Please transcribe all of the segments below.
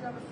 Sorry.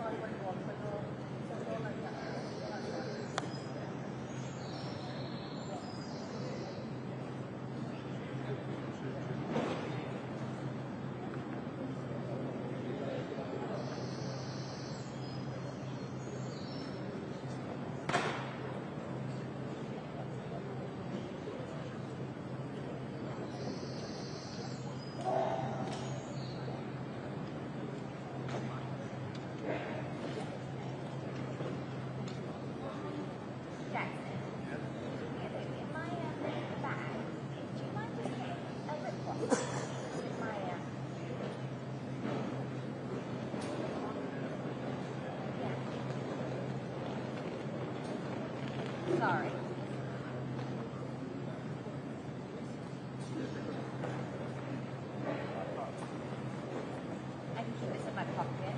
I can keep this in my pocket.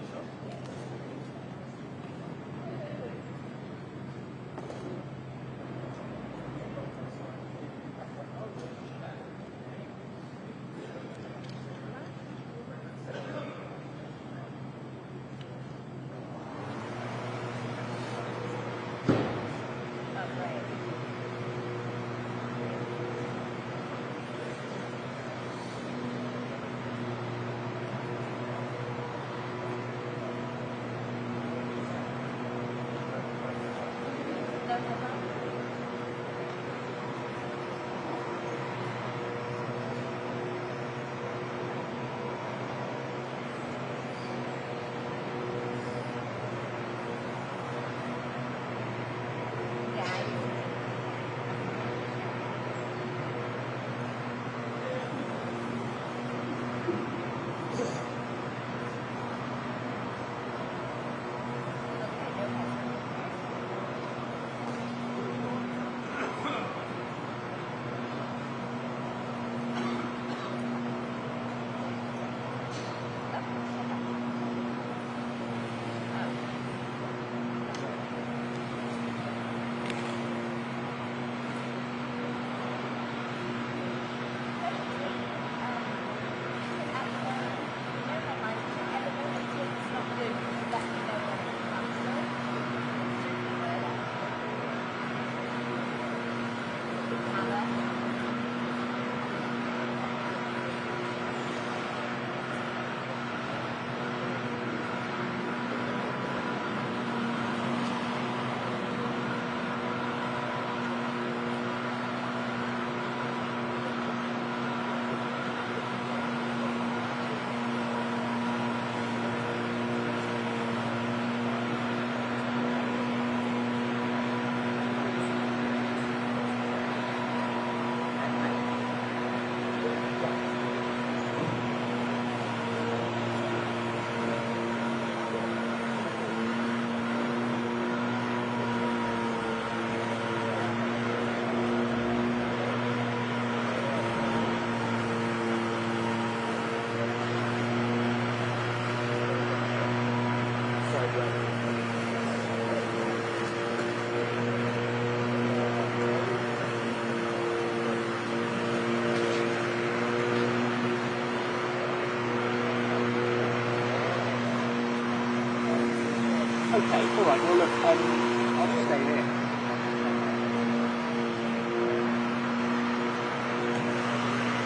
Okay, alright, well look, I'll just stay here.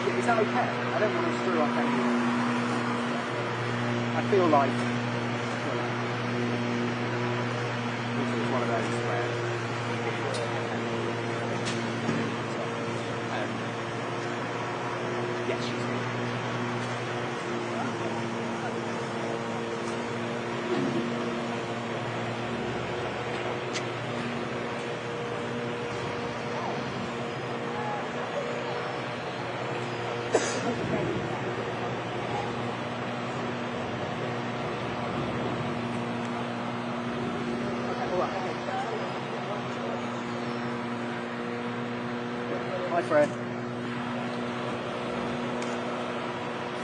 Yeah, is that okay? I don't want to screw up anything. I feel like this is one of those where yes, she's here. Hi, Fred.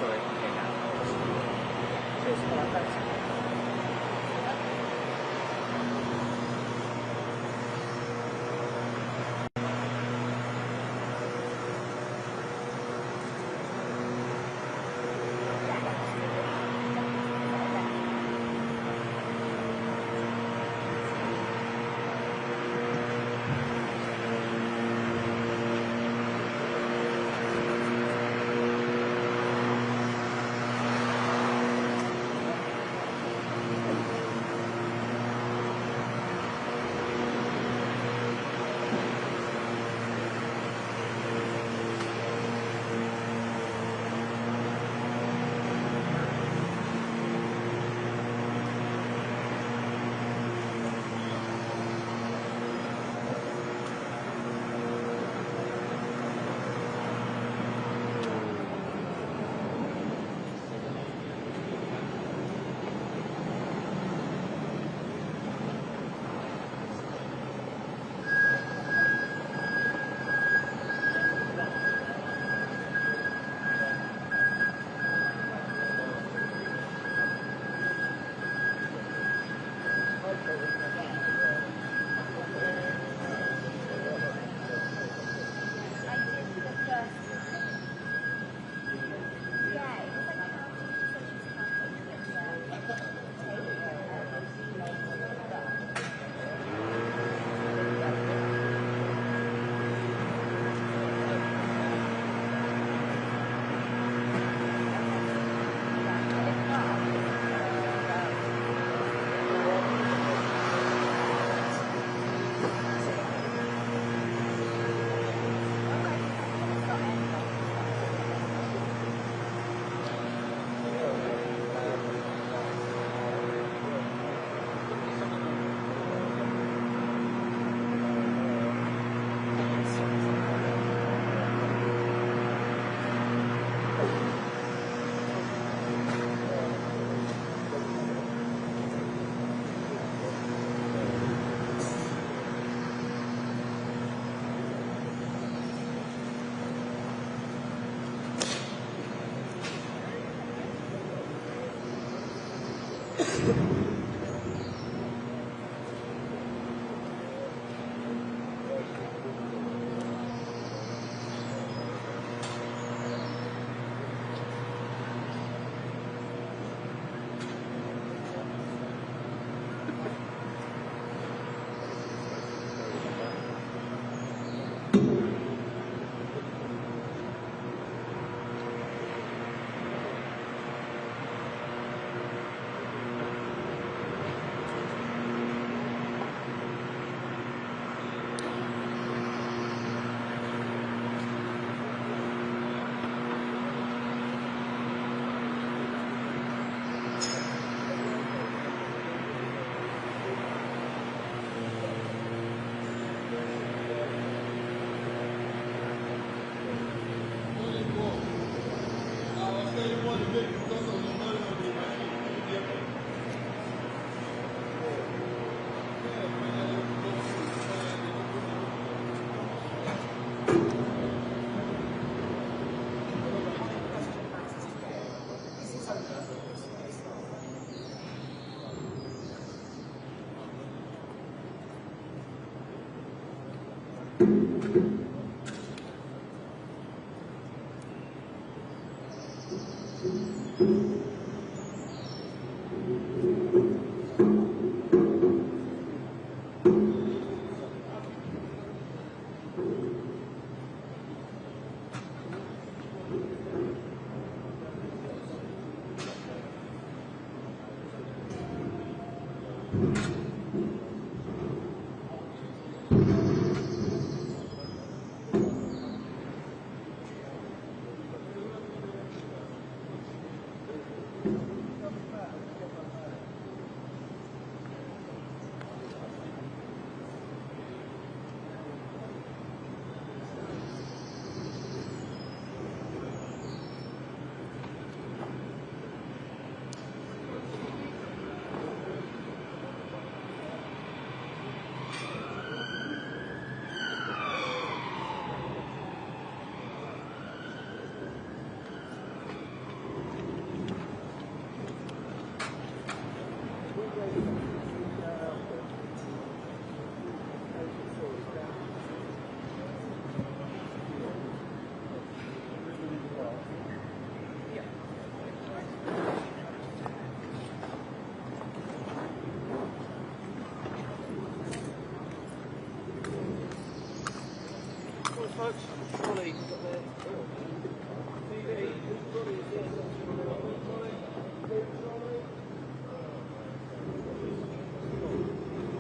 Sorry, I'm here now. Cheers. All right, thanks.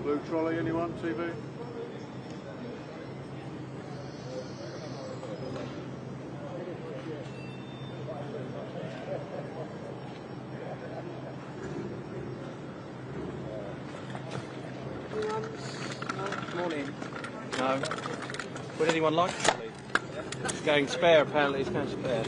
Blue trolley, anyone? TV? Morning. No. Would anyone like a trolley? It's going spare, apparently. It's going spare.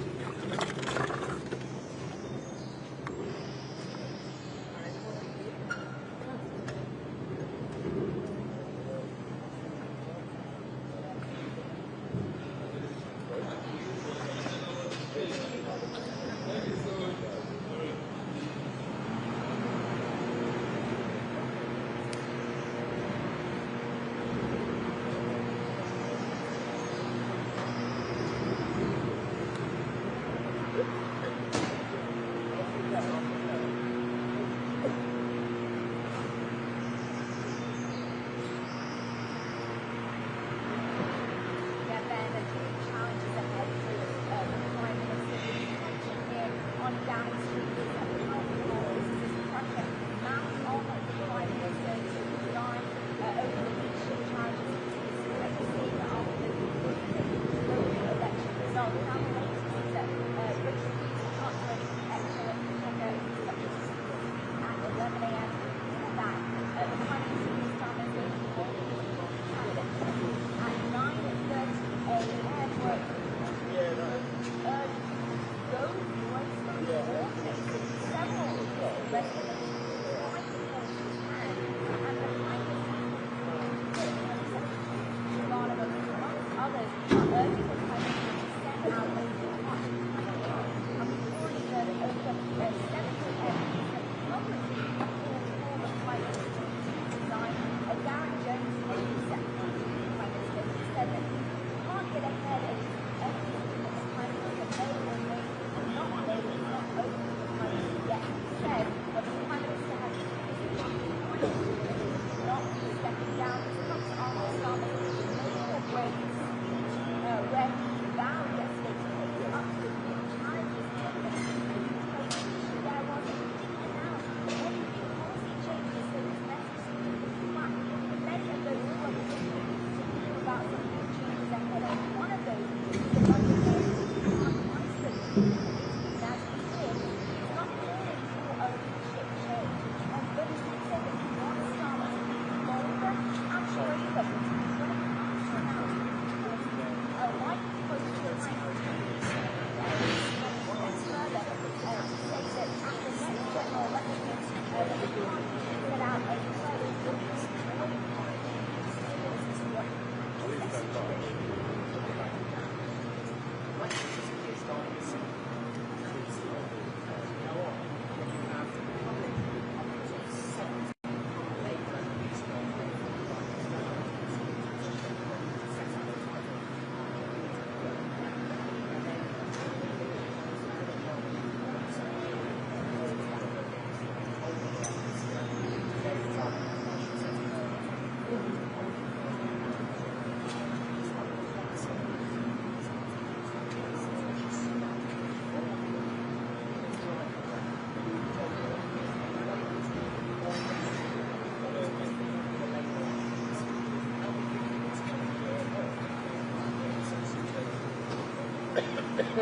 I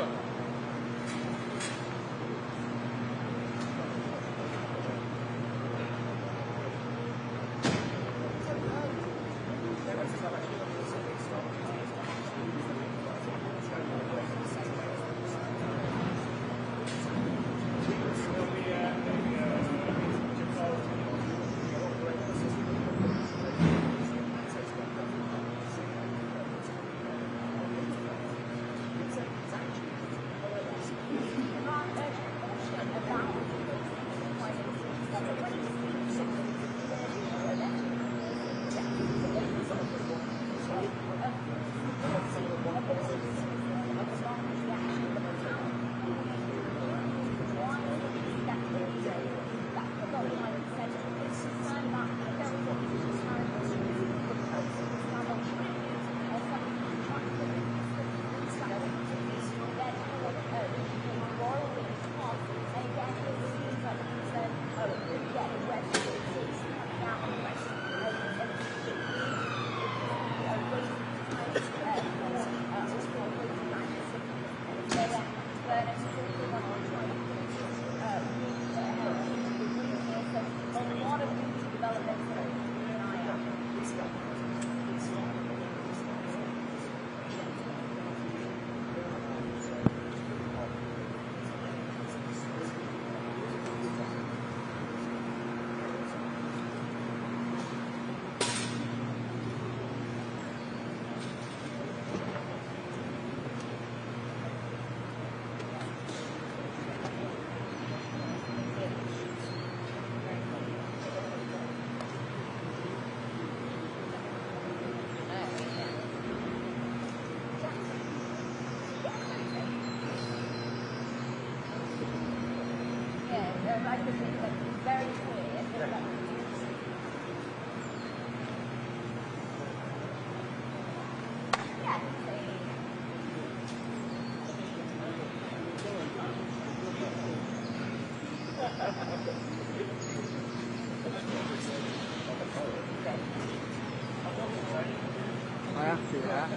have to, yeah.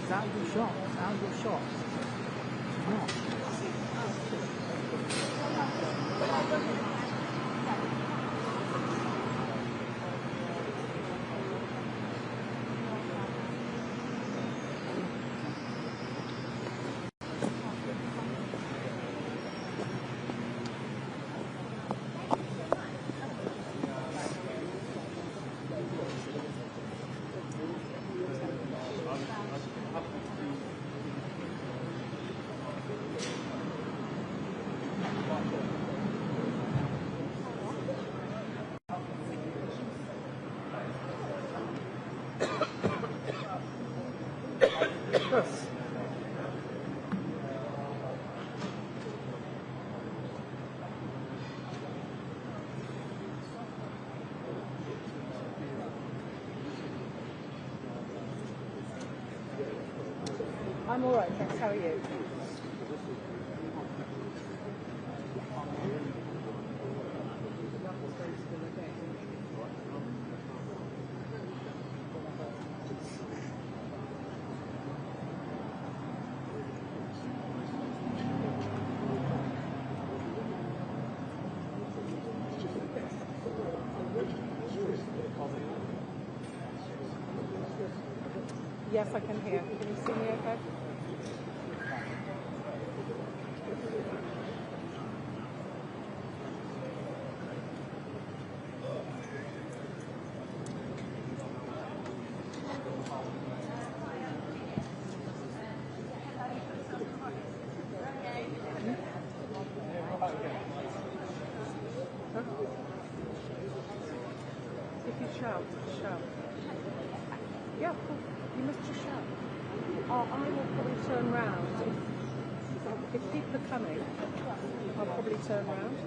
Is that a good shot? Is that a good shot? Not. I'm all right, thanks. How are you? Yes, I can hear. Can you see me okay? If you shout, shout. Yeah, of course. You must just shout. Oh, I will probably turn round. If people are coming, I'll probably turn round.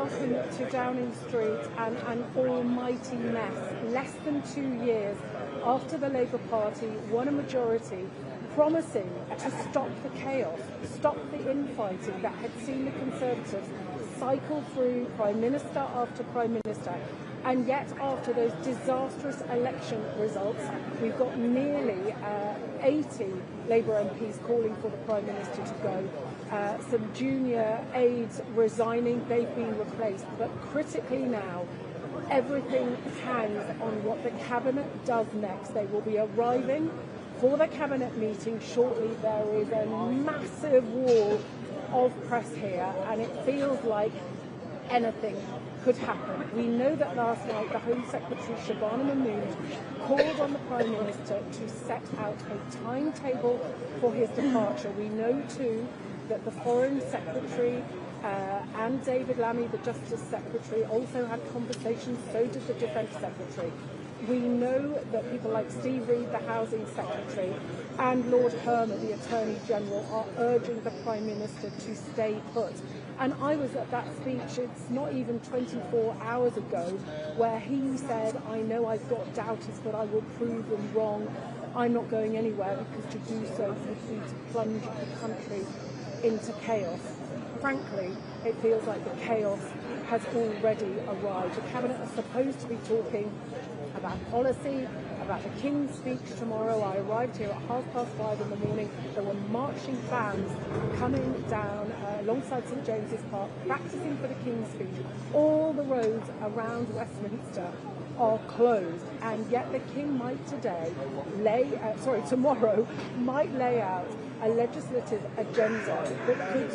welcome to Downing Street and an almighty mess. Less than 2 years after the Labour Party won a majority, promising to stop the chaos, stop the infighting that had seen the Conservatives cycle through Prime Minister after Prime Minister. And yet, after those disastrous election results, we've got nearly 80 Labour MPs calling for the Prime Minister to go. Some junior aides resigning, they've been replaced. But critically now, everything hangs on what the Cabinet does next. They will be arriving for the Cabinet meeting shortly. There is a massive wall of press here, and it feels like anything could happen. We know that last night the Home Secretary Shabana Mahmood called on the Prime Minister to set out a timetable for his departure. We know too that the Foreign Secretary and David Lammy, the Justice Secretary, also had conversations, so did the Defence Secretary. We know that people like Steve Reed, the Housing Secretary, and Lord Herman, the Attorney General, are urging the Prime Minister to stay put. And I was at that speech, it's not even 24 hours ago, where he said, I know I've got doubters, but I will prove them wrong. I'm not going anywhere, because to do so would be to plunge the country into chaos. Frankly, it feels like the chaos has already arrived. The Cabinet are supposed to be talking about policy, about the King's speech tomorrow. I arrived here at 5:30 in the morning. There were marching bands coming down alongside St James's Park, practicing for the King's speech. All the roads around Westminster are closed, and yet the King might tomorrow might lay out a legislative agenda that could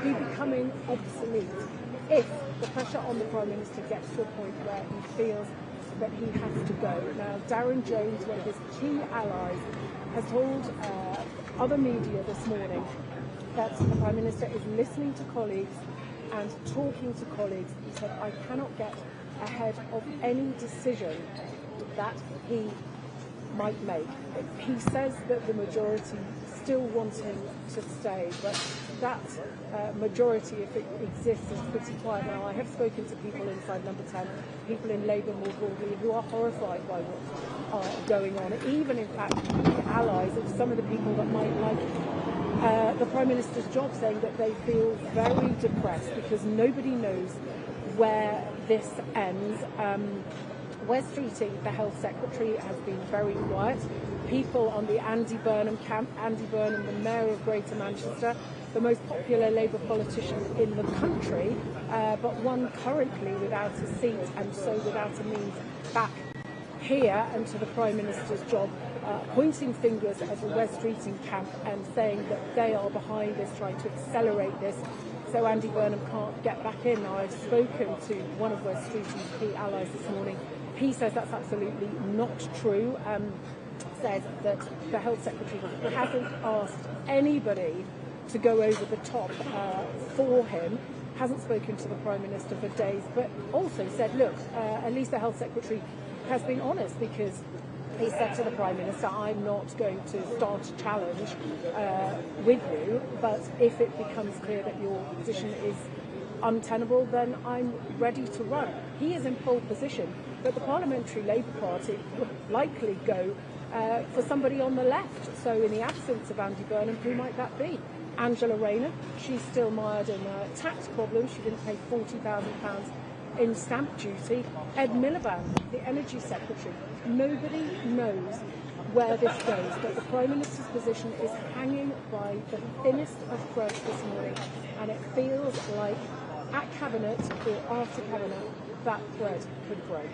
be becoming obsolete if the pressure on the Prime Minister gets to a point where he feels that he has to go. Now, Darren Jones, one of his key allies, has told other media this morning that the Prime Minister is listening to colleagues and talking to colleagues. He said, I cannot get ahead of any decision that he might make. He says that the majority still want him to stay, but that majority, if it exists, is pretty quiet now. I have spoken to people inside Number 10, people in Labour more broadly, who are horrified by what's going on. Even, in fact, the allies of some of the people that might like the Prime Minister's job, saying that they feel very depressed because nobody knows where this ends. Wes Streeting, the Health Secretary, has been very quiet. People on the Andy Burnham camp, Andy Burnham, the Mayor of Greater Manchester, the most popular Labour politician in the country, but one currently without a seat and so without a means back here and to the Prime Minister's job, pointing fingers at the Wes Streeting camp and saying that they are behind this, trying to accelerate this, so Andy Burnham can't get back in. Now, I've spoken to one of Wes Streeting's key allies this morning. He says that's absolutely not true. Says that the Health Secretary hasn't asked anybody to go over the top for him, hasn't spoken to the Prime Minister for days, but also said, look, at least the Health Secretary has been honest, because he said to the Prime Minister, I'm not going to start a challenge with you, but if it becomes clear that your position is untenable, then I'm ready to run. He is in pole position, but the Parliamentary Labour Party would likely go for somebody on the left. So in the absence of Andy Burnham, who might that be? Angela Rayner, she's still mired in tax problems. She didn't pay £40,000 in stamp duty. Ed Miliband, the Energy Secretary. Nobody knows where this goes, but the Prime Minister's position is hanging by the thinnest of threads this morning, and it feels like at Cabinet or after Cabinet, that thread could break.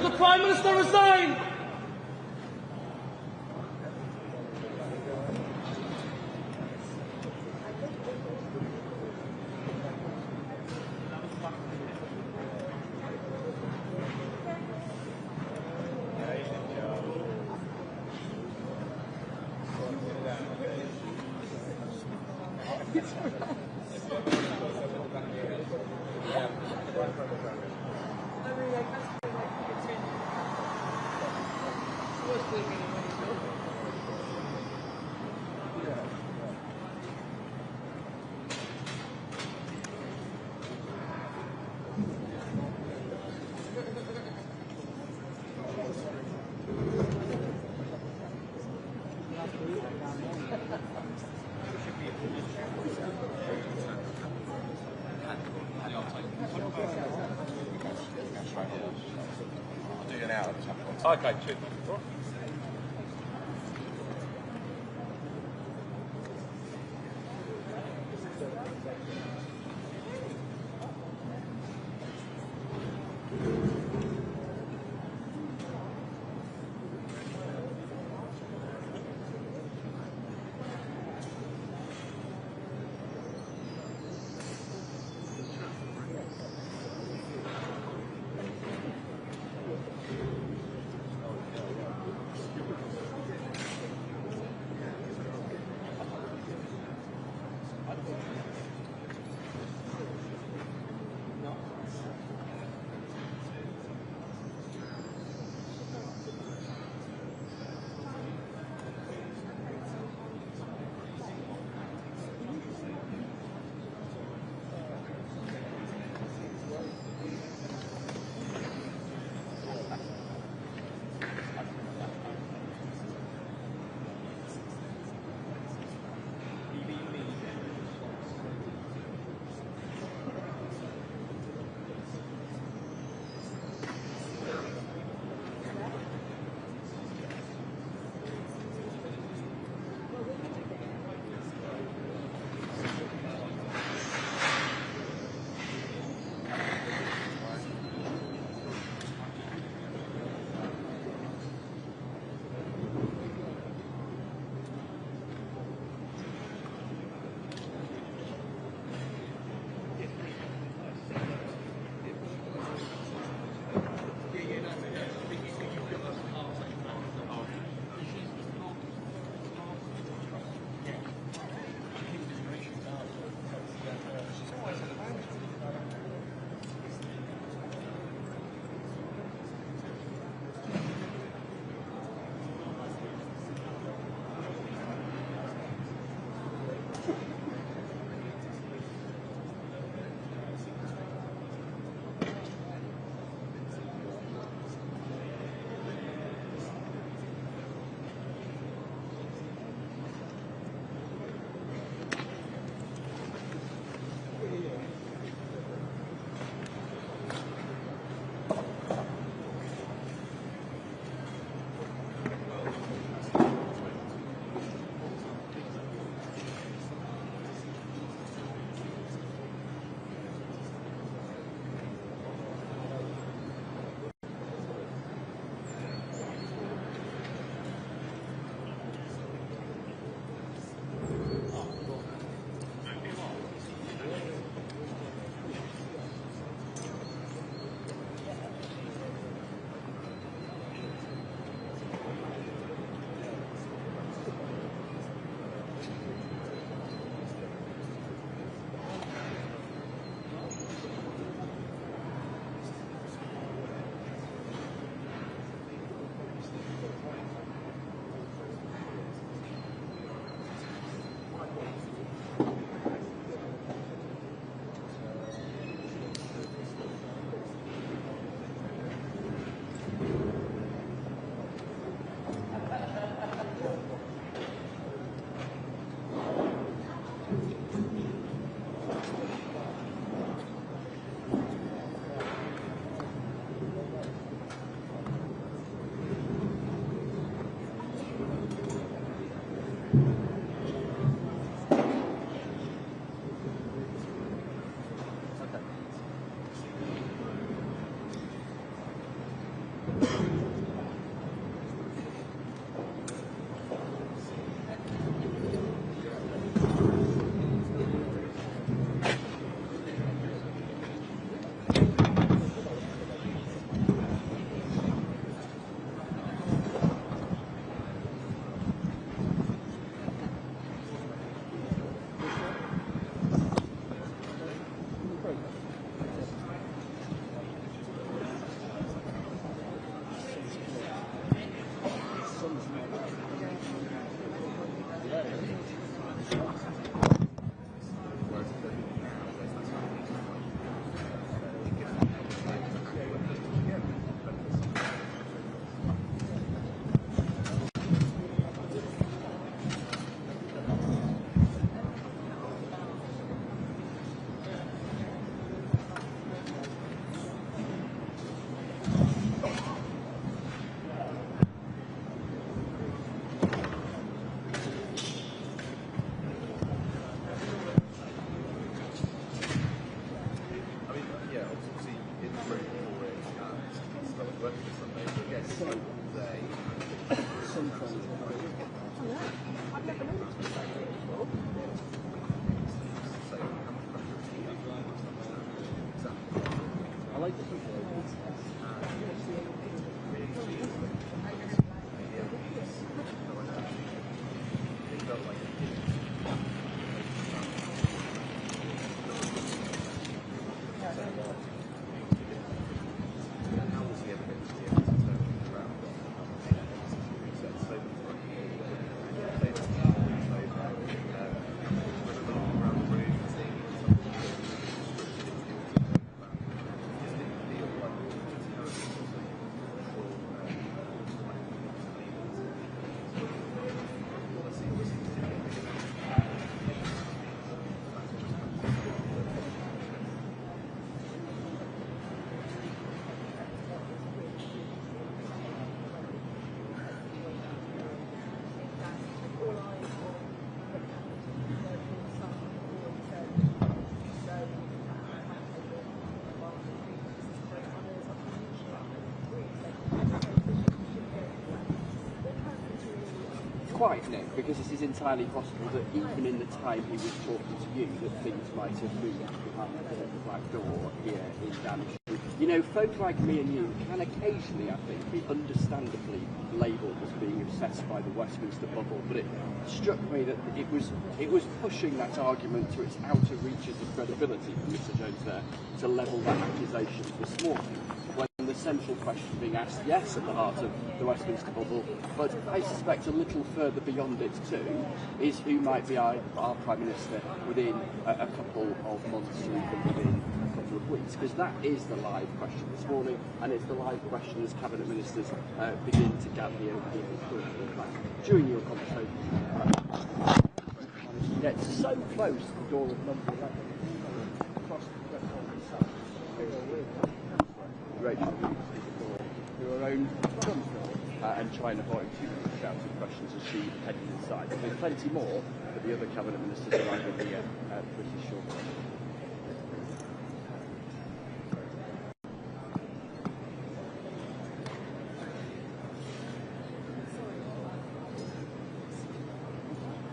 the Prime Minister resign? I'll do you an hour. Okay, cheers. I've never known it to be so before. I like this one. Quite, Nick, because it is entirely possible that even in the time he was talking to you, that things might have moved behind the black door here in Downing Street. You know, folk like me and you can occasionally, I think, be understandably labelled as being obsessed by the Westminster bubble, but it struck me that it was pushing that argument to its outer reaches of credibility for Mr Jones there to level that accusation this morning. The central question being asked, yes, at the heart of the Westminster bubble, but I suspect a little further beyond it too, is who might be our Prime Minister within a couple of months or even within a couple of weeks, because that is the live question this morning, and it's the live question as Cabinet Ministers begin to gather the opinions during your conversation. Get so close to the door of number 11. Rachel through her own and try and avoid too many shouting questions as she headed inside. There's plenty more, but the other Cabinet Ministers are either here pretty shortly.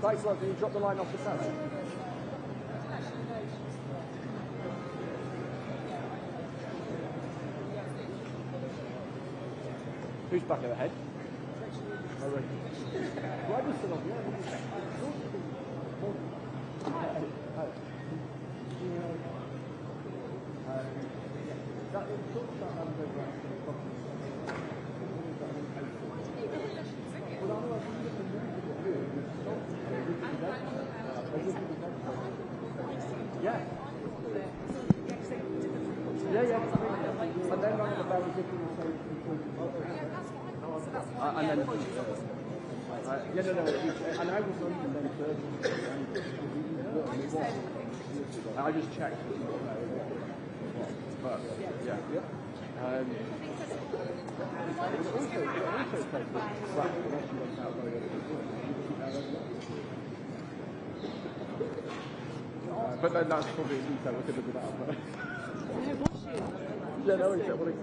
Thanks a lot. Can you drop the line off the side? Who's back of the head? Oh, right. Why does it not? Yeah. And then one of the very different and then, and I was on and then third. I just checked. But yeah. But then that's probably a detail I could have been out. But yeah, no, exactly.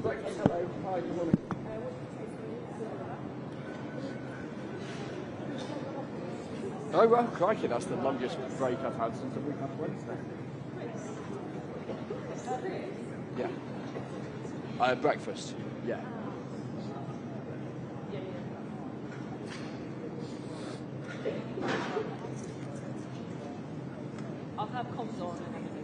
Right, hello, hi, good morning. Oh, well, crikey, that's the longest break I've had since a week last Wednesday. Yeah. Breakfast, yeah. I'll have comms on and everything.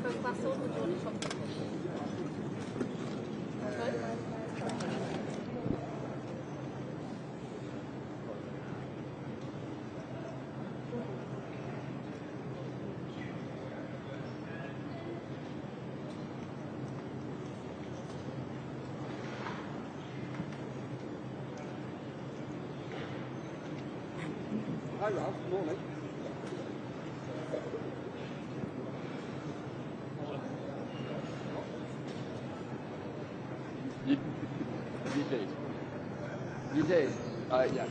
first class on, would you want to shop? Hi Ralph, morning. You did. You did? Yes.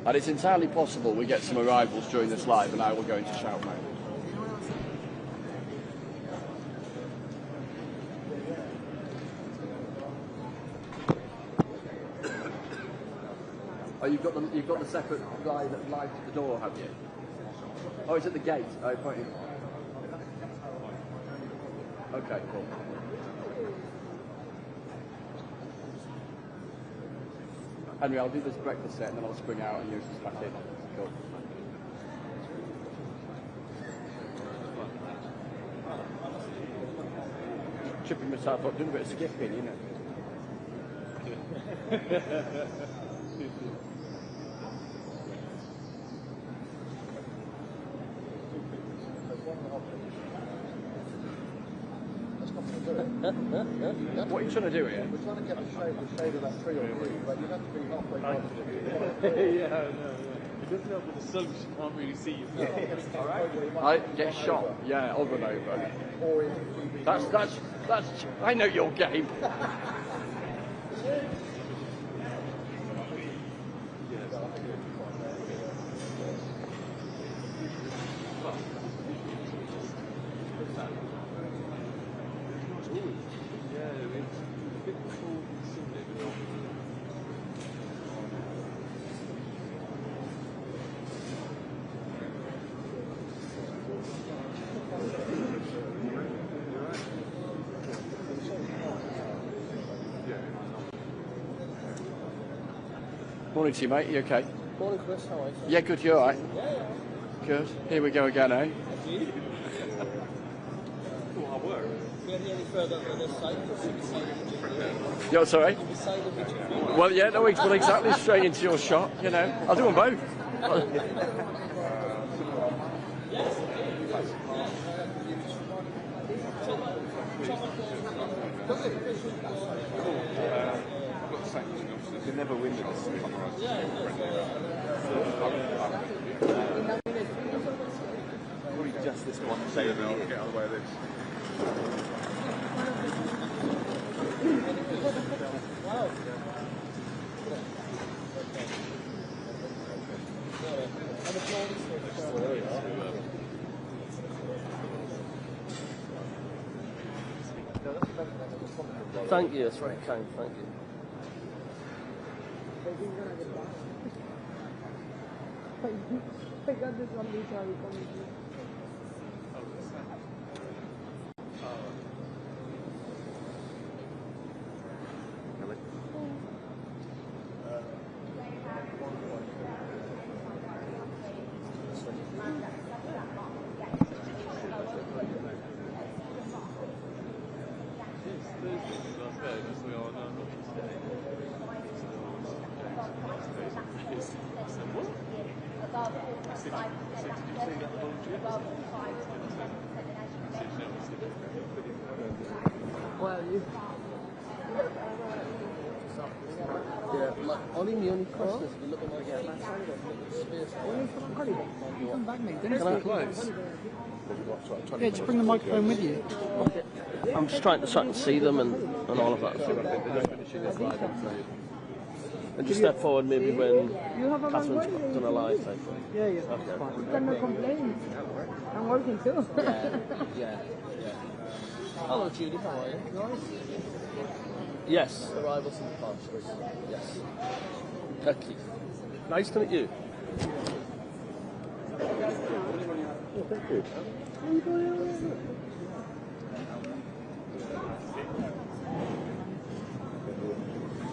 And it's entirely possible we get some arrivals during this live and I will go into shout mode. Oh, you've got the separate guy that live at the door, have you? Oh, it's at the gate. Oh, pointing. Okay, cool. Henry, I'll do this breakfast set and then I'll spring out and use this back in. Cool. Tripping myself up, doing a bit of skipping, you know. What are you trying to do here? We're trying to get the shade of that tree on you, but you have to be halfway across. Yeah, no. It doesn't help with the sun, you can't really see you. Alright? I get shot, yeah, over and over. Or in That's, I know your game. Morning to you, mate. You okay? Morning, Chris. How are you? Yeah, good. You all right? Yeah. Good. Here we go again, eh? Hard work. Any further on this side? You're sorry? This side of the Well, yeah, no, well, exactly straight into your shot, you know. I'll do them both. I've got the same thing, obviously. You can never win with this. Probably just this one day and I'll get out of the way of this. Thank you, that's very kind, thank you. Yeah, like, only question is if you look at my left side of the space. You come back, mate. Can I close? Yeah, just bring the microphone with you. I'm just trying to see them and all of that. And just step forward maybe when Catherine's done a live thing. Yeah, yeah, that's fine. You've done no complaints. I'm working too. Yeah. Hello Judy, how are you? Nice. Yes. Arrivals and departures. Yes. Keith. Nice to meet you. Thank you.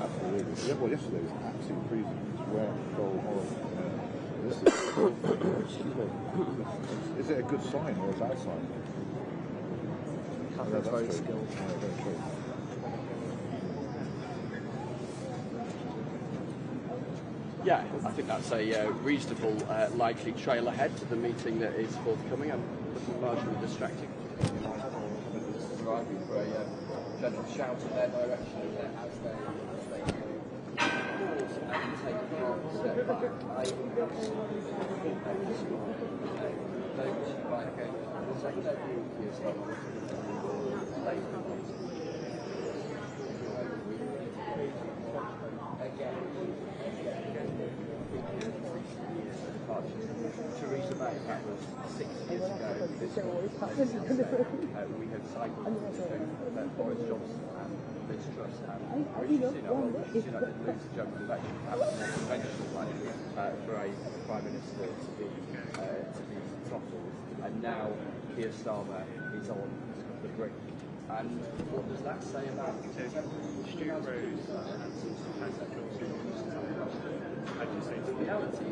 Absolutely. Yeah, well, yesterday was absolutely freezing. It was wearing cold, horrible. This is Is it a good sign or a bad sign? Catherine's very skilled. Yeah, very true. Yeah, I think that's a reasonable, likely trail ahead to the meeting that is forthcoming. I'm looking marginally distracted. This is arriving for a gentle shout in their direction as they pause and take a half step back. I think their view of Keir Starmer Theresa May, that was 6 years ago. We had cycled Boris Johnson and Liz Truss and Rishi Sunak did lose the general election, perhaps more conventional way for a Prime Minister to be toppled. And now Keir Starmer is on the brink. And what does that say about the reality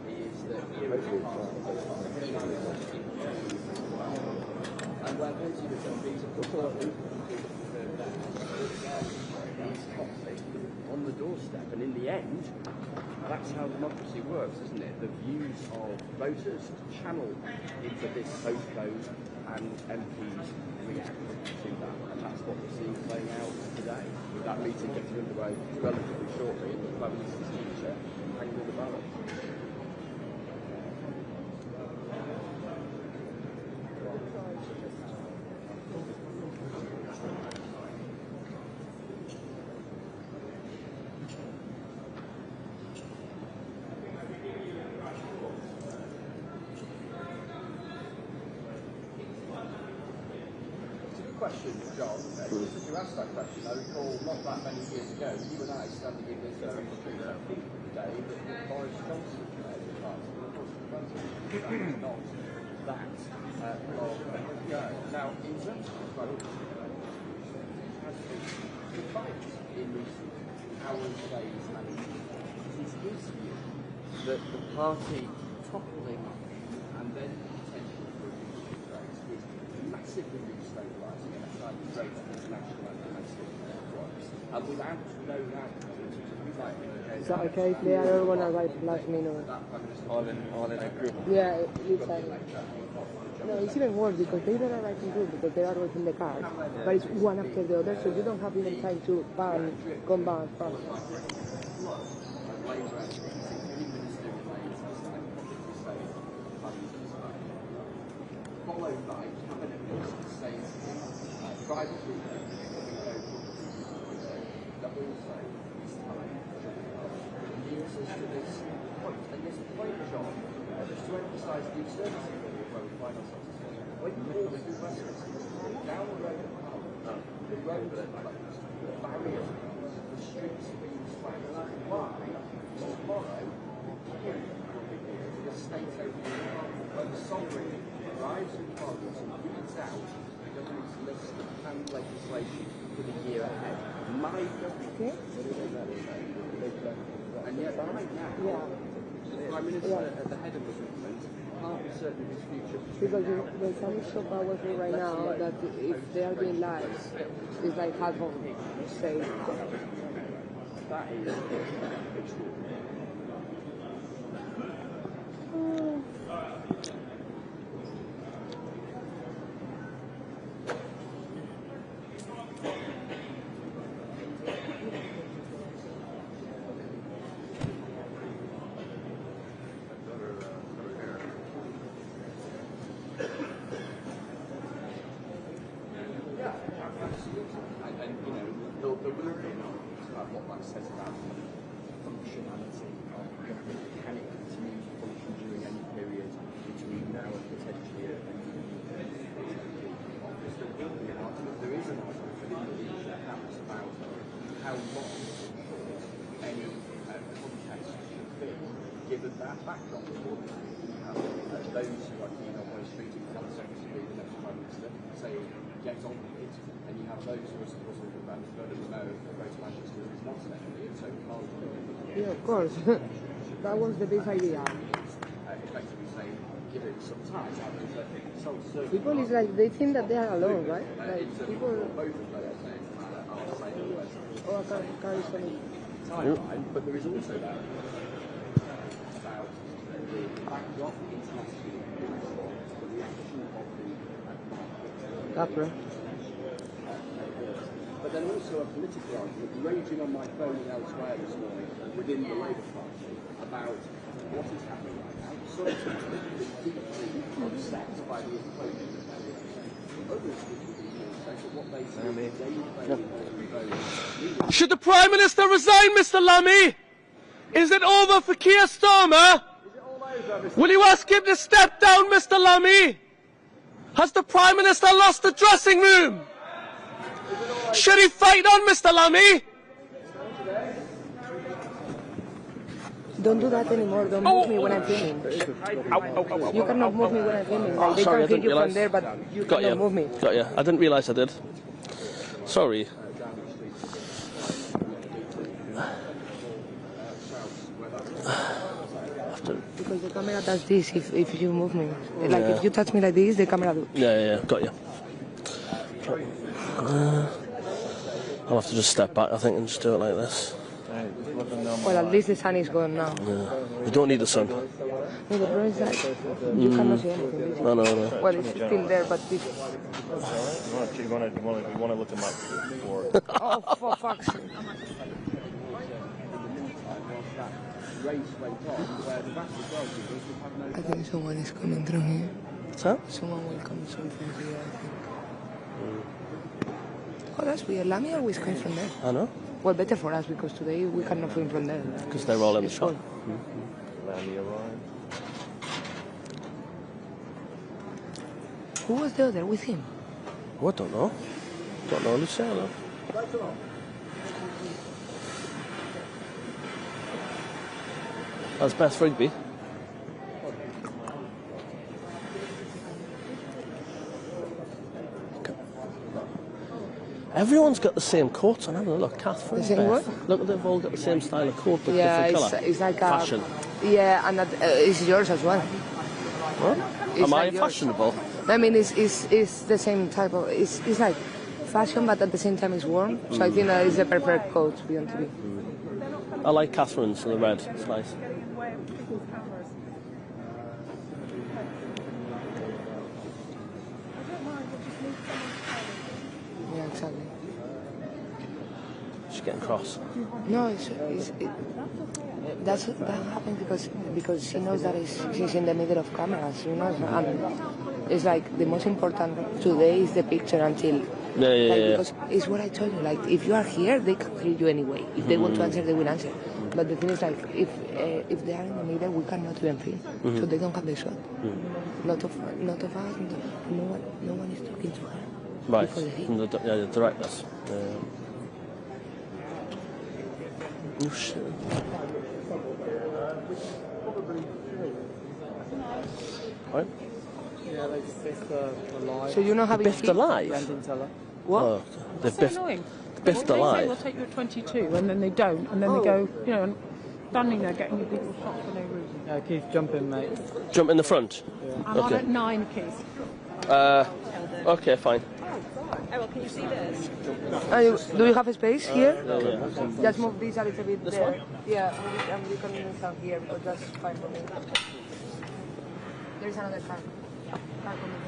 is that here is and where those of the MPs have put on the doorstep, and in the end, that's how democracy works, isn't it? The views of voters channel into this postcode, and MPs react to that, and that's what we're seeing playing out today. With that meeting getting underway relatively shortly, and the Prime Minister's future hanging in the balance. Question, John. Since you asked that question, I recall not that many years ago, you and I standing in this very street, I think the day that Boris Johnson was part of the That was not that long ago. Now, in terms of the vote, has been the fight in recent hours, days, and weeks. It is his view that the party toppling and then potential for a is massively destabilising and a great international and domestic problems, and without no doubt, Is that okay if they are going to write like me or All in a group. yeah, it's no, it's even worse because they don't write in group because they are writing the card, but it's one after the other, so you don't have even time to combine fast. Followed by cabinet ministers saying privately that also is time leads us to this point. And this point, John, just to emphasise the absurdity of where we find ourselves. When you walk through Westminster, down the road at Parliament, the roads are closed, the barriers are closed, the streets are being slammed. Why? Tomorrow, here will be the state opening when the sovereign arrives in Parliament and reads out the government's list of planned legislation for the year ahead. My government. And yet, right now, the Prime Minister at the head of the government can't be certain of his future. Because there's something so powerful right now that if they are being lied, it's like half on say. That is extraordinary. There will be an argument about what that says about the functionality of government. Can it continue to function during any period between now and potentially a new office? There will be an argument. There is an argument within the leadership perhaps about how long any contest should be, given that backdrop. Those who are keen on West Street in context to be the next Prime Minister, say get on with it, and you have those who are supporting the band, but at the moment, the Greater Manchester is not an area, so we can't do it. Yeah, of course. That was the best idea. Effectively saying, give it some time. People is like, they think that they are alone, right? Like, people... Both of those things are saying, Oh, I can't funny. timeline, but there is also that about the backdrop internationally, the reaction of the That's right. but then also a political argument raging on my phone and elsewhere this morning within the Labour Party about what is happening right now. Some people are deeply upset by the implosion of others what they say is they Should the Prime Minister resign, Mr. Lammy? Is it over for Keir Starmer? Will you ask him to step down, Mr. Lammy? Has the Prime Minister lost the dressing room? Should he fight on, Mr. Lammy? Don't do that anymore. Don't move me when I'm filming. You cannot move me when I'm filming. Like, they sorry, can I hear didn't you realise. from there, but you Got cannot you. move me. Got you. I didn't realise I did. Sorry. Because the camera does this if you move me. Like, if you touch me like this, the camera do. Yeah, got you. I'll have to just step back, I think, and just do it like this. Well, at least the sun is gone now. You don't need the sun. No, the problem is that you cannot see anything. No. Well, it's still there, but this... You want to look them up before. Oh, for fuck's sake. I think someone is coming through here. What's that? Someone will come soon from here, I think. Oh, that's weird. Lammy always comes from there. I know. Well, better for us, because today we cannot film from there. Because they're all in the It's shop. cold. Who was the other with him? Oh, I don't know. Don't know, Luciano. That's Beth Rigby. Everyone's got the same coats on, haven't they? Look, Catherine, The same Beth. what? Look, they've all got the same style of coat, but Yeah, different colour. it's like Fashion. Yeah, and that, it's yours as well. What? It's Am I like yours. fashionable? I mean, it's the same type of... It's like fashion, but at the same time it's warm. So I think that is the perfect coat to be on TV. I like Catherine's, the red. It's nice. Yeah, exactly. She's getting cross. No, that happens because she knows that she's in the middle of cameras, you know, and it's like the most important today is the picture until Yeah. because it's what I told you, like if you are here they can hear you anyway. If they want to answer they will answer. But the thing is like if they are in the middle we cannot even film. So they don't have the shot. Not of us, no one is talking to her. Right. Before the hit. And the directors. Oh shit. Right. Yeah, they biffed alive. So you're not having Biffed alive? Brendan Teller. What? Oh, they've So biffed, annoying. biffed They say alive. we'll take you at 22, and then they don't, and then they go, you know, and standing there getting you people shot for no reason. Yeah, Keith, jump in, mate. Jump in the front. I'm on Okay. at 9, Keith. Okay, fine. Do you have a space here? Yeah. Just move this a little bit This there. one? Yeah, and you can even stand here because that's fine for me. There's another car. Car coming.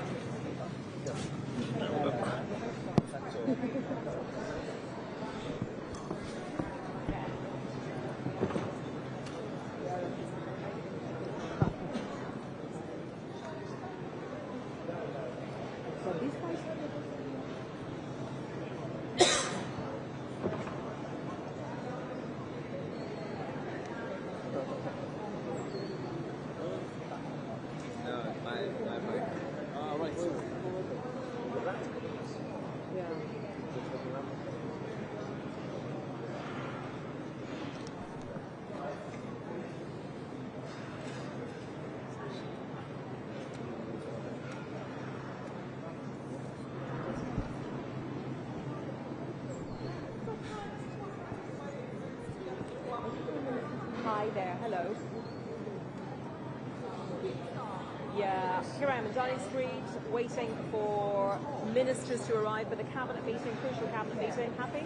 Hi there, hello. Yeah, here I am in Downing Street, waiting for ministers to arrive for the cabinet meeting, crucial cabinet meeting. Happy?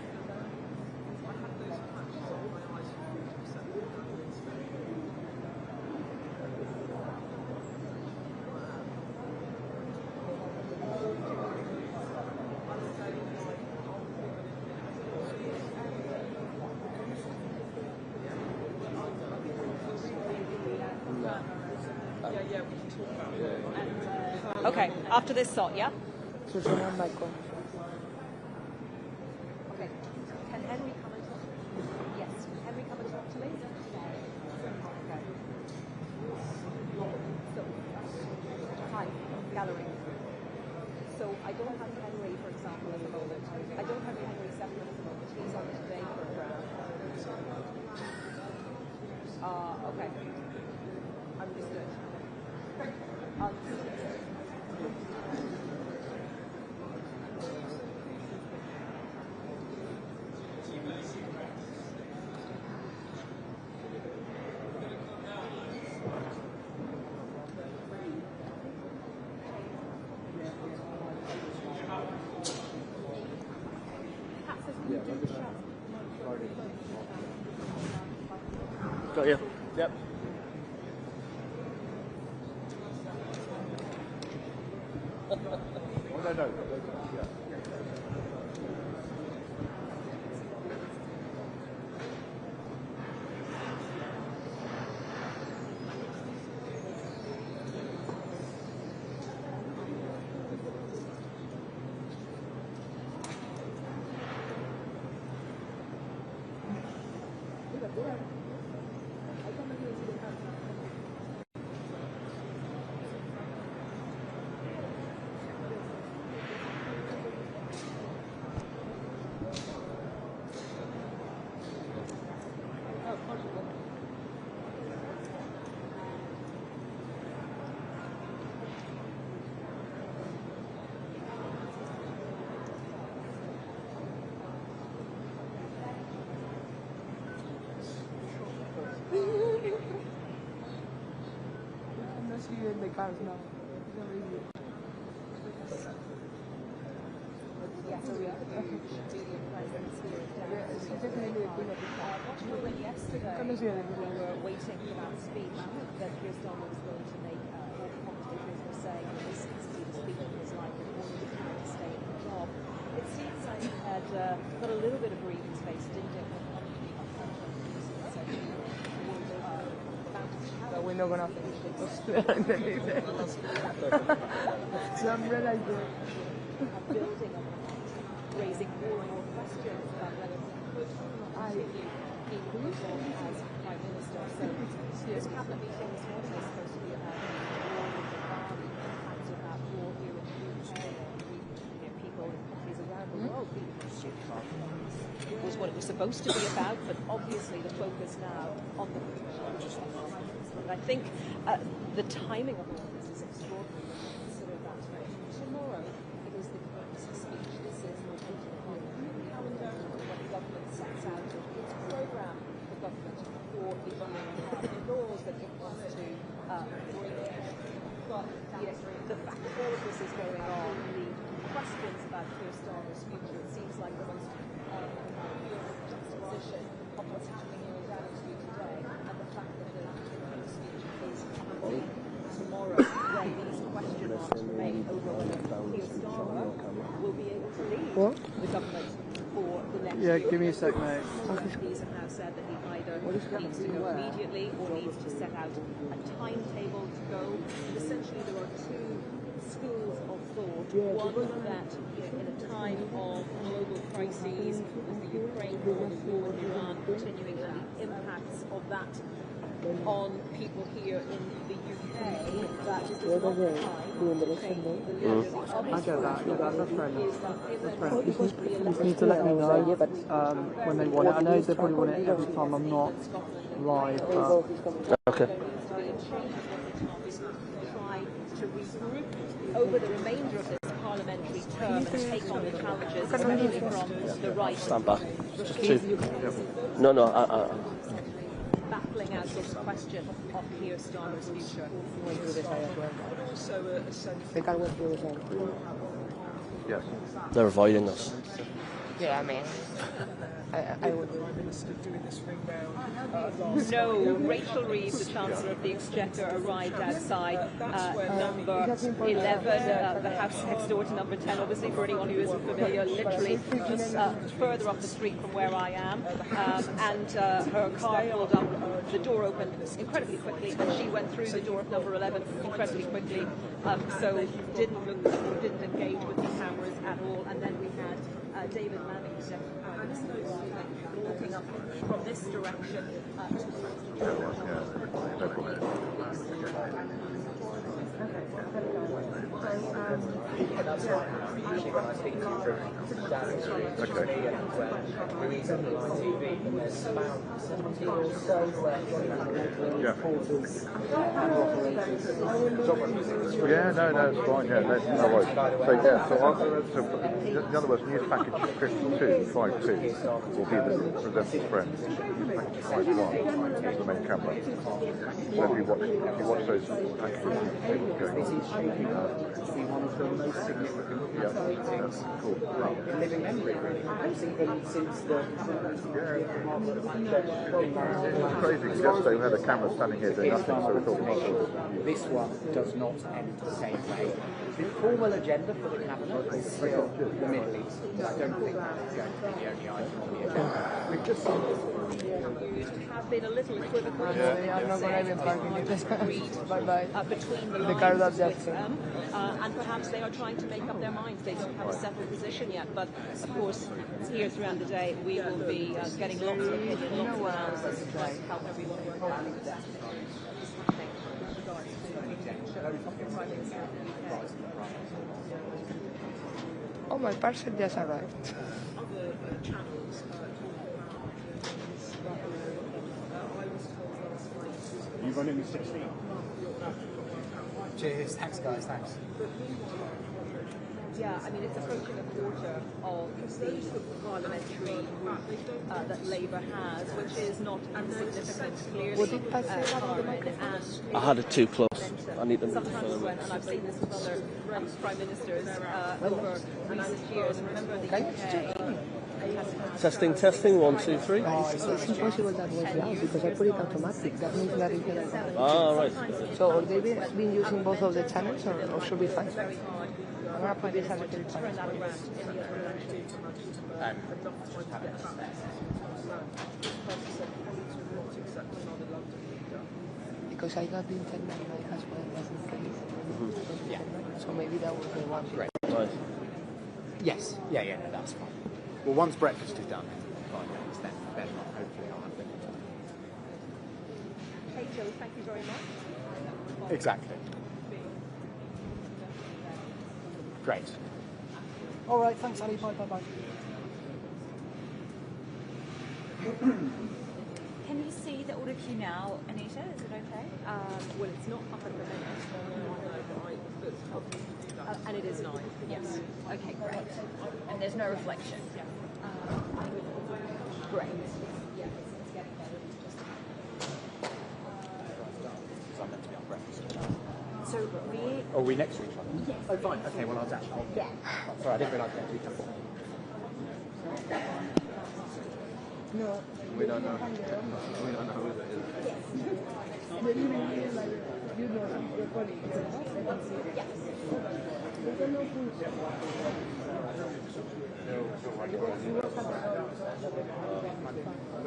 Okay, after this thought, yeah? So someone might go. Okay. Can Henry come and talk? Yes. Can Henry come and talk to me? Okay. So, hi, gallery. So I don't have Henry, for example, at the moment. I don't have Henry Settler at the moment. He's on the Today program. Okay. Understood. Got you. Yep. Unless you're in the cars now. Yeah, so we are yesterday we were waiting for that speech that Keir Starmer was going to make. All the commentators were saying this is the speech of his life in order to kind of stay in the job. It seems like he had got a little bit of breathing space, didn't it? But we're not gonna finish it. So I'm realizing. Building on that, raising more and more questions about whether he could continue in his role as Prime Minister. So this cabinet meeting this morning is supposed to be about war with Iran, the impact of that war here in the UK, and people in countries around the world being consumed. Was what it was supposed to be about, but obviously the focus now on the and I think the timing of all this is extraordinary when you consider that tomorrow it is the emergency speech. This is the calendar when the government sets out its programme for government for the laws that it wants to bring in. But yes, the fact that all of this is going on, the questions about Keir Starmer's future, it seems like the most juxtaposition of what's happening here in Downing Street today and the fact that the speech is tomorrow, where these question marks remain over whether Keir Starmer will be able to lead the government for the next year. Give me a sec, mate. These have now said that he either needs to go immediately or needs to set out a timetable to go. And essentially, there are two schools of thought. One that in a time of global crises, with the Ukraine war, the war in Iran continuing, and the impacts of that on people here in the UK, that is not the time to change the leader. I get that. Yeah, that's fair enough. That's fair enough. You just need to let me know when they want it. I know they probably want it every time I'm not live, but... Okay. Try to regroup over the remainder of this parliamentary term and take on the challenges, especially from the right. Stand back. Just two. No, backlaying grappling as this question of Keir Starmer's future. Went through the side as well. Also a sense The car went through the side. Yes. They're avoiding us. Yeah, I mean, I would. No, Rachel Reeves, the Chancellor of the Exchequer, arrived outside number 11, the house next door to number 10, obviously, for anyone who isn't familiar, literally just further up the street from where I am. And her car pulled up, the door opened incredibly quickly, and she went through the door of number 11 incredibly quickly. So didn't engage with the cameras at all. And then we had David Lammy, the Deputy Prime Minister, walking up from this direction Yeah, no, it's fine. Yeah, no worries. So in other words, news package 52, 52 will be the presenter's friend. News package 51 is the main camera. So if you watch those packages, you see what's going on. One of the most significant meetings in living memory, really. Even since the It's crazy, because yesterday we had a camera standing here doing nothing, so we're talking about this one does not end the same way. The formal agenda for the cabinet is still the Middle East. I don't think that's going to be the only item on the agenda. We've just seen this have been a little equivocal. I'm not going to even parking it. Bye-bye. Between the The car lines that with them, and perhaps they are trying to make up their minds. They don't have a settled position yet, but of course, here throughout the day, we will be getting lots of opinion, lots of analysis to help everyone. Oh, my parcel just arrived. You've only been 16. Cheers, thanks guys, thanks. Yeah, I mean, it's approaching a quarter of the parliamentary that Labour has, which is not insignificant, clearly. I had it too close. I need them Sometimes when, and I've seen this with other prime ministers over recent years, and remember the UK. Testing, 1, 2, 3. It's impossible that was loud because I put it automatic. That means that it can. Ah, right. So are they been using both of the channels or should be fine? I'm going to put this as a little channel. Because I got the internet mic as well, just in case. Yeah. So maybe that was the one. Great. Right. Yes. Yeah, no, that's fine. Well, once breakfast is done, then hopefully I'll have dinner. Hey, Joe, thank you very much. Exactly. Great. All right, thanks, Ali. Bye. Can you see the order queue now, Anita? Is it okay? Well, it's not up at the moment. And it is 9, yes. Okay, great. And there's no reflection? Great. I'm meant to be on breakfast. So we... Are we next to each other? Yes. Oh, fine. Okay, well, I'll dash. Yeah. Oh, sorry, I didn't realise we had to each other. No. We don't know. We don't know who that is. Yes. You know your colleagues. Yes. We're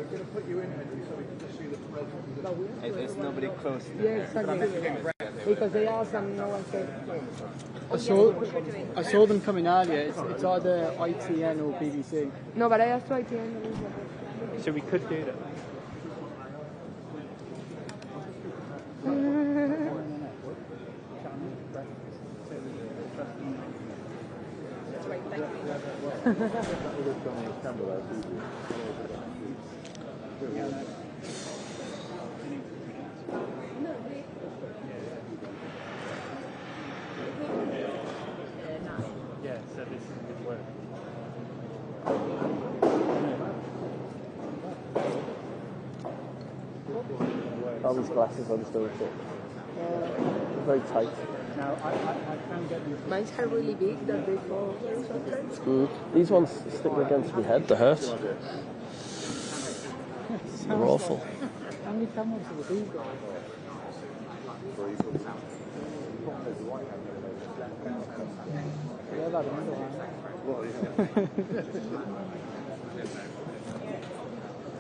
going to put you in, Henry, so we can just see the president. Hey, there's nobody close to Yeah, exactly. Because they asked and no one said. I saw them coming earlier. It's either ITN or BBC. No, but I asked to ITN. So we could do that. Great, thank Yeah, so this would work. All these glasses on still fit. Very tight. Now, I can get them. Mine are really big that they fall sometimes. These ones sticking against my head, they hurt. They're awful. How many cameras have these got? Yeah, that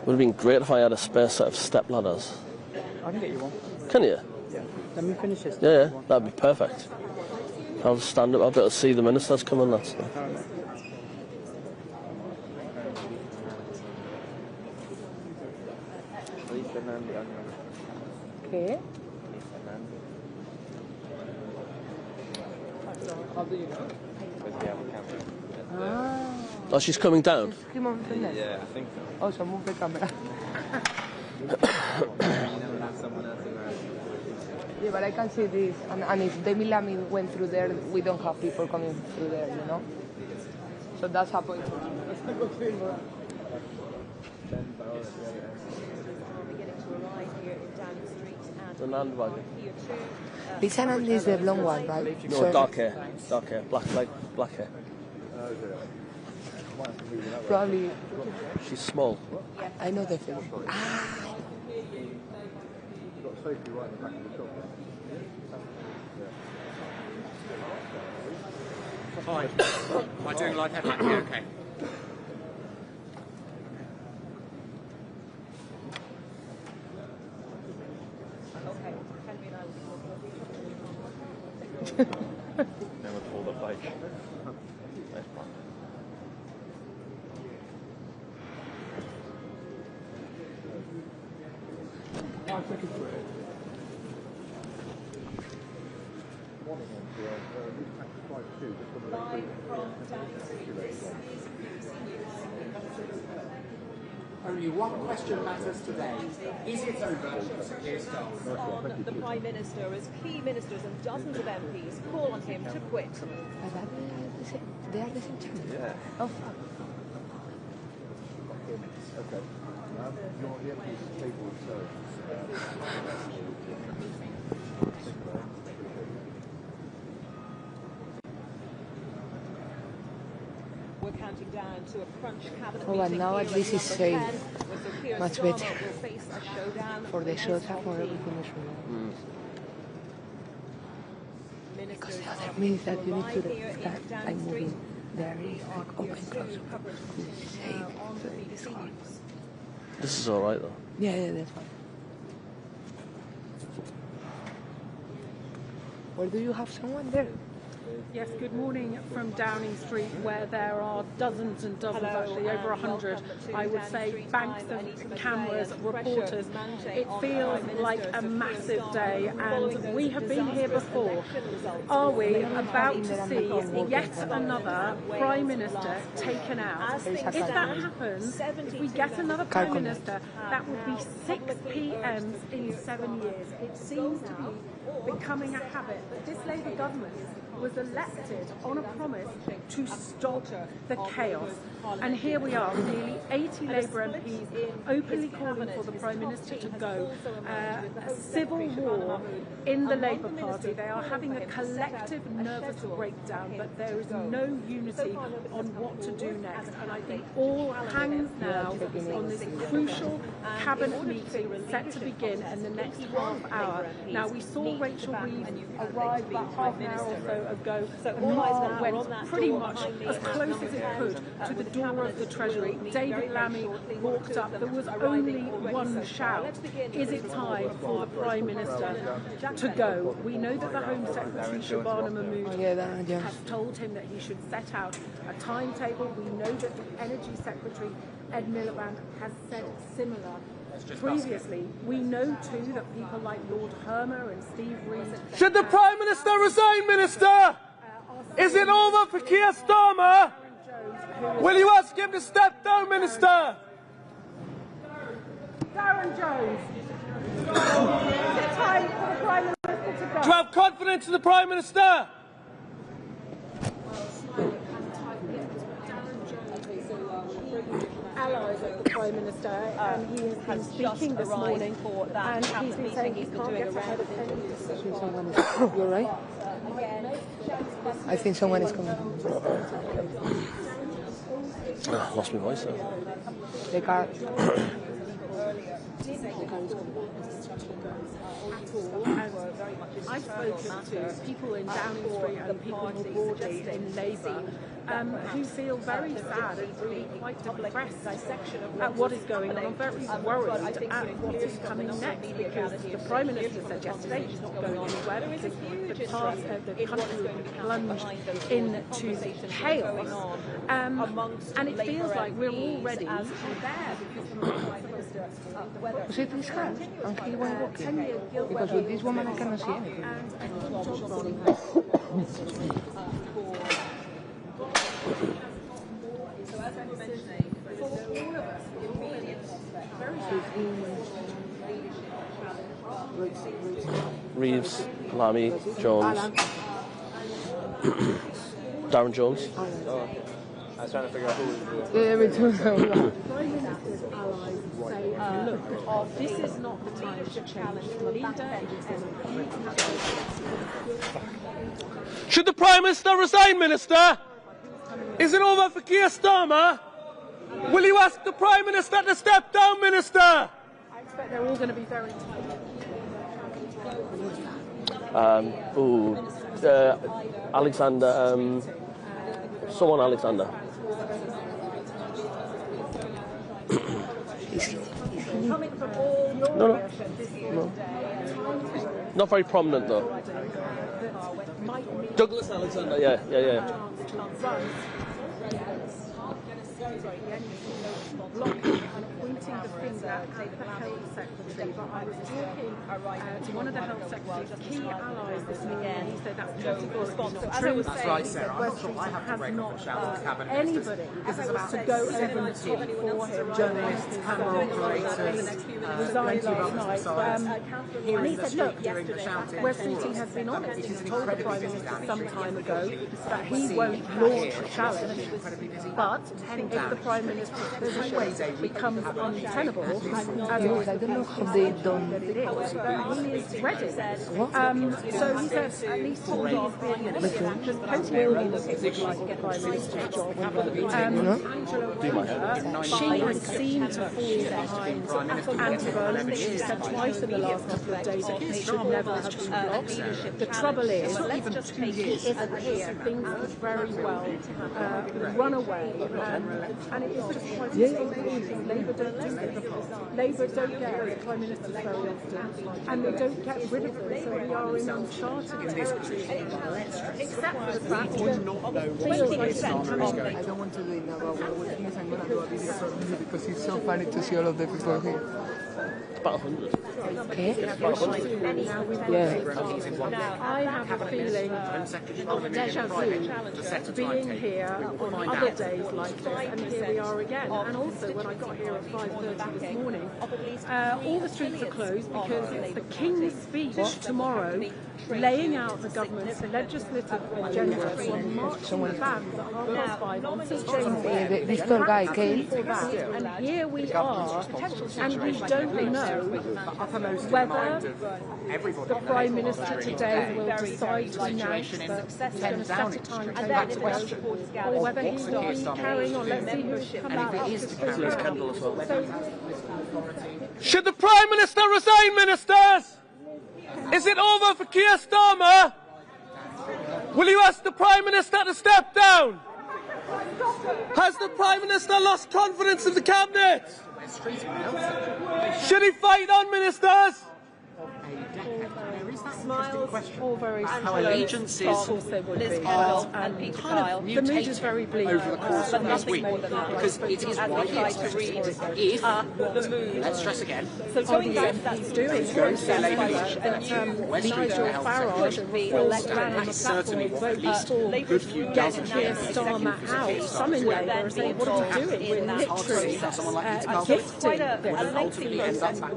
Would have been great if I had a spare set of step ladders. I can get you one. Can you? Yeah. Let me finish this. Yeah, that'd be perfect. I'll stand up, I'll be able to see the ministers coming, that's it. Okay. Oh, she's coming down? Yeah, I think so. Oh, so move the camera. Yeah, but I can see this. And if Demi Lamy went through there, we don't have people coming through there, you know? So that's a point. The land wagon. Lisa Nandi is the blonde one, right? No, dark hair, black hair. Probably. She's small. I know the film. Ah. Hi. Am I doing live headline? Yeah, okay. Never pulled a bike. Nice one. Only one question matters today. Is it over for Keir Starmer? On the Prime Minister as key ministers and dozens of MPs call on him to quit. They are the same channel? Yeah. Oh, fuck. Okay. Your MP's table We're counting down to a crunch cabinet Oh, but meeting now here at least it's London safe. 10, where Sir Keir Much Starmer better. will face a showdown For the with shots his and for party. everything is real. Ministers That means that you need arrive to here in start Downing like Street. moving. There is like open close Coverage safe. on the BBC News. This is alright though. Yeah, that's fine. Or do you have someone there? Yes, good morning from Downing Street, where there are dozens and dozens, actually over 100, I would say, banks of cameras, reporters. It feels like a massive day, and we have been here before. Are we about to see yet another Prime Minister taken out? If that happens, if we get another Prime Minister, that would be 6 PMs in 7 years. It seems to be becoming a habit that this Labour government was elected on a promise to stop the chaos. And here we are, nearly 80 Labour MPs openly calling for the Prime Minister to go. A civil war in the Labour Party. They are having a collective nervous breakdown, but there is no unity on what to do next. And I think all hangs now on this crucial cabinet meeting set to begin in the next half hour. Now, we saw Rachel Reeves arrive about half an hour or so ago, and went pretty much as close as it could to the door of the Treasury. David Lammy walked up. There was only one shout: is it time for the Prime Minister to go? We know that the Home Secretary, Shabana Mahmood, has told him that he should set out a timetable. We know that the Energy Secretary, Ed Miliband, has said similar. Previously, we know too that people like Lord Hermer and Steve Reed... Should the Prime Minister resign, Minister? Is it over for Keir Starmer? Will you ask him to step down, Minister? Darren Jones. Is it time for the Prime Minister to go? Do you have confidence in the Prime Minister? Allies of the Prime Prime Minister, and he has been speaking this morning, and he's been saying he can't get ahead of any decision. You're right. I think someone is coming. Lost my voice there. The car. I've spoken to people in Downing Street and people more broadly in Labour who feel very sad and really quite depressed at what is going on. I'm very worried at what is coming next, because the Prime Minister said yesterday he's not going anywhere because the country will be plunged into chaos. And it feels like we're already Was it this car? And he went walking? Because with this woman I cannot see anything. Reeves, Lamy, Jones, Darren Jones. I was trying to figure out who was the... Prime Minister's allies say, look, this is not the time to challenge the leader. Should the Prime Minister resign, Minister? Is it over for Keir Starmer? Will you ask the Prime Minister to step down, Minister? I expect they're all going to be very Alexander, someone Alexander. No. Not very prominent though. Douglas Alexander, yeah. Pointing the finger at the Health Secretary, but I was talking to one of the Health Secretary's key allies this morning. He said that's categorically not true. That's right, Sarah. I'm sure I have to break up the shower cabinet. Anybody to go over and talk for him. Journalists, camera operators, resigned last night. And he said, look, where Footy has been honest, he's told the Prime Minister some time ago that he won't launch a challenge, but if the Prime Minister's position becomes untenable, I don't know how they done he is ready. So he said, at least he is being honest, because plenty of people would like the Prime Minister's job. She has seemed to fall behind Anti-Burnham. She said twice in the last couple of days that he should never have been blocked. The trouble is, he isn't here. Things could very well run away, and it is just quite disappointing. Labour don't do this. Labour don't get rid of Prime Ministers very often, and they don't get rid of them, so we are in uncharted territory. Except for the fact that feels like I don't want to do it now, but what he is, I'm going to do a video for him because it's so funny to see all of the people here. About 100. Okay? Yeah. I have a feeling of deja vu being here on other days like this, and here we are again. And also, when I got here at 5:30 this morning, all the streets are closed because it's the King's speech tomorrow, laying out the government's legislative agenda for marching bands at 5:30 on St James's. This tall guy, Keir. And here we are, and we don't know whether the Prime Minister today will decide to announce that he's going to set a timetable to go, or whether he will be carrying on. Let's see who's come out after Should the Prime Minister resign, Ministers? Is it over for Keir Starmer? Will you ask the Prime Minister to step down? Has the Prime Minister lost confidence in the Cabinet? Should he fight on, Ministers? Smiles, all very How allegiances, Liz Kyle and Peter Kyle, the mood is very bleak over the course of this week, because it is widely expected if, let's stress again, he's doing very speech that Nigel Farage will let down on the platform vote for get Keir Starmer out. Some in Labour are saying, what are we doing? We're literally gifting this. ultimately ends up back.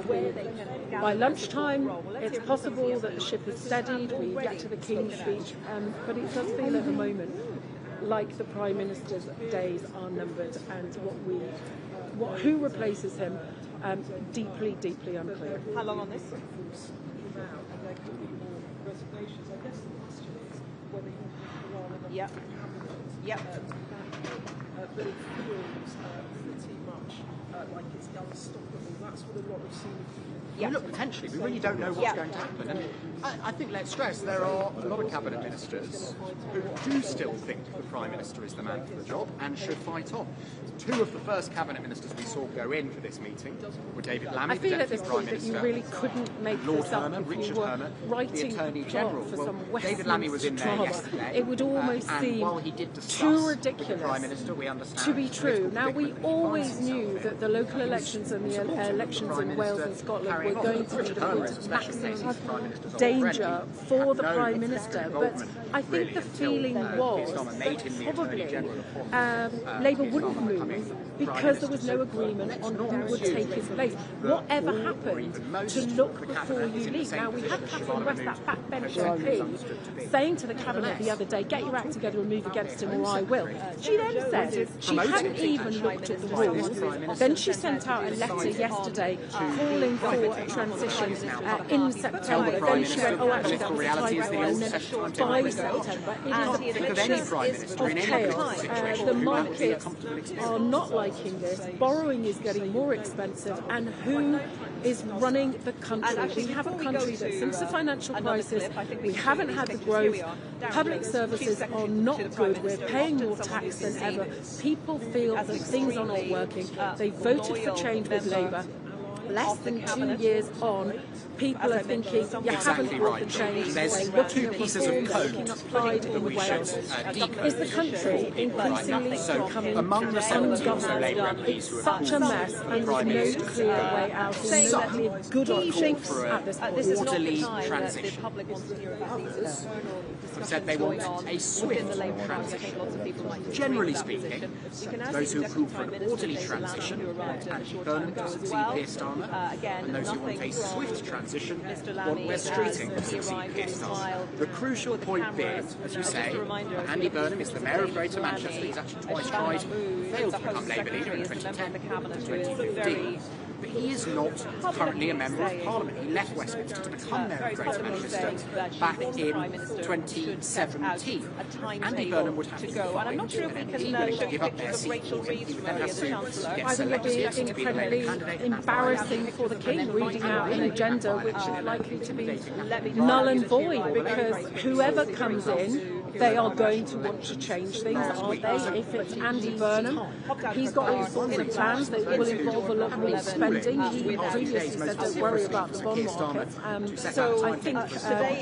where they By lunchtime, it's possible that the ship has steadied, we get to the King's speech, but it does feel at the moment like the Prime Minister's days are numbered, and who replaces him, deeply, deeply unclear. How long on this? Yep. Yep. But it feels pretty much like it's unstoppable. That's what a lot of senior I mean, look, potentially, we really don't know what's going to happen. And I think, let's stress, there are a lot of cabinet ministers who do still think the Prime Minister is the man for the job and should fight on. Two of the first cabinet ministers we saw go in for this meeting were David Lammy, the Deputy Prime Minister, you really couldn't make Lord this up Herman, if Richard you were Herman, writing the Attorney a plot General. for Well, some David Lammy was in there drama. yesterday. It would almost and seem while he did discuss too with the ridiculous Prime Minister, we understand to be true. Now, we predicament that he always finds knew himself that the local elections and the elections in Wales and Scotland were going to be the point of maximum danger for the Prime Minister. But I think the feeling was that probably Labour wouldn't move because there was no agreement on who would take his place. Whatever happened to look before you leave. Now, we had Catherine West, that backbench MP, saying to the Cabinet the other day, get your act together and move against him or I will. She then said she hadn't even looked at the rules. Then she sent out a letter yesterday calling for a transition in September. Then she went, oh, actually, that was a typo, and then by September. It is of chaos. The markets are not liking this. Borrowing is getting more expensive, and who is running the country? We have a country that since the financial crisis, we haven't had the growth. Public services are not good. We're paying more tax than ever. People feel that things are not working. They voted for change with Labour. Less than 2 years on, people are thinking, you haven't brought the change. There's two pieces of code applied in Wales. Is the country increasingly becoming among the 70 or so Labour MPs It's who have such a mess, and there's no clear way out. There's no clear good options at this point. orderly transition. Have said they want a swift transition. Generally speaking, those who call for an orderly transition want anti-Burnham to succeed Keir Starmer, and those who want a swift transition want West Streeting to succeed Keir Starmer. The crucial point being, as you say, Andy Burnham is the Mayor of Greater Manchester. He's actually twice tried, failed to become Labour leader in 2010 and 2015. But he is not currently a Member of Parliament. He left Westminster to become Mayor of Greater Manchester back in 2017. Andy Burnham would have to go, and I'm not sure if we can willing to give up their seat for him. He would then have to get selected to be the Labour candidate. Embarrassing for the King, reading out an agenda which is likely to be null and void, because whoever comes in, they are going to want to change things, aren't they? If it's Andy Burnham, he's got all sorts of plans that will involve a lot more spending. He previously said don't worry about the bond market. So I think,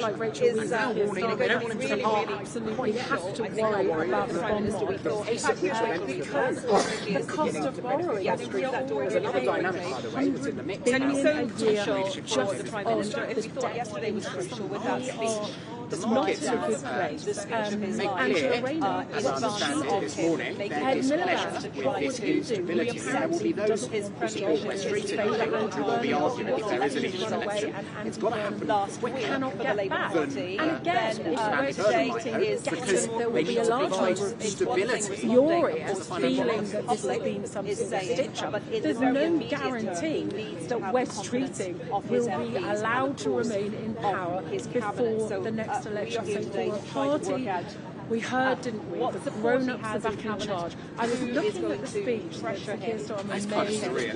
like Rachel was saying, we absolutely have to worry about the bond market because the cost of borrowing is $100 billion a year just on the debt increase. It's not in a good place. Angela Rayner is Ed Miliband. What would he do? He accepts he doesn't want to There will be argument if there is a leadership election. It's got to happen last week. We cannot get back. And again, if there will be a large number of furious feeling that this has been some sort of stitch-up. There's no guarantee that West Streeting will be allowed to remain in power before the next election. So for a party, we heard, didn't we, the grown-ups are back in charge. I was looking at the speech that Keir Starmer made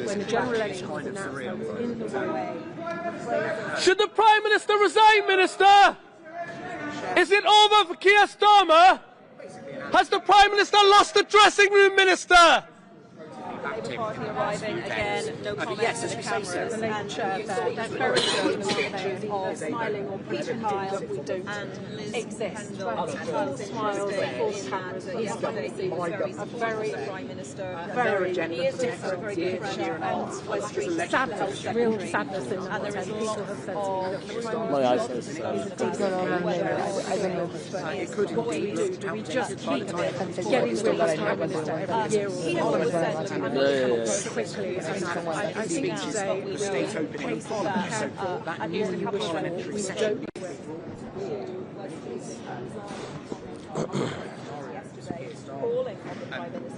when the general election was announced. I was in the room. Should the Prime Minister resign, Minister? Is it over for Keir Starmer? Has the Prime Minister lost the dressing room, Minister? Labour Party arriving again, no comment yes, to the as you say, cameras, sir. and they're very pictures of smiling or Peter Kyle and exist. Kyle smiles before the cameras yesterday. A very Prime Minister, he is also very different, and West Street Sadness, real sadness in the hotel. People have said to me, My eyes are what do we do? Do we just keep getting rid of the Prime Minister every year? he has always said, quickly. I think today we state opening case Parliament, so careful that and new parliamentary session.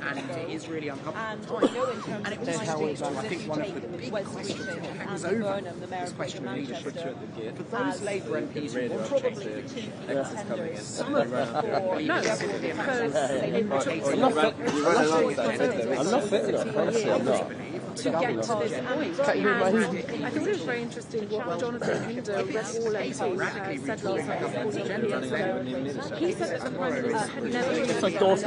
And it is really uncomfortable time. And it also speaks to, I think, one of the big questions that hangs over this question of leadership. For those Labour MPs who want to change the some of them believe I'm not fit enough, honestly, I'm not. to get to this point. I thought it was very interesting what Jonathan Hinder, Red Wall MP, said last night, he said that the Prime Minister had never really done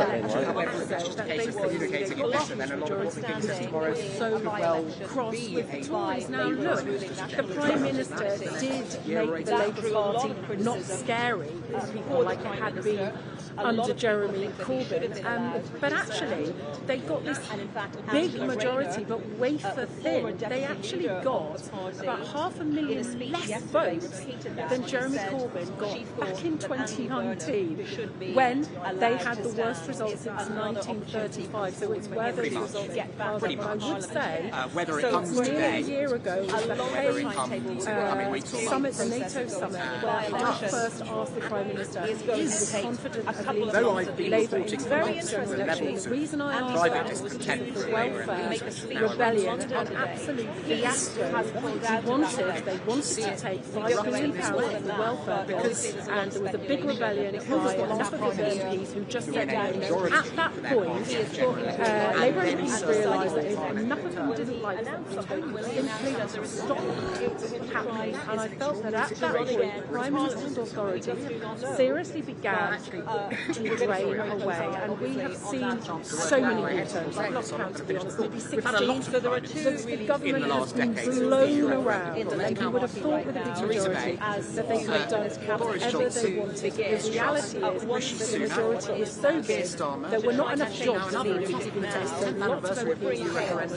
so well cross with the Tories. Now look, the Prime Minister did make the Labour Party not scary as people like it had been under Jeremy Corbyn, but actually they got this big majority, but wafer thin. They actually got about 500,000 less votes than Jeremy Corbyn got back in 2019 when they had the worst results since 1935. So it's where those results get found. But I would say, so nearly a year ago was the Hague summit, the NATO summit, where I first asked the Prime Minister if he was confident of leading Labour into very interesting election. The reason I asked that was because of the welfare rebellion and absolute fiasco. They wanted to take £5 billion from the welfare bill, and there was a big rebellion by enough of the MPs who just said no. At that point, Labour MPs realised that if enough of them didn't like something, simply stop it happening. And I felt that at that point, the Prime Minister's authority seriously began to drain away. And we have seen so many U-turns. I've lost count, to be honest, maybe 16. So there are two. The government has been blown around, and you would have thought with a big majority that they could have done whatever they wanted. The reality is the majority is so big that we're not enough jobs to be able to do this. So lots of MPs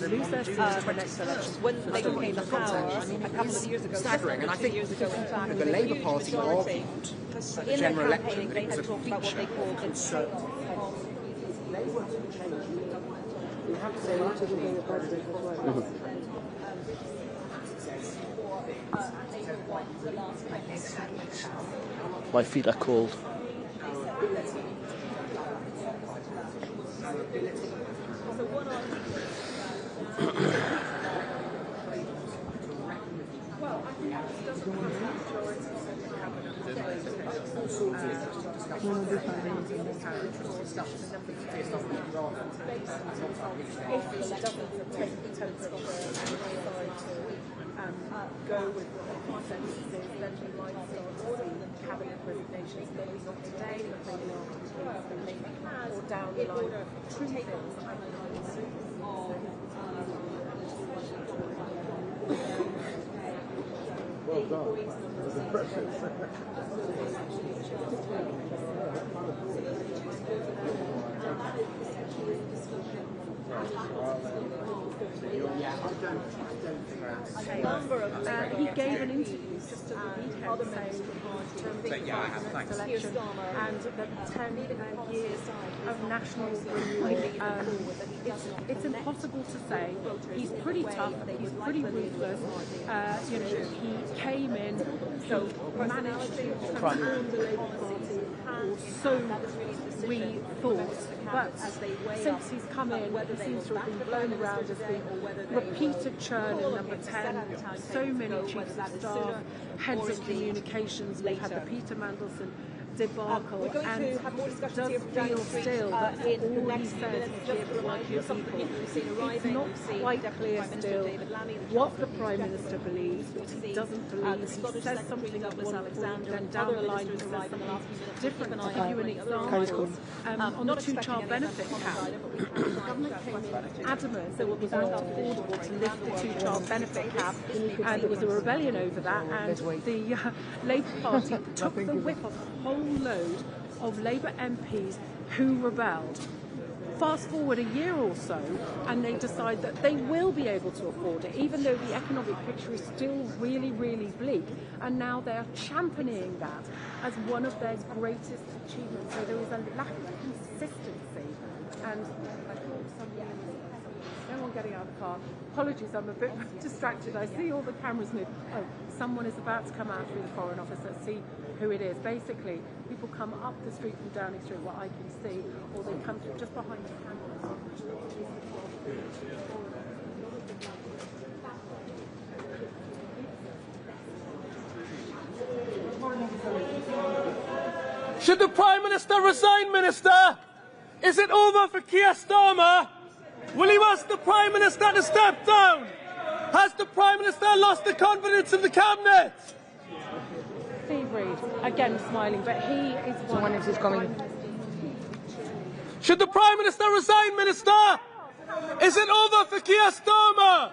will lose their seats for next election. When they came to power a couple of years ago, staggering, and I think the Labour Party argued at the general election that it was a feature of conservative. My feet are cold. Go with the consensus, then we might start to see cabinet resignations, maybe not today, but maybe after, or down the line, true things. Well done. It was impressive. He gave an interview just at the weekend saying election and the 10 years of national renewal. It's impossible to say. He's pretty tough. He's pretty ruthless. He came in, he managed to transform the Labour Party, or so we thought. But since he's come in, he seems to have been blown around as being repeated churn in number 10, so many chiefs of staff, heads of communications. We've had the Peter Mandelson debacle, and it does feel still that all he says is just like your people. It's not quite clear still what the Prime Minister believes, what he doesn't believe. He says something at one point, then down the line he says something different. To give you an example, on the two-child benefit cap, the government came in adamant that it was not affordable to lift the two-child benefit cap, and there was a rebellion over that, and the Labour Party took the whip off a whole load of Labour MPs who rebelled. Fast forward a year or so, and they decide that they will be able to afford it, even though the economic picture is still really, really bleak. And now they are championing that as one of their greatest achievements. So there is a lack of consistency. And I thought no one I'm getting out of the car. Apologies, I'm a bit distracted. I see all the cameras move. Oh, someone is about to come out through the Foreign Office. Let's see who it is. Basically, people come up the street from Downing Street, what I can see, or they come through just behind the cameras. Should the Prime Minister resign, Minister? Is it over for Keir Starmer? Will you ask the Prime Minister to step down? Has the Prime Minister lost the confidence of the Cabinet? Steve Reid, again smiling, but he is one. Someone else is coming. Should the Prime Minister resign, Minister? Is it over for Keir Starmer?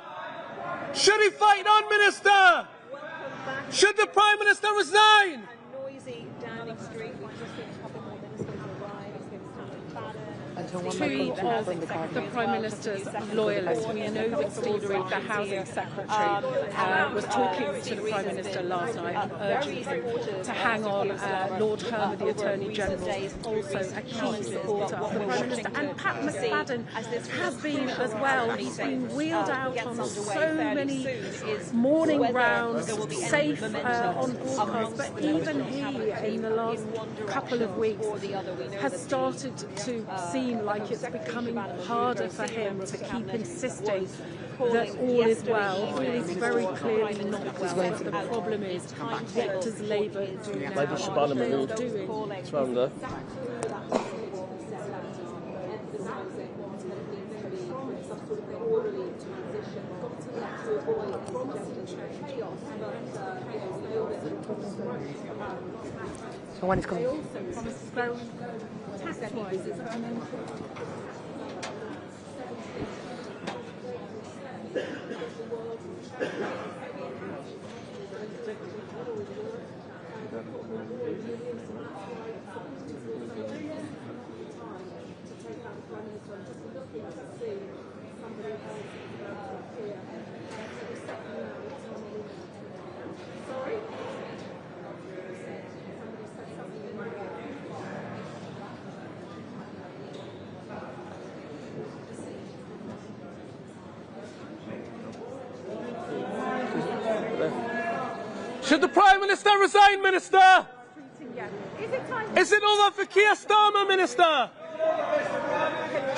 Should he fight on, Minister? Should the Prime Minister resign? Noisy Downing Street. We've just seen a couple more ministers arrive. It's been Stephen Bannon. Two of the Prime Minister's loyalists. We know that Steve Reid, the Housing Secretary, was talking to the Prime Minister last night and urging him to hang on. Lord Hermer, the Attorney General, also a key supporter of the Prime Minister. And Pat McFadden has been as well. He's been wheeled out on so many morning rounds, safe on broadcast. But even he, in the last couple of weeks, has started to seem like it's becoming harder for him to keep insisting that all is well. All is very clearly not well. The problem is, what does Labour do now? Maybe Shabana Mahmood. It's round there. Someone is coming. Should the Prime Minister resign, Minister? Is it over for Keir Starmer, Minister?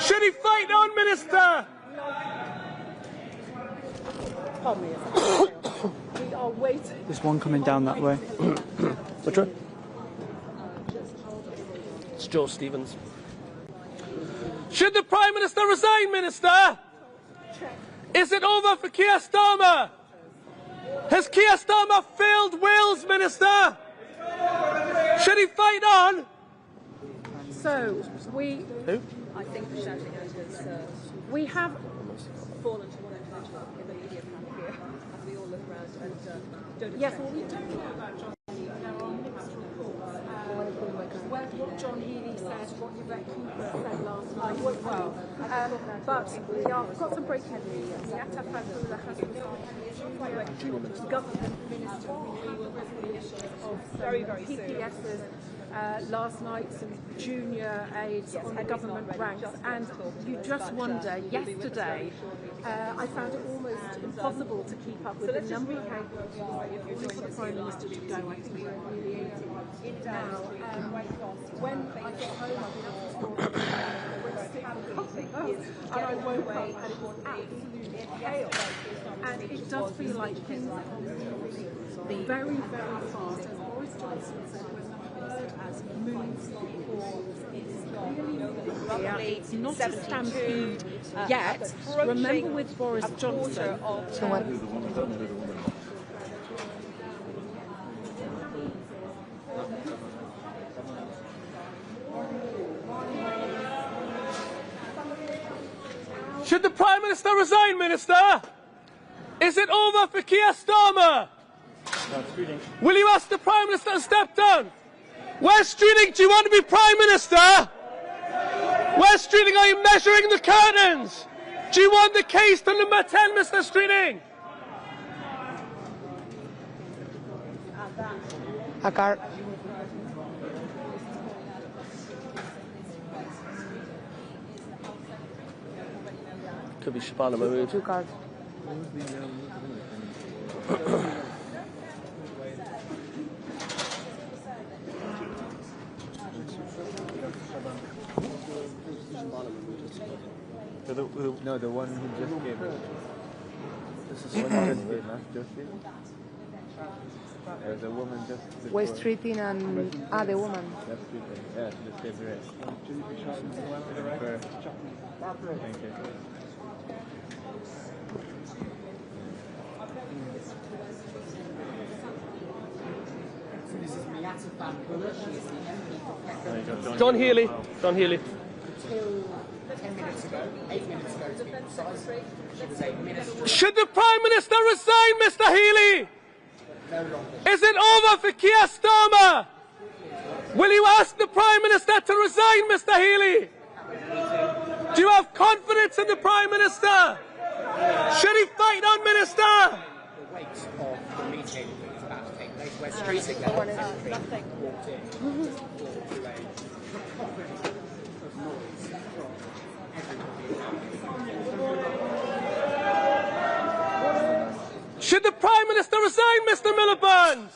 Should he fight on, Minister? We are waiting. There's one coming down that way. Which one? It's Joe Stevens. Should the Prime Minister resign, Minister? Is it over for Keir Starmer? Has Keir Starmer failed Wales, Minister? Should he fight on? So, we... Who? I think the shouting at us we have... fallen to one individual in the media camp here as we all look around and don't Yes, well, we don't know about John Healey, but there are mixed reports. What John Healey said, what Yvette Cooper said last night as well. But we have got some breaking news. Yata Fazula has resigned government minister of very, very PPS's last night, some junior aides on the government ranks, and you just wonder, yesterday I found it almost impossible to keep up with the number of papers for the Prime Minister to go. I think we're really now. When I got home, I've been up to and I woke up and it was absolute chaos. And it does feel like things are moving very, very fast. As Boris Johnson said, as moves it's not a stampede yet. Remember with Boris Johnson. Should the Prime Minister resign, Minister? Is it over for Keir Starmer? Will you ask the Prime Minister to step down? West Streeting, do you want to be Prime Minister? West Streeting, are you measuring the curtains? Do you want the case to number 10, Mr. Streeting? A car. Could be Shabana Mahmood. 2 cards. No, the one who just came. This is the one who just came, huh? Josephine? There's a woman just before. West Streeting and... the woman. Left streeting. Yeah, she just came here. Thank you. John Healy. John Healy. 10 minutes ago, 8 minutes ago to be precise, she was a minister. Should the Prime Minister resign, Mr. Healy? Is it over for Keir Starmer? Will you ask the Prime Minister to resign, Mr. Healy? Do you have confidence in the Prime Minister? Should he fight on, Minister? The weight of the meeting is about to take place. We're streeting there. Walked in. Should the Prime Minister resign, Mr. Miliband?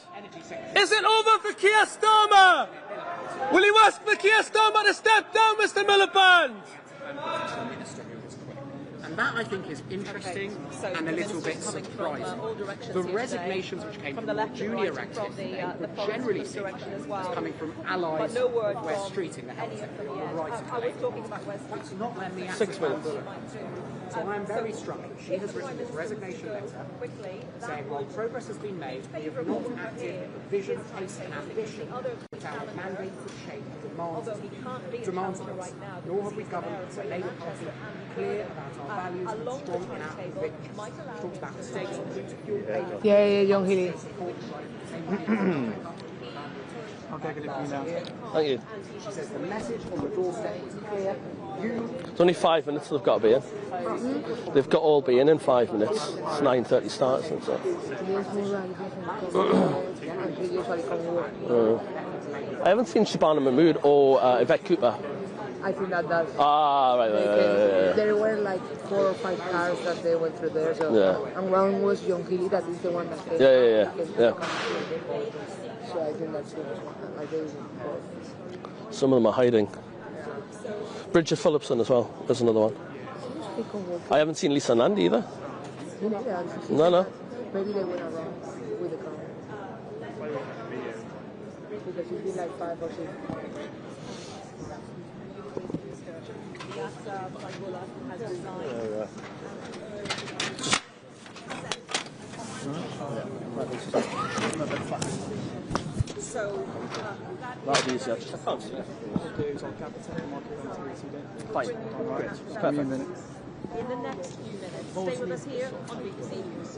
Is it over for Keir Starmer? Will you ask for Keir Starmer to step down, Mr. Miliband? And that, I think, is interesting and a little bit surprising. The resignations which came from the junior activists were generally seen as coming from allies of West Streeting, the health sector, on the right of the Labour. That's not where me 6 minutes. So I am very struck that she has written this resignation letter saying, while progress has been made, we have not acted with the vision, pace and ambition which our mandate for change demands of us, nor have we governed as a Labour Party clear about our values and strong in our convictions. Talks about mistakes on route to fuel payment. Yeah, John Healy. I'll take a look at you now. Thank you. She says the message on the doorstep was clear. It's only 5 minutes they've got to be in. They've got all be in 5 minutes. It's 9:30 starts and so. I haven't seen Shabana Mahmood or Yvette Cooper. I think that does. Ah, right. There were like 4 or 5 cars that they went through there. So, and one was John Healy, that is the one that came. Yeah. So I think that's the one. Some of them are hiding. Bridget Phillipson as well. There's another one. I haven't seen Lisa Nandi either. No. Maybe they went around with the car. Because it's been like 5 or 6. That'll be easy. I can't see it. Fine. Great. Perfect. In the next few minutes, stay with us here on BBC News.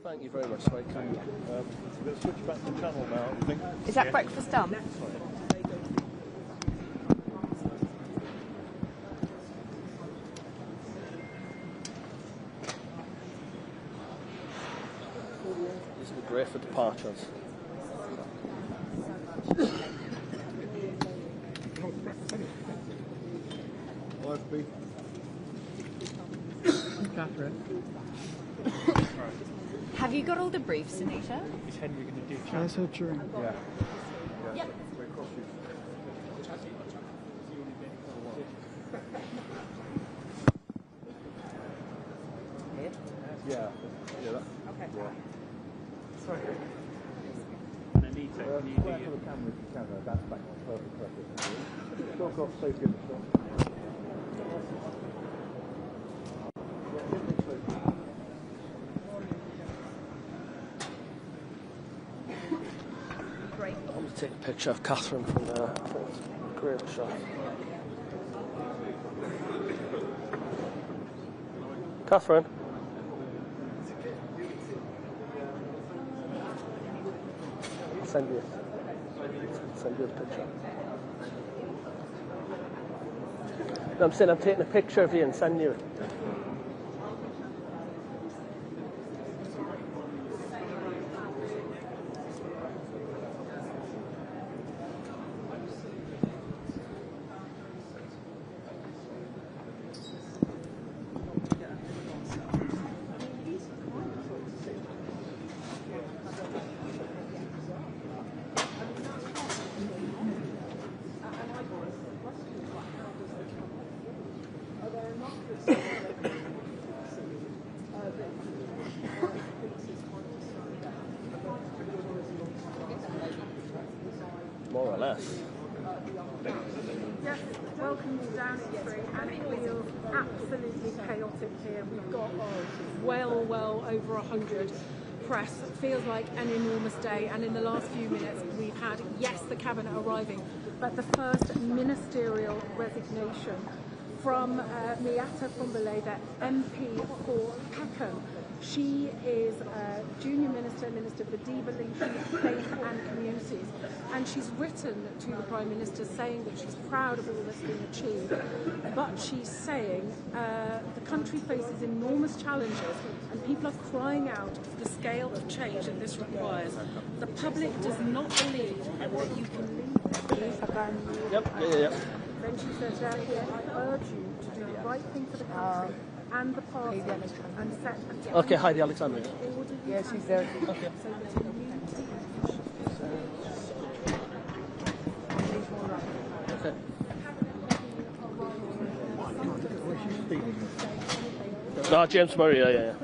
Thank you very much. Very kind. We're going to switch back to channel now, I think. Is that breakfast done? These are great for departures. Catherine. Have you got all the briefs, Anita? Is Henry going to do chat? That's her drink. Yeah. Yep. Yeah. Okay. Sorry. Anita, can you The camera, that's back on perfect record. Still got safety in the shot. I'm going to take a picture of Catherine from there. Great shot. Catherine. I'll send you the picture. No, I'm saying I'm taking a picture of you and sending you it. More or less. Yes, welcome to Downing Street, and it feels absolutely chaotic here. We've got well over 100 press. It feels like an enormous day, and in the last few minutes we've had, yes, the cabinet arriving, but the first ministerial resignation from Miata Fumbele, the MP for Peckham. She is a junior minister for devolution, faith and communities, and she's written to the Prime Minister saying that she's proud of all that's been achieved, but she's saying the country faces enormous challenges and people are crying out for the scale of change that this requires. The public does not believe that you can leave. Yep. Then she says, therefore, I urge you to do the right thing for the country and the party and set a Okay, Heidi Alexander. Yeah, she's there. Okay. Ah, James Murray, yeah.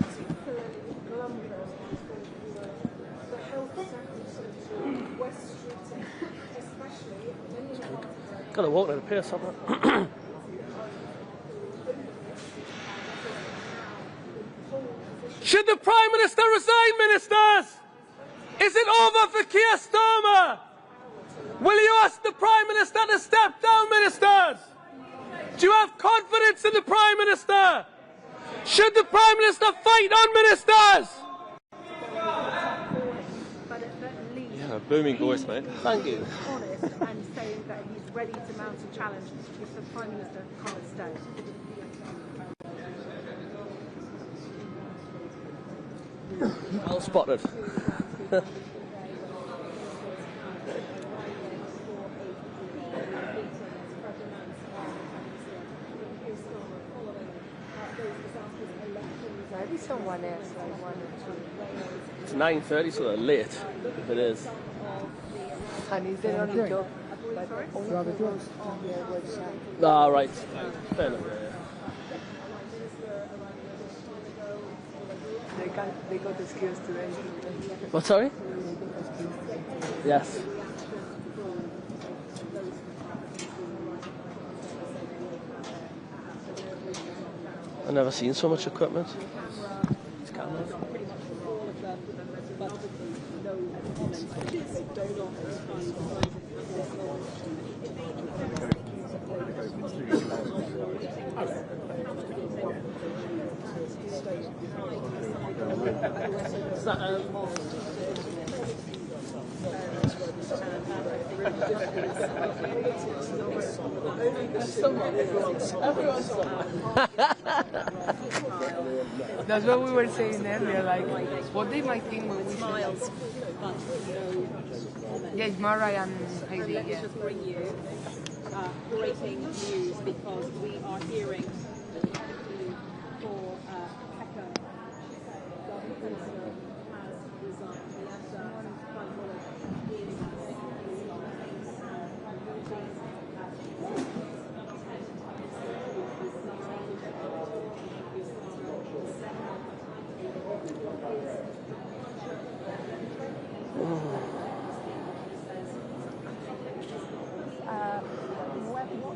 Got to walk at a pace, haven't I? Should the Prime Minister resign, Ministers? Is it over for Keir Starmer? Will you ask the Prime Minister to step down, Ministers? Do you have confidence in the Prime Minister? Should the Prime Minister fight on, Ministers? Yeah, booming voice, mate. Thank you. Honest and saying that he's ready to mount a challenge if the Prime Minister can't stay. Well spotted. Maybe someone else, like one or two. It's 9:30, so they're late, if it is. And is there only job? Ah, right. Fair enough. They got the skills today. What, sorry? Yes. I've never seen so much equipment. It's cameras. That's what we were saying earlier, like, what they might think when we Smiles. Yeah, Mara and Heidi, Let me just bring you breaking news because we are hearing for Peckham. The Minister has resigned.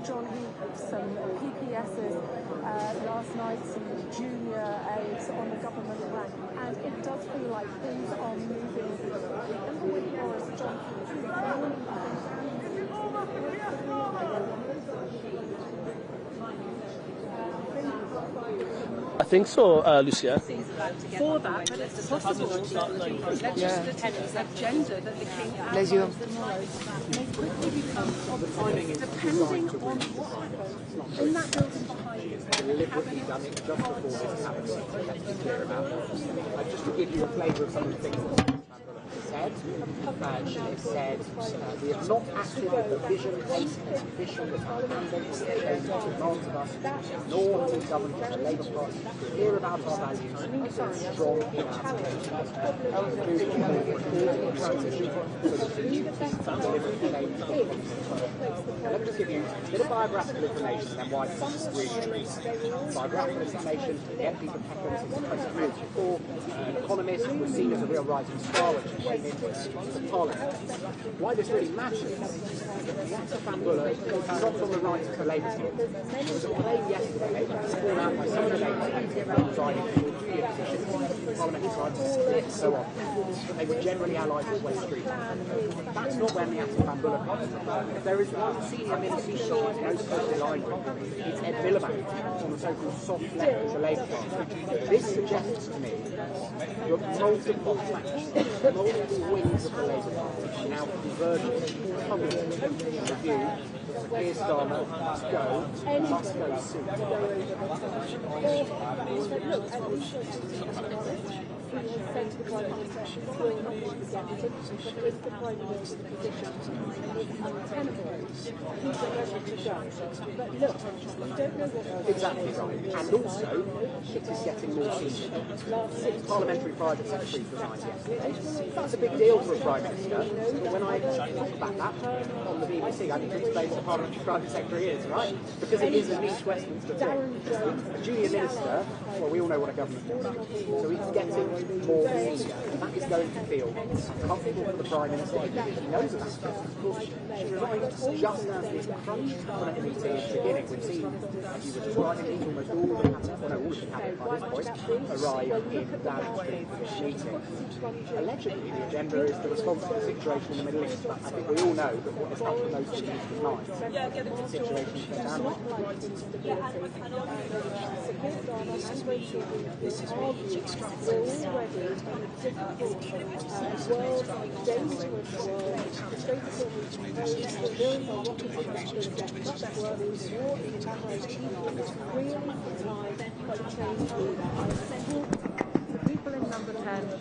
John some PPSs last night, some junior aides on the government rank, and it does feel like things are moving. Remember when Boris Johnson I think so, Lucia. for that, but it's possible that legislative agenda that the King Bless you. may quickly become obsolete, depending on what happens in that building behind you. Deliberately done it just before this happened. Let's be clear about it. Just to give you a flavour of some of the things that said. She has said we have not acted with the vision, pace and ambition that our candidates demonds of us, nor have we governed with the Labour Party clear about our values and strong in our aspirations. Transition so that the new team can deliver change. Let me just give you a bit of biographical information and then why this is really interesting. Biographical information, the MP for Peckham since 2004, an economist who was seen as a real rising star when she came into Parliament. Why this really matters is that the Yatza Fambulla is not on the right of the Labour Party. There was a claim yesterday, sworn out by some of the Labour Party resigning from the junior positions, Parliament tried to split and so on. They were generally allied with West Street. That's not where the Yatza Fambulla comes from. If there is one senior minister that is most closely aligned with, it's Ed Miliband on the so-called soft left of the Labour Party. This suggests to me that multiple factions, multiple wings of the Labour Party are now converging to the view that Keir Starmer must go soon. We will say to the Prime Minister, will not be presented, but if the Prime Minister's position is untenable, he's ready to go. But look, we don't know what... Exactly right. And also, it is getting more senior. Six parliamentary private secretaries resigned yesterday. That's a big deal for a Prime Minister. But when I talk about that on the BBC, I need to explain what a parliamentary private secretary is, right? Because it is a niche Westminster thing. A junior minister, well, we all know what a government is. So he's getting more senior, and that is going to feel uncomfortable for the Prime Minister because he knows about this. Of course, she resigned just as this crunch cabinet meeting is beginning. We've seen, as you were describing, almost all of the cabinet, well, no, all of the cabinet by this point, arrive in Downing Street for this meeting. Allegedly, the agenda is the response to the situation in the Middle East, but I think we all know that what is uppermost in people's minds is the situation in Sudan. This is really already in a difficult world, dangerous world, civilians are rocking the country again, much worse, war in evaporation, it's really time for change. People in number 10,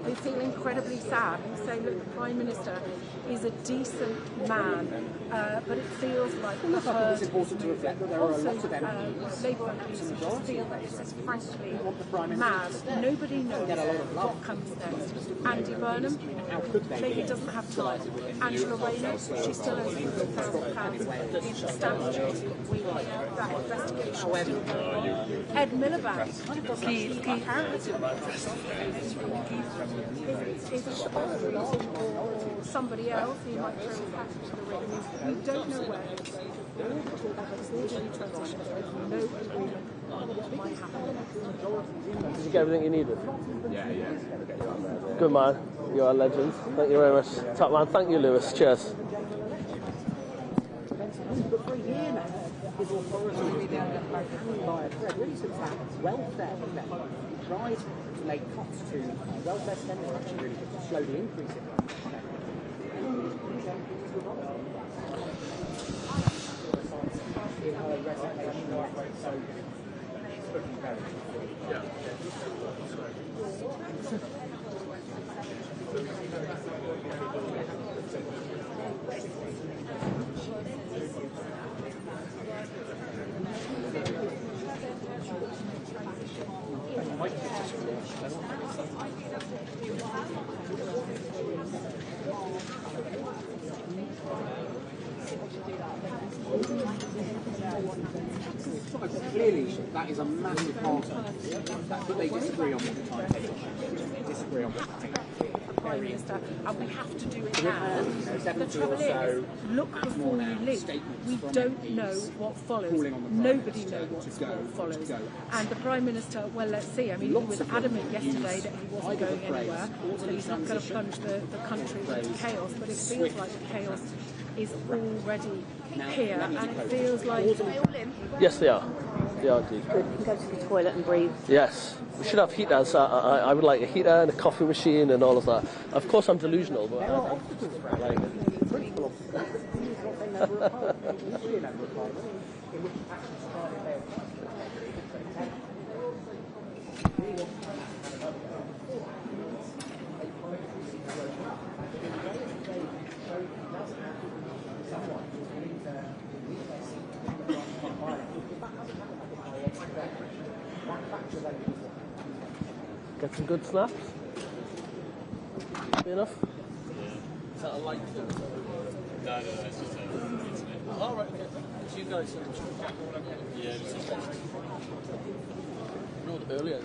they feel incredibly sad and say, look, the Prime Minister is a decent man, but it feels like the herd. It's important to reflect that there are a lot of Labour MPs who just feel that this is frankly mad. Nobody knows what comes next. Andy Burnham, maybe doesn't have time. Angela Rayner, she still owes £50,000 in stamp duty. We hear that investigation. Ed Miliband, Keir, is a Scotland or somebody else who might throw his hat into the ring. We don't know where it's going. All the talk of an orderly transition, there is no agreement on what might happen. Did you get everything you needed? Yeah. Good man. You're a legend. Thank you very much. Top man. Thank you, Lewis. Cheers. But for a year now, his authority has been hanging by a thread, really since that welfare event. He tried to make cuts to welfare spending, actually really slowly increasing. In her resignation, so she's looking very good. Clearly, that is a massive part of it, but they disagree on what the timetable should be. They disagree on what the Prime Minister, and we have to do it now. The trouble is, look before you leap. We don't know what follows. Nobody knows what follows. And the Prime Minister, well, let's see. I mean, he was adamant yesterday that he wasn't going anywhere, so he's not going to plunge the country into chaos, but it feels like the chaos is already here, and it feels like... Yes, they are. They are indeed. Good. You can go to the toilet and breathe. Yes. We should have heaters. I would like a heater and a coffee machine and all of that. Of course, I'm delusional, but I like it. Get some good snaps. Be enough? Is that a light? No, it's just a... Oh, right, okay. So you guys... Yeah, it's just... You know, earlier, the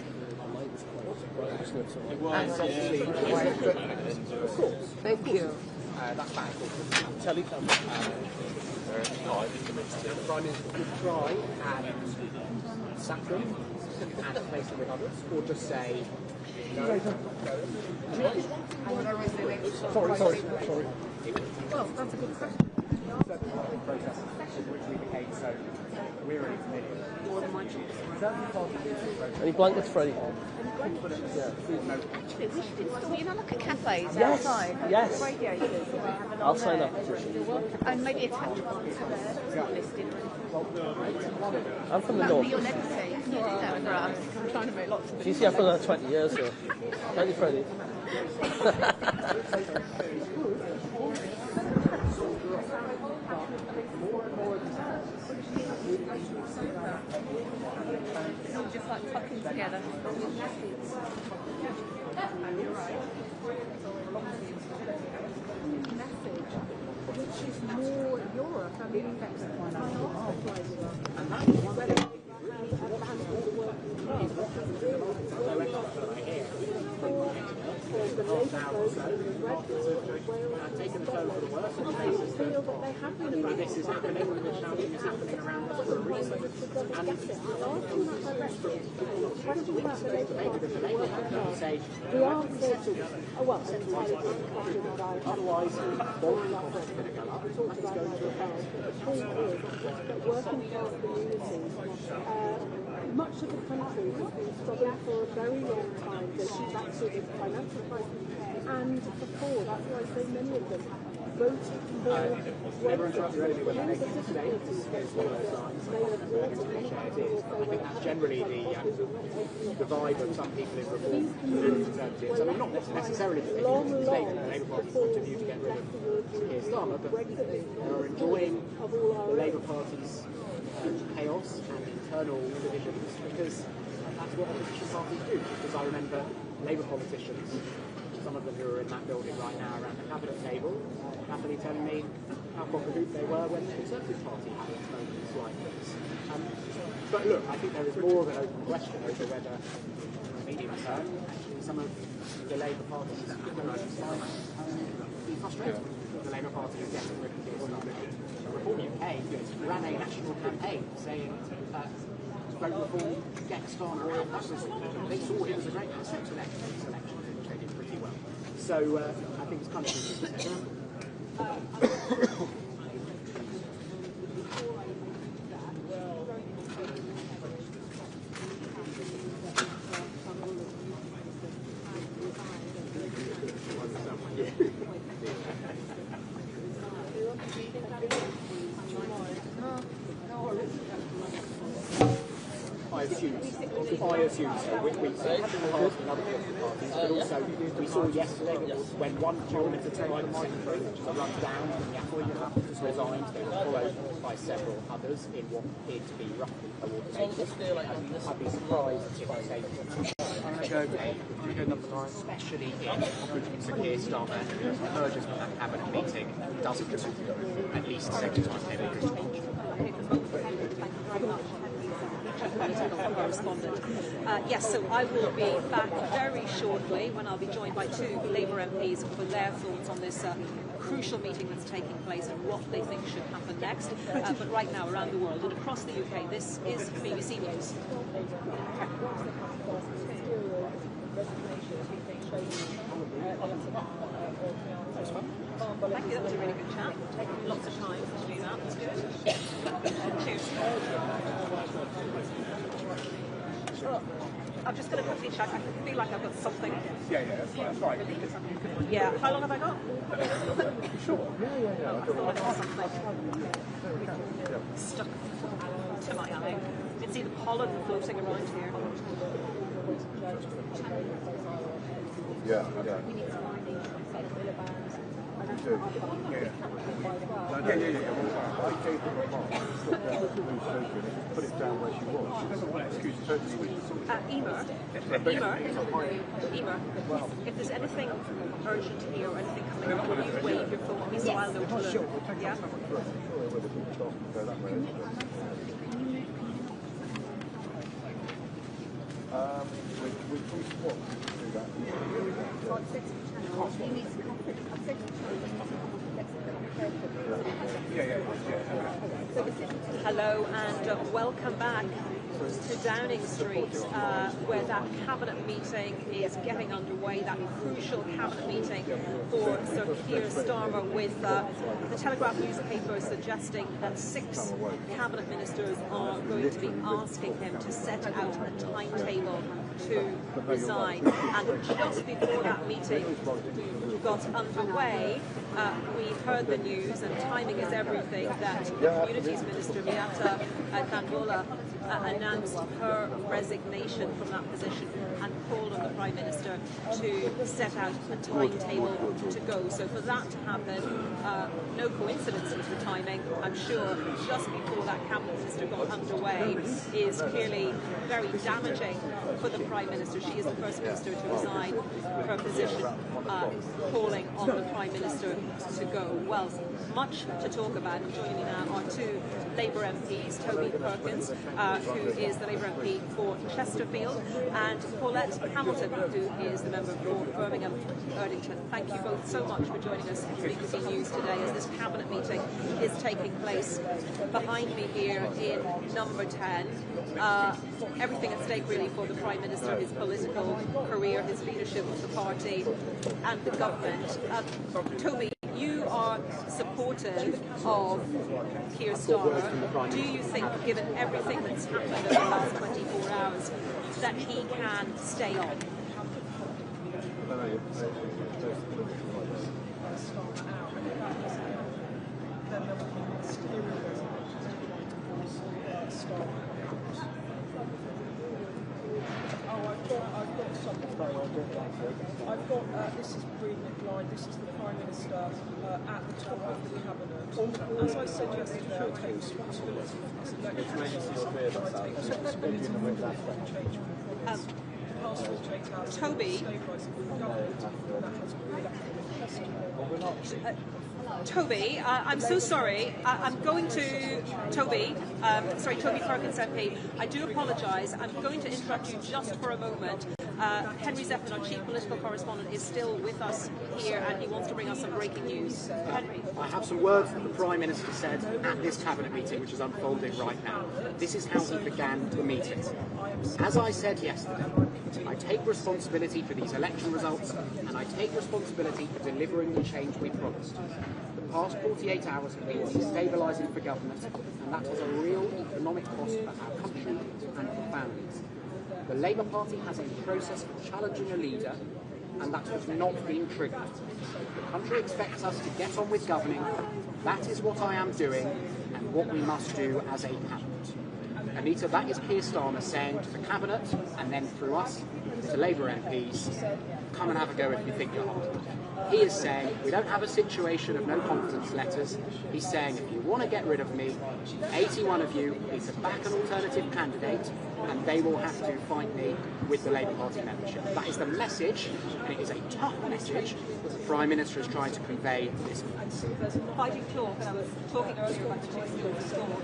light was quite bright, wasn't it? So it was, yeah. Of course. Thank you. That's back. Telecam. No, I think it makes sense. Brian, you try and sack them and replace them with others, or just say no. Sorry. Well, that's a good question. The process with which we became so wearily familiar. More than my choice. Any blankets, Freddie? Actually, we should install, look at cafes Yes, outside. yes. Radiators. I'll sign up. And maybe attach one to the listing. I'm from the That would north. be your legacy. Can you do that for us? I'm trying to make lots of You see, I've done that 20 years, so. Thank you, Freddie. It's all just like tucking together. Which is more Europe. I mean, This is happening, and the shouting is happening around us for a reason. And say, otherwise, borrowing costs are going to go up, and it's going to affect. Working class communities, much of the country has been struggling for a very long time to achieve that sort of financial crisis. And before, that's why so many of them voted for Never interrupt you when I make a mistake. It's one of those signs. I think that's generally the vibe of some people in reform conservatives. I mean, not necessarily that they make a mistake from the Labour Party's point of view to get rid of Keir Starmer, but they're enjoying the Labour Party's chaos and internal divisions because that's what opposition parties do. Because I remember Labour politicians, some of them who are in that building right now around the cabinet table, happily telling me how cock-a-hoop they were when the Conservative Party had its moments like this. But look, I think there is more of an open question over whether, in the medium term, actually some of the Labour Party's allies might be frustrated. The Labour Party is getting rid of Keir Starmer. Reform UK ran a national campaign saying vote reform, get Starmer out. They saw him as a great asset to their selection, which they did pretty well. So I think it's kind of consistent. I assume so. We had in the past in other political parties, but also we saw yesterday when one parliamentary secretary run down and just resigned, they were followed by several others in what appeared to be roughly coordinated. I'd be surprised if I say I'm going to go number 9. especially if Sir Keir Starmer emerges from that cabinet meeting, doesn't at least the second time maybe change. Yes, so I will be back very shortly when I'll be joined by two Labour MPs for their thoughts on this crucial meeting that's taking place and what they think should happen next. But right now, around the world and across the UK, this is BBC News. Thank you, that was a really good chat. Taking lots of time to do that, that's good. Cheers. I'm just going to quickly check. I feel like I've got something. Yeah, that's right. Yeah, how long have I got? Sure. I thought I saw something stuck to my eye. You can see the pollen floating around here. Yeah, I know. I gave them a mark. Slipped down to move Sophie and put it down where she was. She doesn't want excuses. Emer, if there's anything urgent here or anything coming up, will you wave your phone at me so I'll know to look? Yeah? Hello and welcome back to Downing Street, where that cabinet meeting is getting underway, that crucial cabinet meeting for Sir Keir Starmer, with the Telegraph newspaper suggesting that 6 cabinet ministers are going to be asking him to set out a timetable to resign. And just before that meeting got underway, we heard the news, and timing is everything, that Communities Minister Miata Kandola announced her resignation from that position and called on the Prime Minister to set out a timetable to go. So for that to happen, no coincidence with the timing, I'm sure, just before that Cabinet Minister got underway, is clearly very damaging for the Prime Minister. She is the first Minister to resign her position, calling on the Prime Minister to go. Well, much to talk about. Joining me now are 2 Labour MPs, Toby Perkins, who is the Labour MP for Chesterfield, and Paulette Hamilton, who is the member for Birmingham Erdington. Thank you both so much for joining us in BBC News today as this cabinet meeting is taking place. Behind me here in number 10, everything at stake really for the Prime Minister, his political career, his leadership of the party and the government. Toby, you are supportive of Keir Starmer. Do you think, given everything that's happened over the last 24 hours, that he can stay on? I've got this is brink line. This is the Prime Minister at the top of the cabinet. As I said yesterday, I take responsibility for this election. I take responsibility for the change Toby. Toby, I'm so sorry. I'm going to Toby. Toby Perkins MP. I do apologise. I'm going to interrupt you just for a moment. Henry Zeppelin, our chief political correspondent, is still with us here, and he wants to bring us some breaking news. Henry. I have some words that the Prime Minister said at this cabinet meeting, which is unfolding right now. This is how he began the meeting. As I said yesterday, I take responsibility for these election results, and I take responsibility for delivering the change we promised. The past 48 hours have been destabilising for government, and that has a real economic cost for our country and for families. The Labour Party has a process of challenging a leader, and that has not been triggered. The country expects us to get on with governing. That is what I am doing, and what we must do as a cabinet. Anita, that is Keir Starmer saying to the cabinet, and then through us, to Labour MPs, come and have a go if you think you're hard. He is saying we don't have a situation of no confidence letters. He's saying if you want to get rid of me, 81 of you need to back an alternative candidate, and they will have to fight me with the Labour Party membership. That is the message, and it is a tough message that the Prime Minister is trying to convey this morning. There's fighting talk, and I was talking earlier about the two of the store,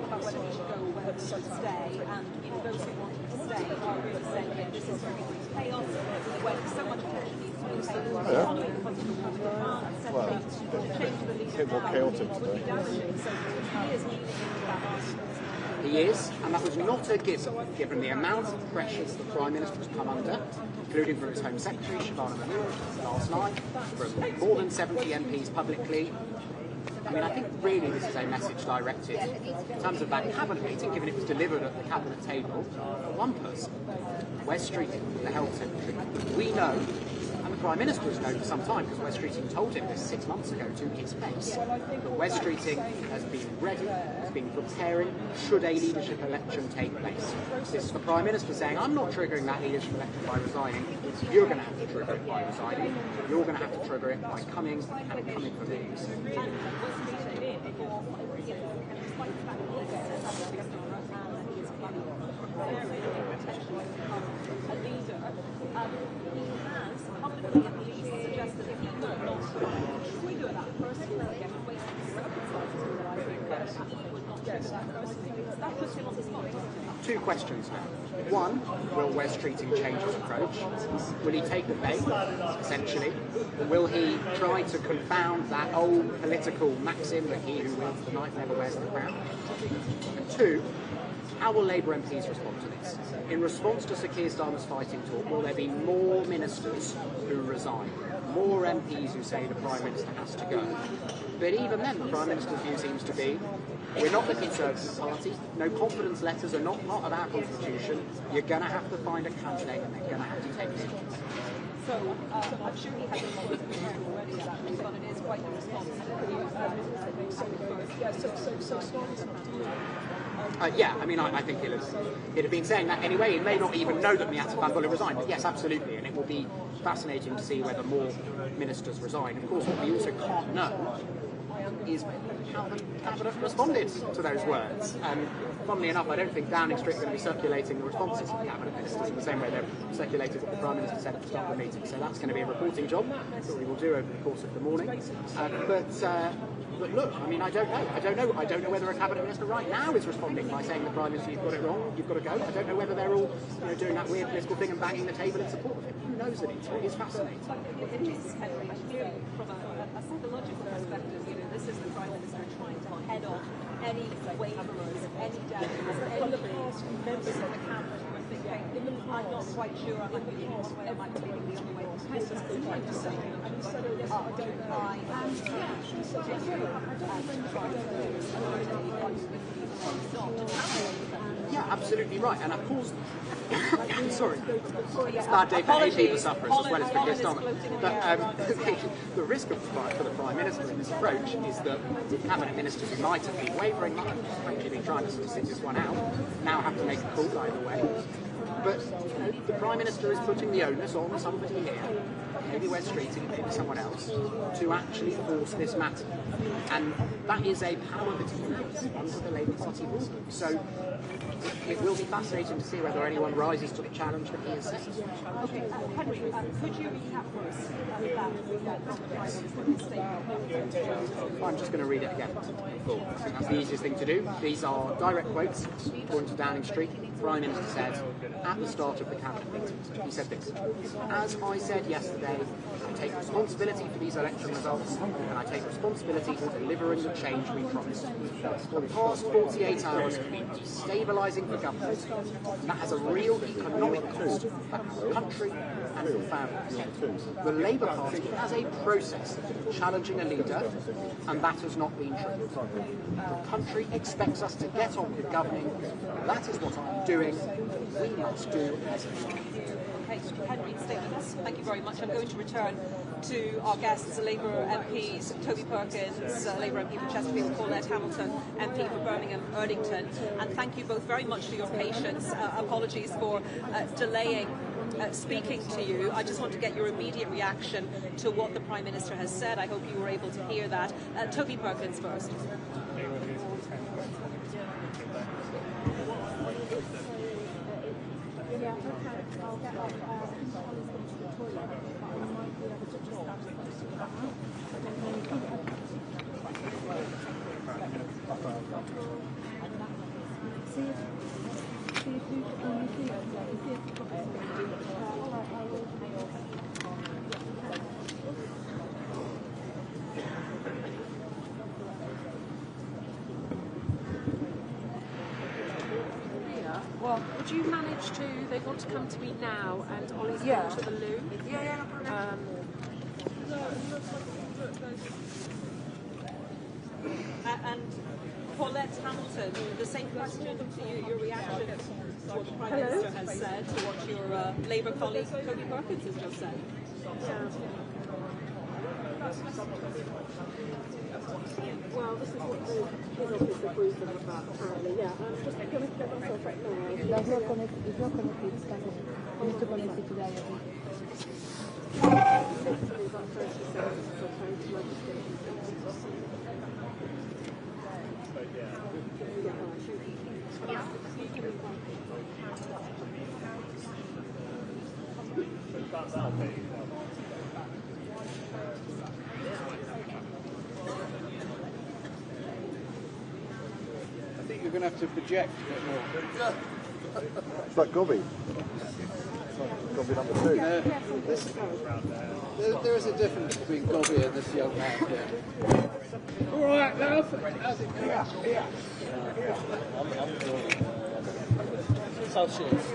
about whether he should go or whether he should stay, and those who want him to stay are really saying that this is very chaos, when so much attention needs to be paid to the economy, political demand, etc. Change the leader now would be damaging, so he is leaning into that argument. He is, and that was not a given the amount of pressures the Prime Minister has come under, including from his Home Secretary, Shabana Mahmood, last night, from more than 70 MPs publicly. I mean, I think really this is a message directed, in terms of that cabinet meeting, given it was delivered at the cabinet table, for one person. Wes Streeting, the Health Secretary. We know, and the Prime Minister has known for some time, because Wes Streeting told him this 6 months ago to his face, that Wes Streeting has been ready been preparing should a leadership election take place. This is the Prime Minister saying, I'm not triggering that leadership election by resigning. You're going to have to trigger it by resigning. You're going to have to trigger it by coming for me. Two questions now. One, will Wes Streeting change his approach? Will he take the bait, essentially? Will he try to confound that old political maxim that he who wields the knife never wears the crown? And two, how will Labour MPs respond to this? In response to Sir Keir Starmer's fighting talk, will there be more ministers who resign? More MPs who say the Prime Minister has to go? But even then, the Prime Minister's view seems to be, we're not the Conservative Party, no confidence letters are not part of our constitution, you're going to have to find a candidate and they're going to have to take it. So I'm sure he has a lot of information already about this, but it is quite the responsibility. Yeah, I mean, I think he'd have been saying that anyway. He may not even know that Miatta Van Buller resigned, but yes, absolutely, and it will be fascinating to see whether more ministers resign. Of course, what we also can't know is how the Cabinet responded to those words. And funnily enough, I don't think Downing Street are going to be circulating the responses of the Cabinet Ministers in the same way they've circulated what the Prime Minister said at the start of the meeting. So that's going to be a reporting job that we will do over the course of the morning. But look, I mean, I don't know. I don't know whether a Cabinet Minister right now is responding by saying the Prime Minister, you've got it wrong, you've got to go. I don't know whether they're all doing that weird political thing and banging the table in support of him. Who knows, Anita? It is fascinating. It is, Henry, clearly from a psychological perspective, this is the Prime Minister trying to head off any waverers, any doubters, any members of the Cabinet who are thinking, I'm not quite sure I might be leaning one way, I might be leaning the other way. He's just trying to say, yeah, absolutely right. And of course, sorry, it's a bad day for AP sufferers as well as for Keir Starmer. But the risk for the Prime Minister in this approach is that Cabinet Ministers who might have been wavering, might have frankly been trying to sort of sit this one out, now have to make a call either way. But the Prime Minister is putting the onus on somebody here, maybe Wes Streeting, maybe someone else, to actually force this matter. And that is a power that he has under the Labour Party rules. So it will be fascinating to see whether anyone rises to the challenge that he has set. Okay, Henry, could you recap for us that? I'm just going to read it again. Cool. I think that's the easiest thing to do. These are direct quotes, according to Downing Street. The Prime Minister said at the start of the Cabinet meeting, he said this: as I said yesterday, I take responsibility for these election results, and I take responsibility for delivering the change we promised. For the past 48 hours have been destabilising for government, and that has a real economic cost for our country and for families. The Labour Party has a process for challenging a leader, and that has not been true. The country expects us to get on with governing. That is what I'm doing. We must do as a party. Okay, Henry, stay with us. Thank you very much. I'm going to return to our guests, Labour MPs, Toby Perkins, Labour MP for Chesterfield, Paulette Hamilton, MP for Birmingham Erdington. And thank you both very much for your patience. Apologies for delaying speaking to you. I just want to get your immediate reaction to what the Prime Minister has said. I hope you were able to hear that. Toby Perkins first. Yeah, okay. I'll get up. Holly's gone to the toilet, but I might be able to just have see if you can see if Well, would you manage to? They want to come to me now, and Ollie's gone to the loo. Yeah, no problem. And Paulette Hamilton, the same question to you, your reaction to what the Prime Minister has said, to what your Labour colleague Toby Perkins has just said. Well, this is what his office agreed with about, apparently. Yeah, I'm just going to get myself right now. That's not connected. It's not connected. It's not connected. You need to connect it to the IoT. Literally about 30 seconds. So I'm trying to register. I think you're going to have to project a bit more. It's like Gobby. Gobby number 2. There is a difference between Gobby and this young man here. All right, now. How's it going? Yeah. South Shields.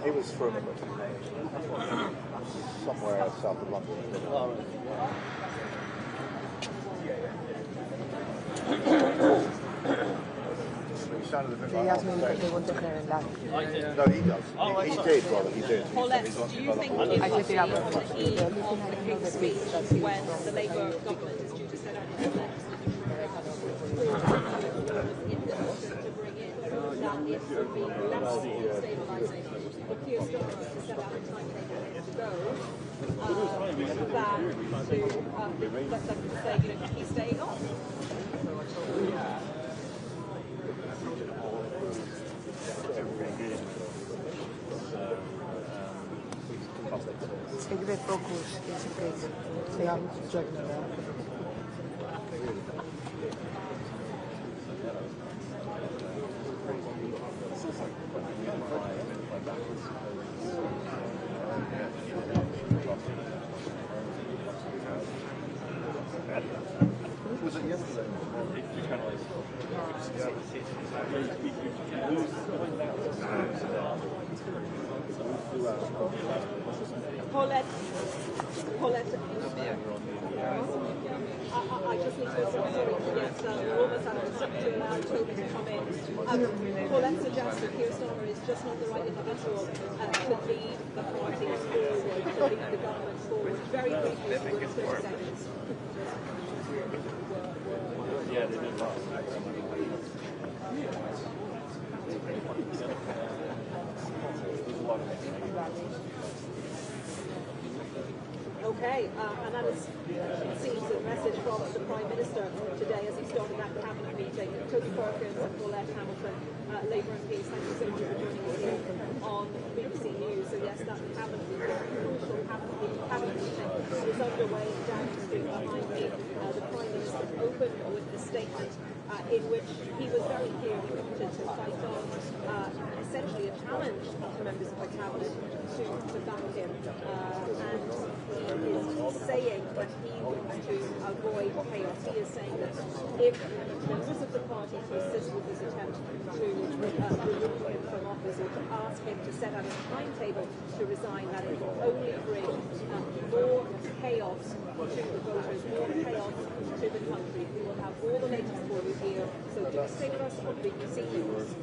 He was from somewhere south of London. Oh, right. He sounded a bit They like asked me because they want to hear it live. No, he does. He did, rather. He did. Paulette, do you think I set it up. The only thing I don't know the speech that he when was the Labour government is due to set out its next to bring in that it would be less stabilising for Keir Starmer to set out a timetable to go than to say, he's staying on. Take the focus is in case they are judging them. Was it yesterday? Paulette, I just need to say sorry to get almost out of to allow Toby to come in. Paulette suggests that Keir Starmer is just not the right individual to lead the party forward, to lead the government forward. Very briefly, 30 seconds. Yeah, they did last. Okay, and that is, it seems, a message from the Prime Minister today as he started that cabinet meeting. Toby Perkins and Paulette Hamilton, Labour MPs, thank you so much for joining us here on BBC News. So yes, that cabinet meeting, crucial cabinet meeting is underway in Downing Street behind me. The Prime Minister opened with a statement in which he was very clear he wanted to fight on essentially a challenge to members of the cabinet to back him, and he is saying that he wants to avoid chaos. He is saying that if members of the party persist with this attempt to remove him from office or to ask him to set out a timetable to resign, that it will only bring more chaos to the voters, more chaos to the country. We will have all the latest for you here, so do stay with us on BBC News.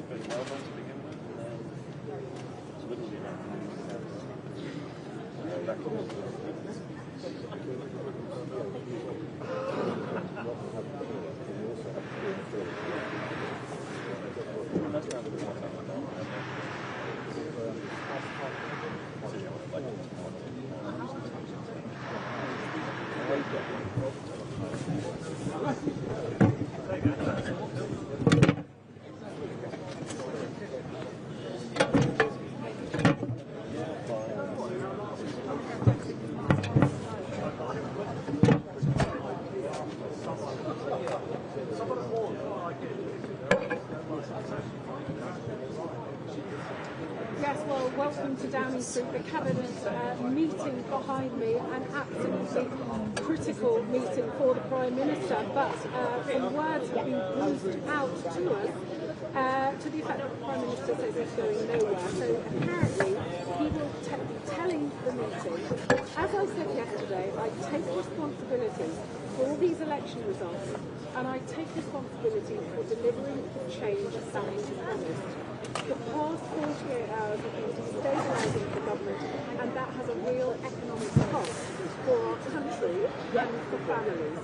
Yes, well, welcome to Downing Street, the Cabinet meeting behind me, an absolutely critical meeting for the Prime Minister, but some words have been breathed out to us to the effect that the Prime Minister says he's going nowhere. So apparently he will be telling the meeting, as I said yesterday, I take responsibility for all these election results, and I take responsibility for delivering the change that is promised. The past 48 hours have been destabilising the government, and that has a real economic cost for and for families.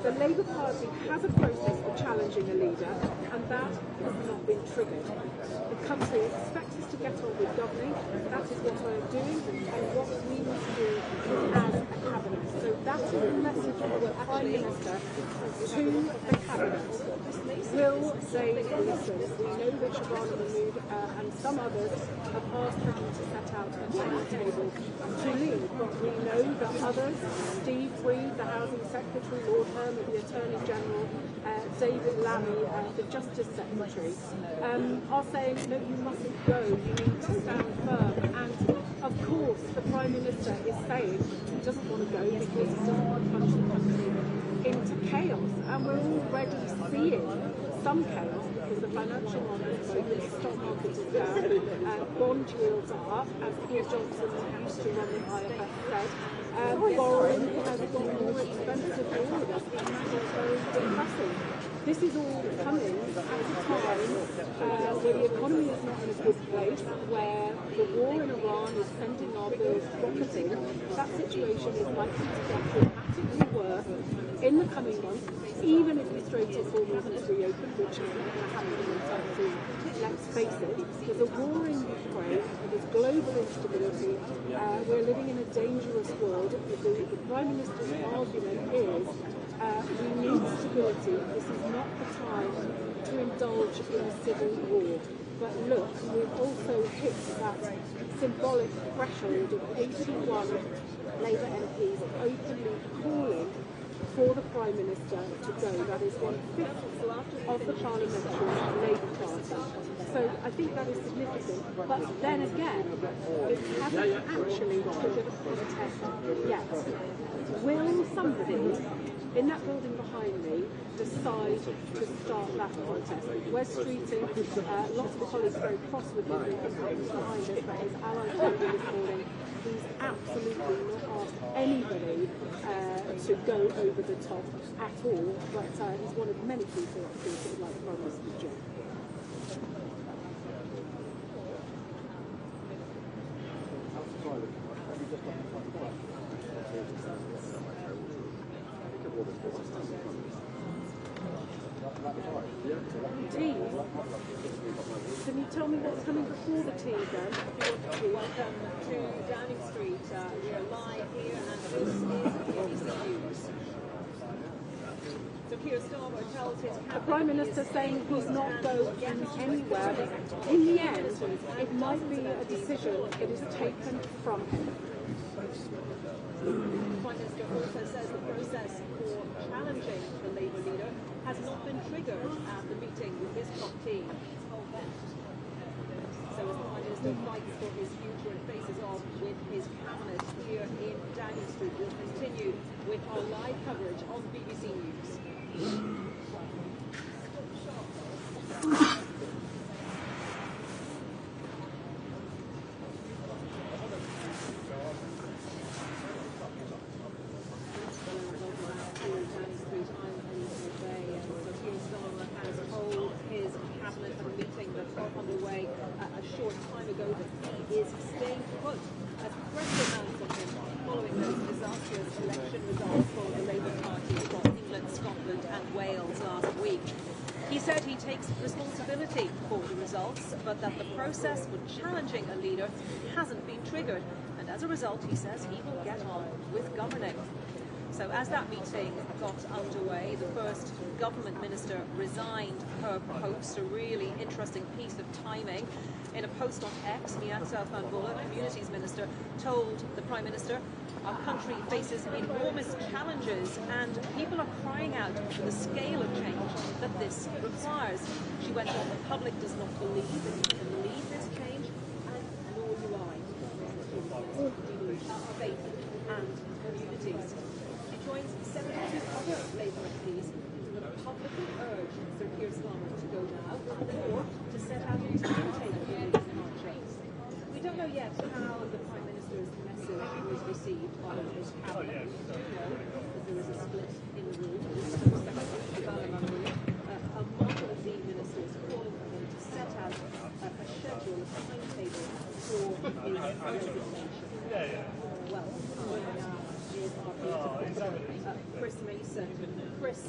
The Labour Party has a process for challenging a leader, and that has not been triggered. The country expects us to get on with governing. That is what we are doing, and what we need to do as a cabinet. So that is the message of the Prime Minister to the cabinet. Will they listen? We know that Siobhan Mahmood and some others have asked for him to set out a timetable to leave, but we know that others, Steve Reid, the Housing Secretary, Lord Herman, the Attorney General, David Lammy, the Justice Secretary, are saying, no, you mustn't go, you need to stand firm. And of course, the Prime Minister is saying he doesn't want to go because he doesn't want to plunge the country into chaos. And we're already seeing some chaos because the financial market is broken, the stock market is down, bond yields are up, as Keir Johnson, who used to run the IFS, said. Borrowing has got more expensive for all of us, and that is very depressing. This is all coming at a time where the economy is not in a good place, where the war in Iran is sending our bills rocketing. That situation is likely to get dramatically worse in the coming months, even if the Strait of Hormuz is reopened, which is not going to happen anytime soon. Let's face it, there's a war in Ukraine, there's global instability, we're living in a dangerous world. The Prime Minister's argument is we need stability. This is not the time to indulge in a civil war. But look, we've also hit that symbolic threshold of 81 Labour MPs openly calling for the Prime Minister to go. That is 1/5 of the parliamentary Labour Party. So I think that is significant. But then again, it hasn't actually triggered a protest yet. Will somebody in that building behind me decide to start that protest? Wes Streeting, lots of the colleagues are very cross with him behind us, but his ally told me this morning he's absolutely not asked anybody to go over the top at all, but he's one of many people that think it would like Prime Minister's job. Tea? Can you tell me what's coming before the tea then? Welcome to Downing Street. We are live here and this is BBC News. So Keir Starmer tells his the Prime Minister saying he's not going anywhere. In the end, it might be a decision that is taken from him. The Prime Minister also says the process for challenging the Labour leader has not been triggered at the meeting with his top team. So as the Prime Minister fights for his future and faces off with his cabinet here in Downing Street, we'll continue with our live coverage on BBC News. Responsibility for the results, but that the process for challenging a leader hasn't been triggered, and as a result he says he will get on with governing. So as that meeting got underway, the first government minister resigned her post, a really interesting piece of timing. In a post on X, Miat Southman-Buller, Communities Minister, told the Prime Minister, our country faces enormous challenges and people are crying out for the scale of change that this requires. She went on, the public does not believe that you can lead this change, and nor do I. Our faith and communities. She joins 72 other Labour MPs who have publicly urged Sir Keir Starmer to go now, or to set out a timetable for his departure. We don't know yet how the Prime Minister's message was received by his cabinet. We do know that there is a split in the room. Among the ministers calling for him to set out a schedule, a timetable for his resignation. Well, is our beautiful Chris Mason. Chris,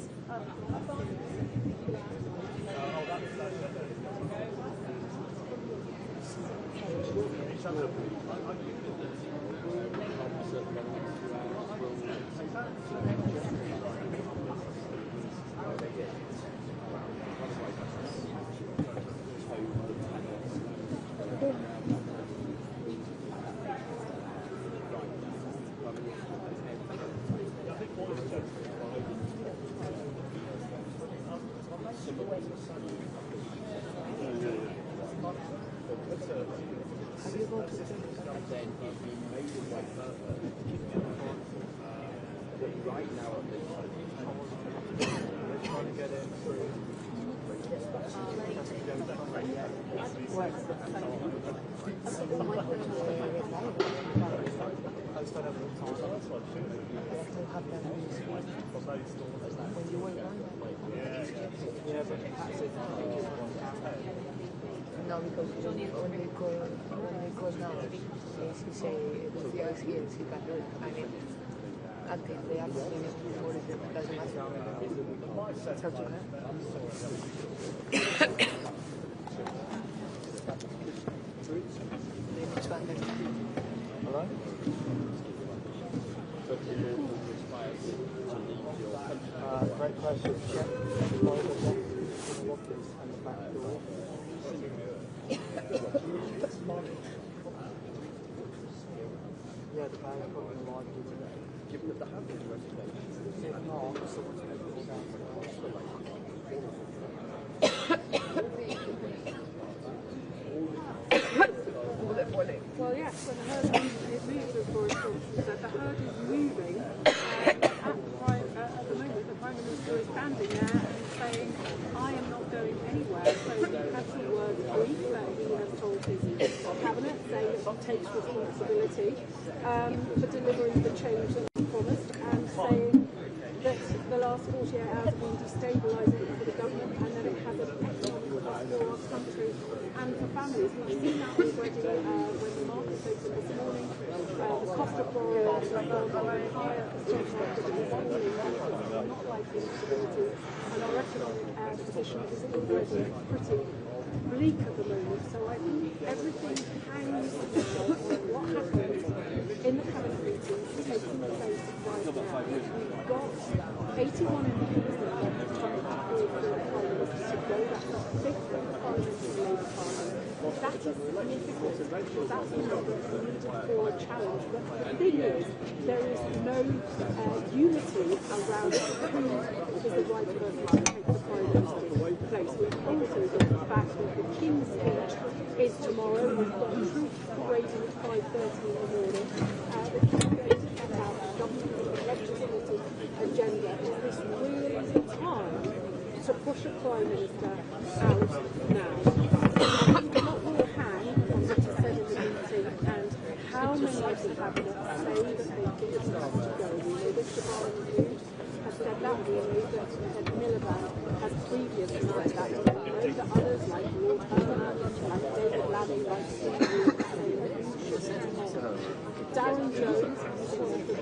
No, because when they call now, she say the years here, she can do it. I mean, until they are finished before it doesn't matter. It's up to her. They need to understand. Hello? Great question. Yeah. And the back door. Yeah, the bag is probably alive. Given that the habit is resonating, if not, someone's going to go down to the hospital. well, yes, when the herd moves, of course, that the herd is moving. At the moment, the Prime Minister is standing there and saying, I am not going anywhere. So he has some words brief that he has told his cabinet, saying that he takes responsibility for delivering the change that he promised, and saying that the last 48 hours have been destabilising for the government and that it has an economic cost for our country and for families. We've seen that already when the markets opened this morning. The cost of borrowing has gone very high at the stock market. It's not like instability, and our economic position is already pretty bleak at the moment. So I think everything hangs on what happens in the cabinet meetings taking place right now. We've got 81 MPs that are trying to call for the Prime Minister to go. That's a fifth of the Parliament of the Labour Party. That is significant. That's a number needed for a challenge. But the thing is, there is no unity around who is the right person to take the Prime Minister's place. We've also got the fact that the King's speech is tomorrow. We've got troops parading at 5:30 in the morning. The King's going to set out the government's legislative agenda. Is this really the time to push a Prime Minister out now? I think a lot will hang on what is said in the meeting and how many of the cabinet say that they think it's time to go. We know that Siobhan Reid has said that. We know that Ed Miliband has previously said that. We know that others like Lord Turner, like David Lammy, like Steve Wood say that we should tomorrow. Darren Jones, one of the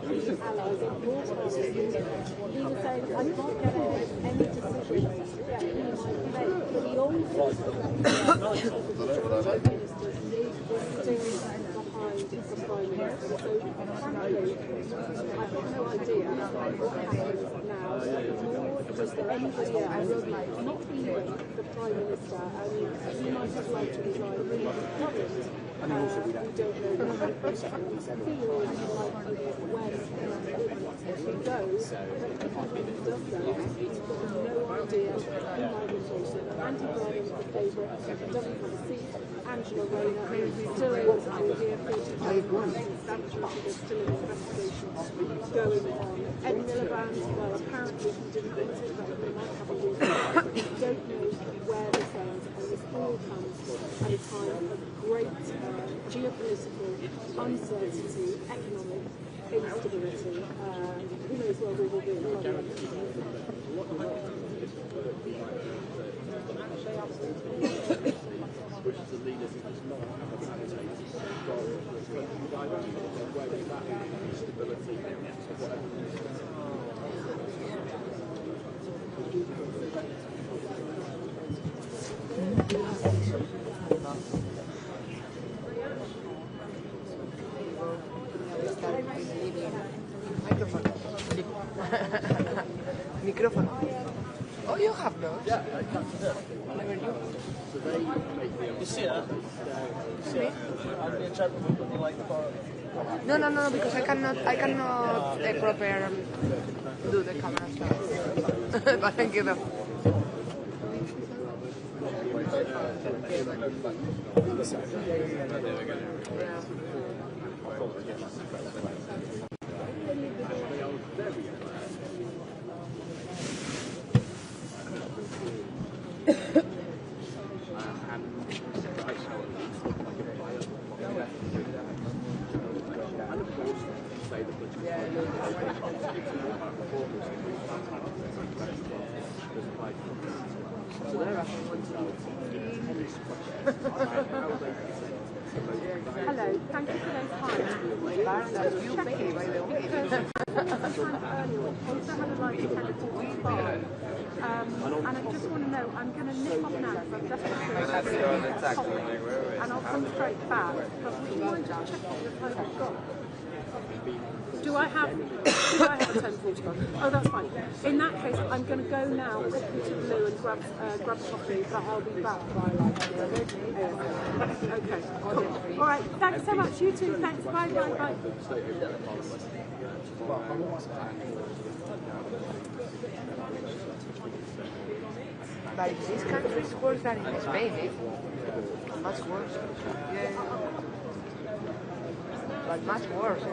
BNP allies in Lord Turner's meeting, he was saying, I can't get ahead of any decisions that he might make, but he also said that the ministers need to stand behind the Prime Minister. So, frankly, I have no idea what happens now, nor does there anybody else, not even the Prime Minister. I mean, he might as well to resign when he's current. We don't know the feeling like when he goes, but if he does go, he's got no idea who might replace him. Andy Burnham's the favourite, doesn't have a seat. Angela Rayner still able to do here, 45 establishment, there's still an investigation going on. Ed Miliband, well, apparently he didn't want it, but they might have a reason. We don't know where this ends, and this all comes at a time of great geopolitical uncertainty, economic instability. Who knows where we will be in which is a leader who does not have a mandate from the country directly. They're worried about instability You see her? You see her? I'd be a gentleman, but you like the bar. No, because I cannot proper do the camera stuff. But thank you though. Hello, thank you for those times. You pay, by the way. Also had a light attendant to and I just want to know, I'm going to nip off now because I've just got to and I'll come straight back. But would you mind just checking the time I've got? Do I have a 10:45? Oh, that's fine. In that case, I'm going to go now quickly to Blue and grab coffee, but I'll be back by okay, cool. All right, thanks so much. You too. Thanks. Bye. But this country is worse than in Spain, eh? Much worse. Yeah. But much worse.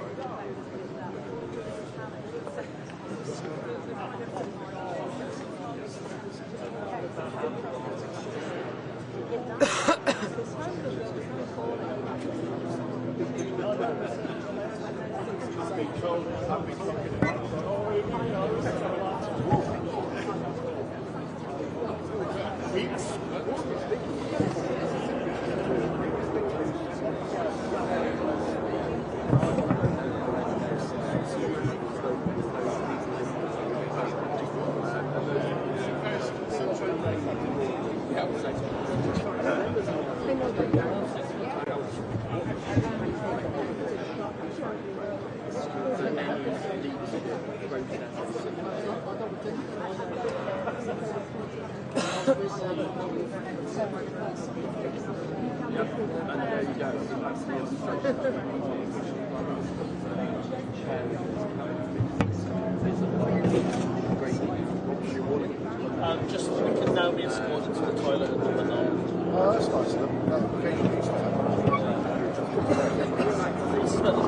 Just we can now be escorted to the toilet and do the norm. Oh, that's nice of them. This is about the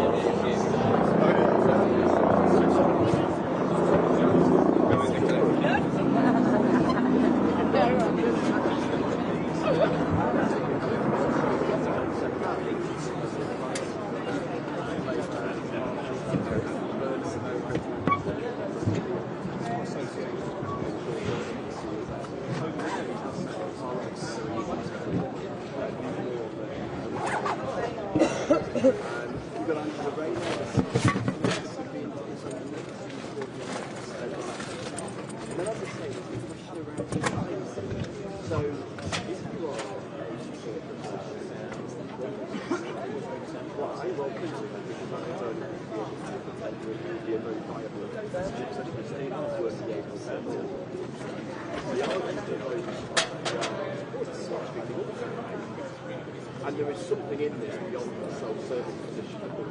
And there is something in this beyond the self-serving position of the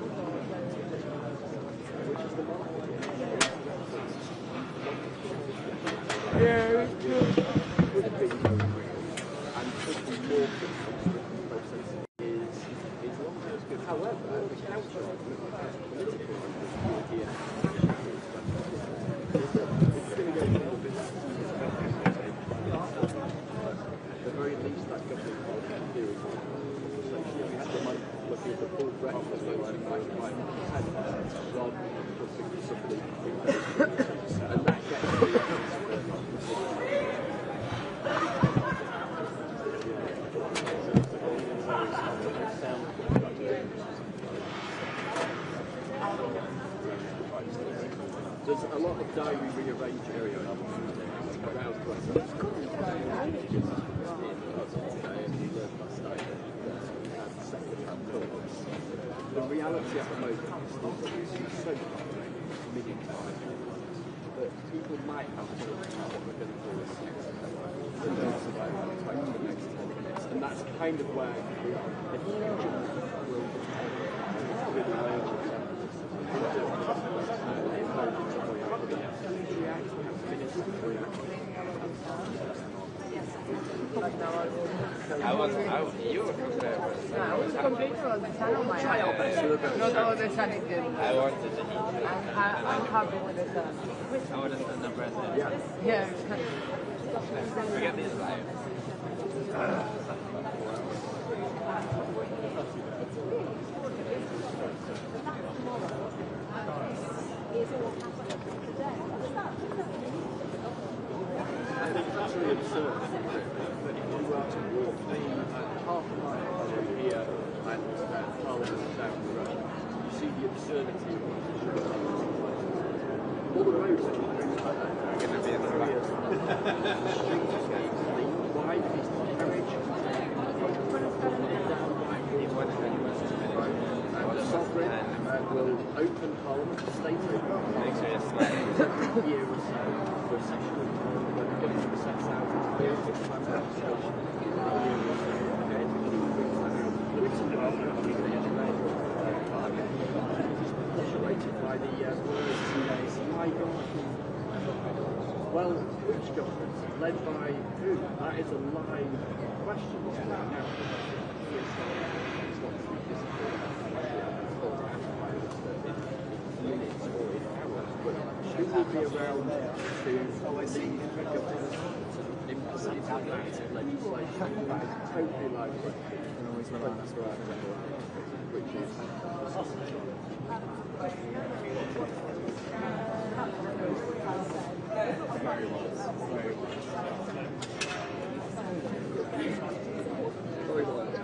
which is the market. Yeah, it's true. And pushing more process is longer. However, the counter argument has political argument here. At the very least, that government can do is we had the money looking at the full breadth of the rather than looking for somebody and that gets there's a lot of diary rearranging around the reality at the moment is so million times that people might have to what we're going to do is the next 20 minutes And that's kind of where the future will really learn to you were prepared. I was completely on the sun on my eye. Not all the sun is good. I wanted to eat. I'm happy with the sun. I would have done the bread there. Yeah. Forget these lives. I think it's actually absurd that if you were to walk the half a mile from here and Parliament down the road, you see the absurdity of all the roads are going to be in the back. The wide piece of carriage, the sovereign will open Parliament, the state open year or so for a session of Parliament where they're going to assess out the populated by the words my God. Well, which government? Led by who? That is a live question. Should we be around to lead a government implement active legislation that is totally live which is very well.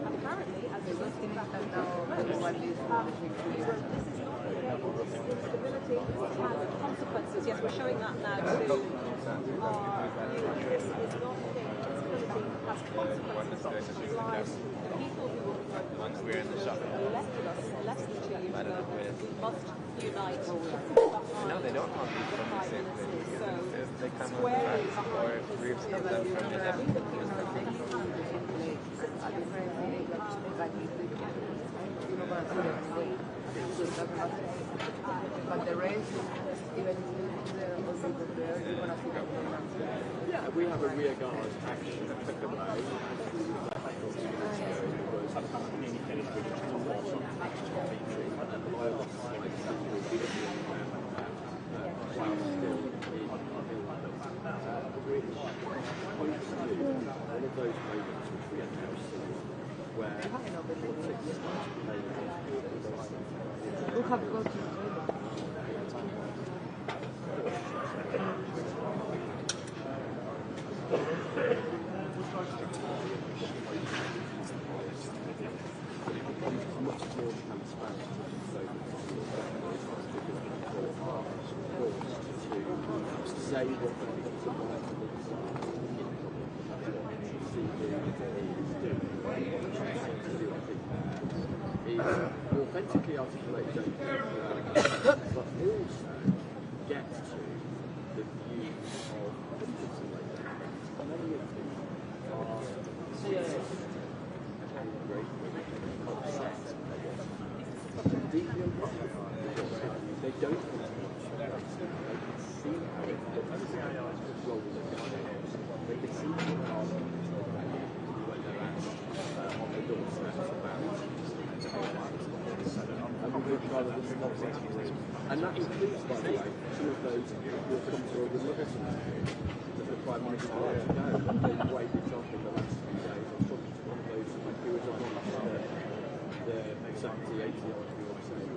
Apparently, as a listing back this is not instability and consequences. Yes, we're showing that now to our viewers. This is not instability has consequences. The people who elected us, elected to you, we must unite behind No, they don't want these from the same place. They come on the front or groups of them from the left. But the rest, even if there are people there, you're going to feel like yeah, we have a rear guard action one of those moments which we have now seen where who have got much more transparent to say what they is authentically articulate but also get to the views of many of them are deeply unpopular. They don't want to watch it. They can see how it rolls. They can see how it when they're on the doorstep and that includes, by the way, some of those who have come to a reluctant that the Prime Minister let go. They've waited off in the last few days. I'm talking to one of those who was on the 70, 80 odd who were saying,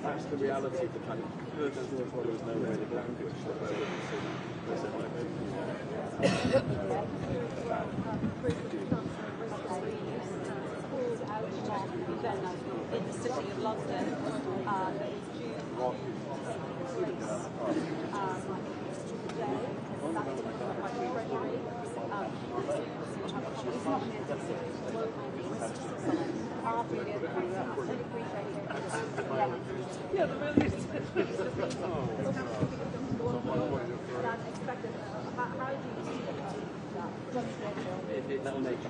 that's the reality of the kind of personal problems, no way the language that then in the City of London, that is due to take place today. That's the Party Treasury. Yeah, the really is. Unexpected. How do you see That makes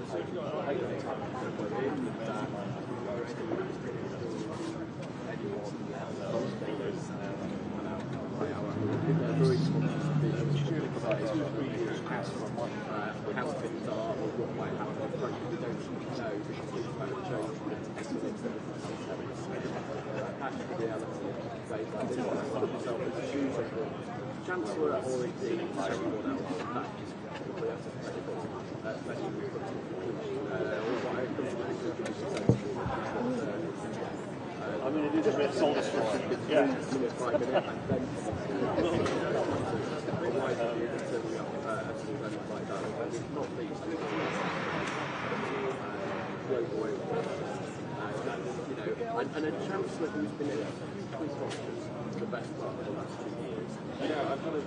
very conscious of being how things are or what might happen. Frankly, we don't know because things might change. That's the reality of place like this. Put yourself in the shoes of the Chancellor or indeed everyone else. That is probably as credible. Especially with what I come to the conclusion is I mean, it is a bit soul destruction. Yeah. And a chancellor who's been in police officers the best part of the last 2 years. Yeah, I've got a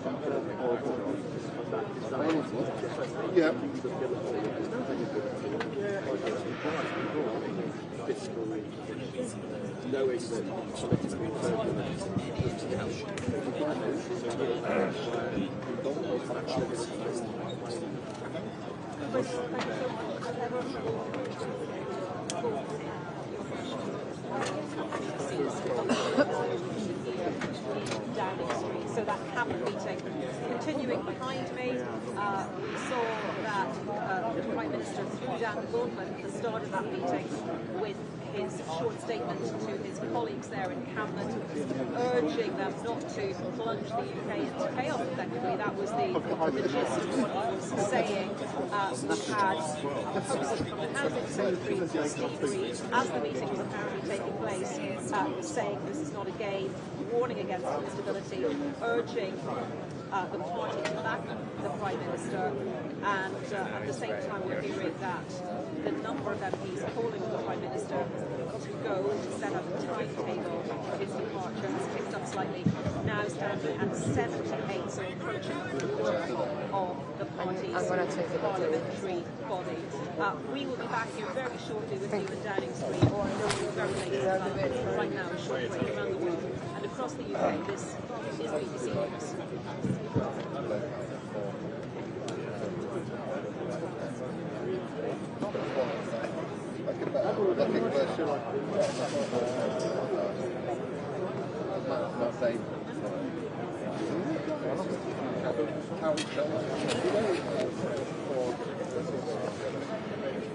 yeah. Fiscal knowing that political turbulence Downing Street. So that cabinet meeting continuing behind me. We saw that the Prime Minister threw down the gauntlet at the start of that meeting with his short statement to his colleagues there in cabinet, urging them not to plunge the UK into chaos. Effectively, that was the gist of what he was saying. We had a proposal from the Housing Secretary, Steve Reed, as the meeting was apparently taking place, saying this is not a game, warning against instability, urging the party to back the Prime Minister, and at the same time we're hearing that the number of MPs calling on the Prime Minister to go to set up a timetable for his departure has ticked up slightly, now standing at 78, so approaching a quarter of the party's parliamentary body. We will be back here very shortly with you in Downing Street, or very late right now, a short break around the world and across the UK. This is BBC News.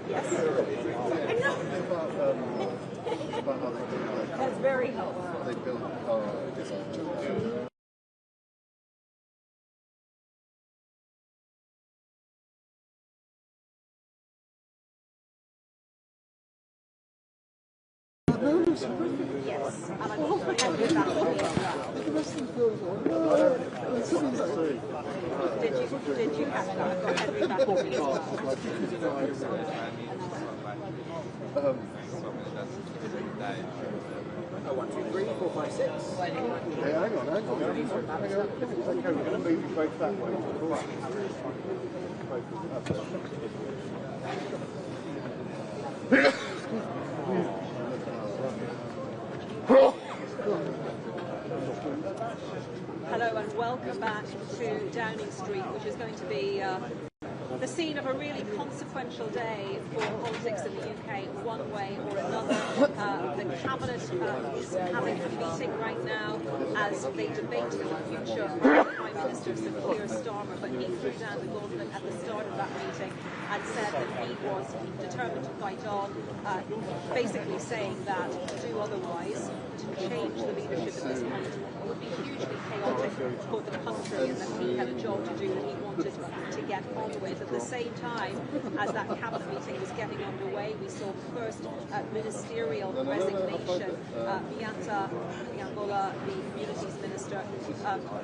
Yes. That's very helpful. They build Yes, and I'm happy with that one as well. Did you catch that? I've got Henry back with me as well. 1, 2, 3, 4, 5, 6. Hang on. Okay, we're going to move you both that way. Hello and welcome back to Downing Street, which is going to be the scene of a really consequential day for politics in the UK, one way or another. The Cabinet is having a meeting right now as they debate the future of Prime Minister Sir Keir Starmer, but he threw down the gauntlet at the start of that meeting and said that he was determined to fight on, basically saying that to do otherwise, to change the leadership at this point, would be hugely chaotic for the country, and that he had a job to do that he wanted to get on with. At the same time, as that cabinet meeting was getting underway, we saw the first ministerial resignation. Miata Yangola, the communities minister,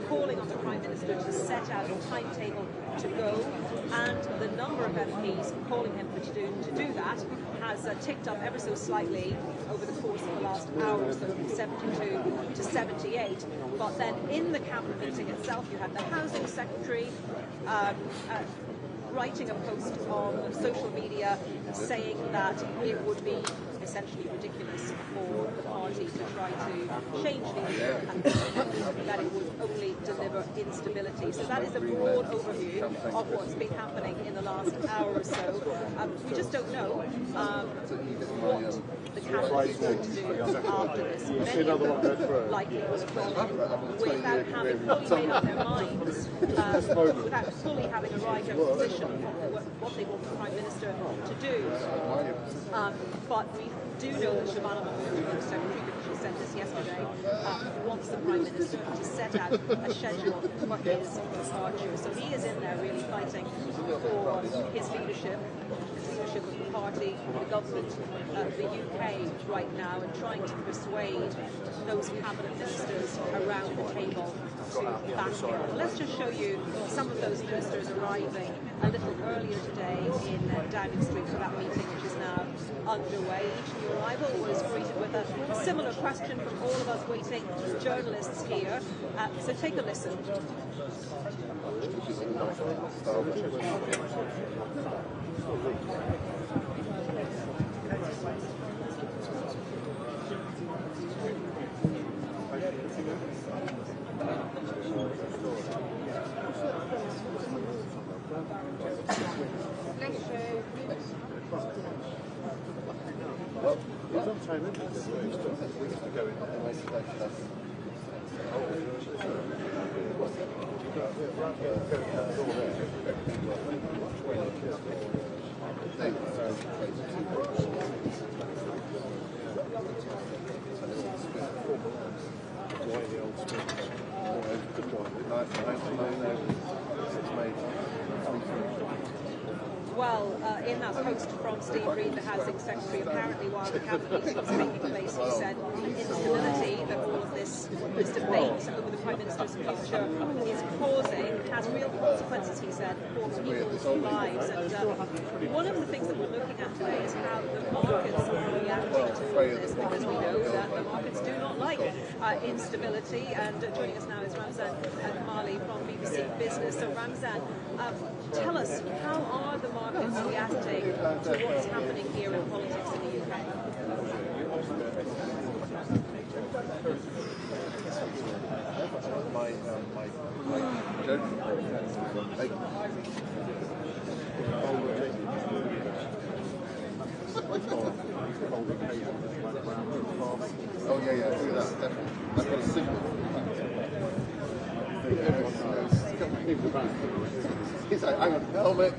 calling on the Prime Minister to set out a timetable to go, and the number of MPs calling him to do that has ticked up ever so slightly over the course of the last hour or so, from 72 to 78. But then in the cabinet meeting itself, you had the Housing Secretary writing a post on social media saying that it would be essentially ridiculous for the party to try to change leadership and that it would only deliver instability. So that is a broad overview of what's been happening in the last hour or so. We just don't know what the cabinet is going to do after this. Many of them likely without having fully made up their minds, without fully having arrived at a position of what they want the Prime Minister to do. But we do know that Shabana Mahmood, the Secretary, because she said this yesterday, wants the Prime Minister to set out a schedule for his departure. So he is in there really fighting for his leadership of the party, the government, the UK right now, and trying to persuade those cabinet ministers around the table to back him. Let's just show you some of those ministers arriving a little earlier today in Downing Street for that meeting, which is now underway. Each new arrival was greeted with a similar question from all of us waiting journalists here. So take a listen. Well, it's on time, isn't it? We used to go in and Well, in that post from Steve Reid, the Housing Secretary, apparently while the cabinet meeting was taking place, he said the instability that all of this debate over the Prime Minister's future is causing has real consequences, he said, for people's lives. And one of the things that we're looking at today is how the markets are reacting to all of this, because we know that the markets do not like instability. And joining us now is Ramzan Kamali from BBC Business. So Ramzan, tell us, how are the markets reacting to what's happening here in politics in the UK? Oh yeah, do that, definitely. I've got a signal. He's like, hang on, helmet.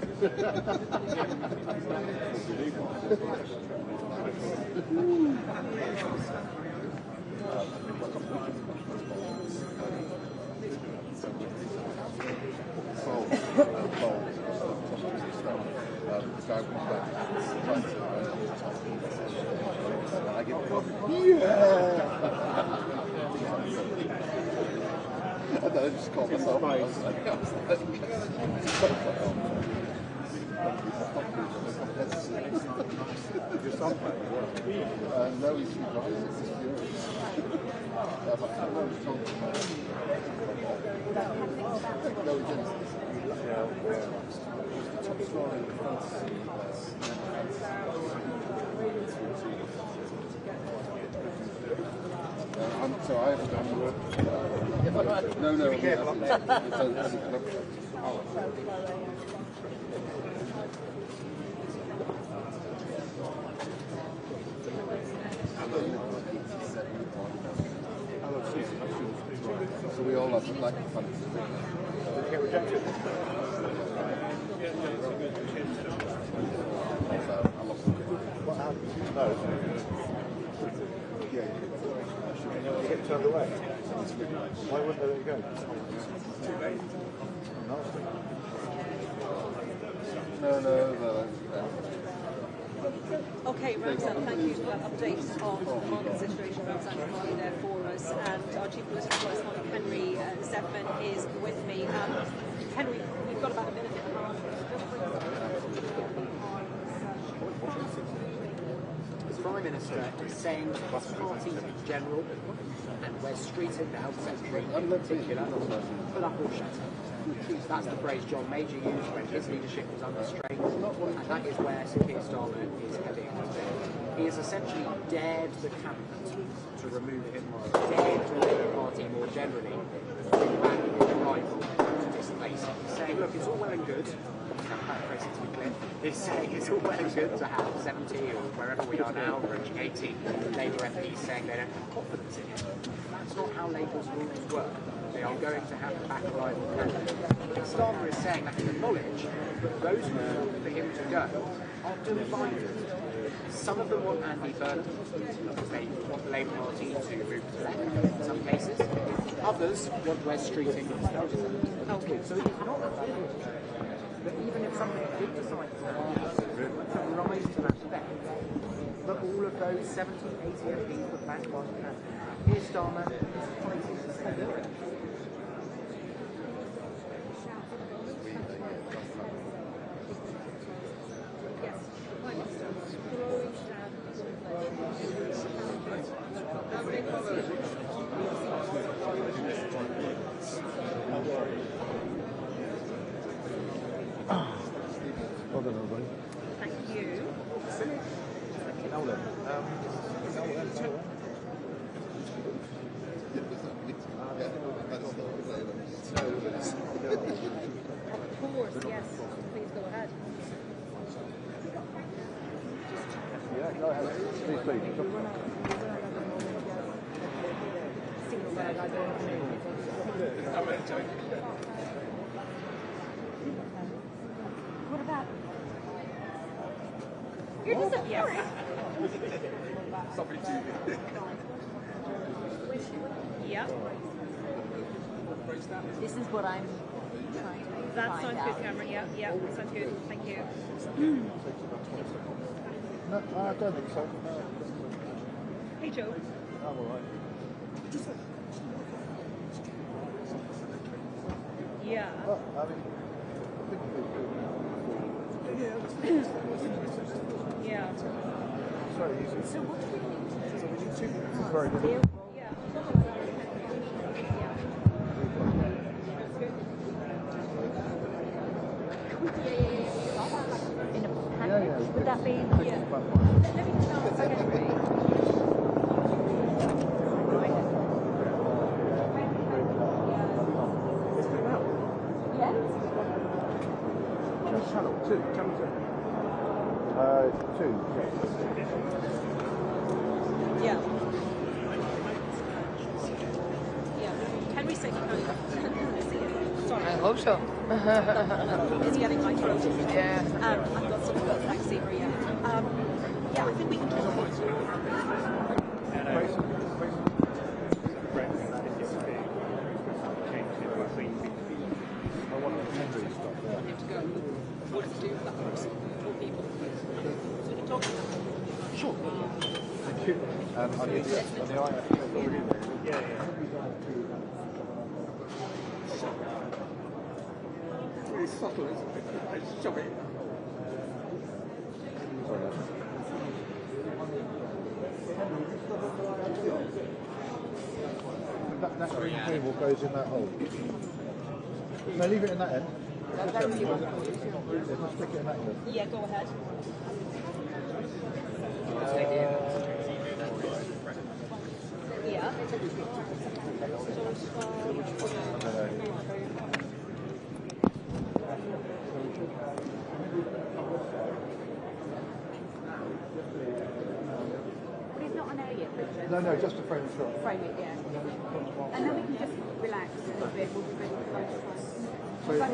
I just called myself. No, he's so I haven't done no. Be careful. So we all have like fun. Did you get rejected? I lost it. What happened? No. Yeah. You get turned away. Why wouldn't they let you go? No. Okay, Ramzan, thank you for that update on the situation. Ramzan Kamali there for us. House, and our Chief Political Correspondent Henry Zeffman is with me. Henry, we've got about a minute and a half. The Prime Minister is saying to his party in general, and Wes Streeting, the Health Secretary in particular, pull up or shut up. That's the phrase John Major used when his leadership was under strain, and that is where Sir Keir Starmer is heading. He has essentially dared the cabinet to remove him, dared the Labour Party more generally to bring back his rival to displace him. He's saying, look, it's all well and good. I'm paraphrasing to be clear. He's saying it's all well and good to have 70 or wherever we are now, approaching 80 Labour MPs saying they don't have confidence in him. That's not how Labour's rules work. They are going to have to back a rival candidate. Starmer is saying that in the knowledge that those who want for him to go are divided. Some of them want Andy Burnham because they want the Labour Party to move to the left in some cases. Others want Wes Streeting instead. So it is not that even if somebody did decide to rise to that effect, that all of those 70, 80 MPs would back one candidate. Keir Starmer is fighting to stay. Well done, everybody. Thank you. Nolan. Of course, yes. Please go ahead. Yeah, go ahead. Please. What about? You're disappearing. Yeah. This is what I'm trying to That find sounds out. good, Cameron. Yeah, sounds good. Thank you. No, I don't think so. Hey, Joe. I'm all right. Yeah. Well, I mean, Yeah. sorry, easy. So what do we need? So we need 2 minutes. This is very good. Yeah. In a package? Yeah. Would that be? Yeah. Let me just ask Henry. Channel 2. 2. Yeah. Yeah. Henry said he can't see it. Sorry. I hope so. He's getting my throat. Yeah. I've got some eczema, yeah. Yeah, I think we can talk about it. What does it do for that person or people? So we can talk to them. Sure. Thank you. On the eye, yeah. It's really subtle, isn't it? I shove it. That green cable goes in that hole. No, leave it in that end. Very few. Just stick it in that end. Yeah, go ahead. Yeah. But it's not an A yet, Richard. No, just to frame the shot. Frame it, yeah. And then we can just relax a little bit. We'll be ready for those. Sorry, guys.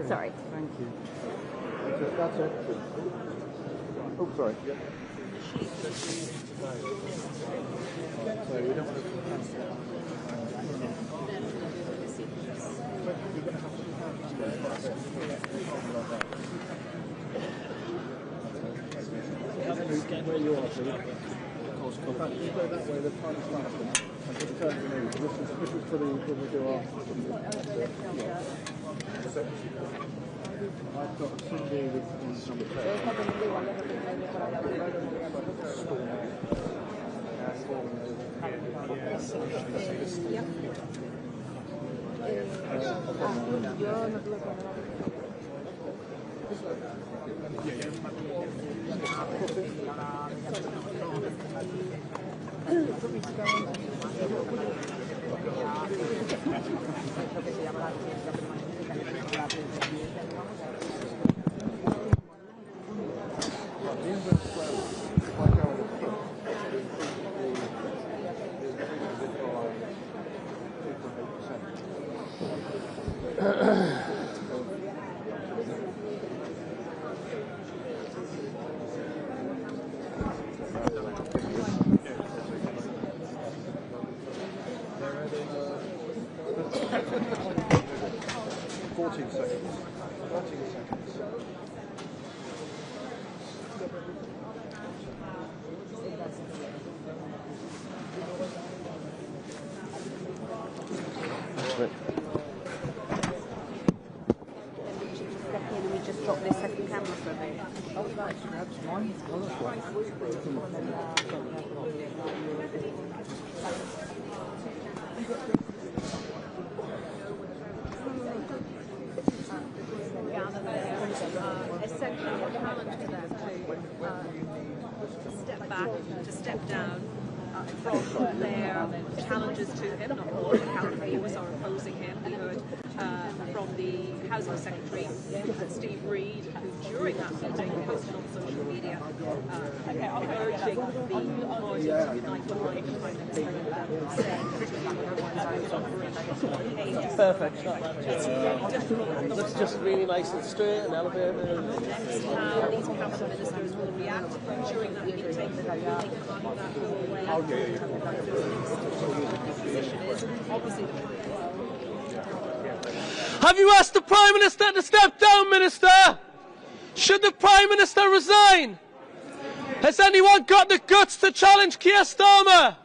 Sorry. Thank you. That's it. Oh, sorry. Yeah. So we don't want to where you are, please. Of course, you go that way, the time's faster. And just turn to me. This is for the when we do our. I've got a CD with some step back, to step down from their challenges to him, not all the counter-viewers are opposing him. We heard from the Housing Secretary, Steve Reid, who during that meeting posted on social media urging the parties to unite behind the Prime Minister. Perfect. Looks just really nice and straight and elevated. Next, how these cabinet ministers will react during that meeting, will they come out of that hallway? Obviously, Have you asked the Prime Minister to step down, Minister? Should the Prime Minister resign? Has anyone got the guts to challenge Keir Starmer?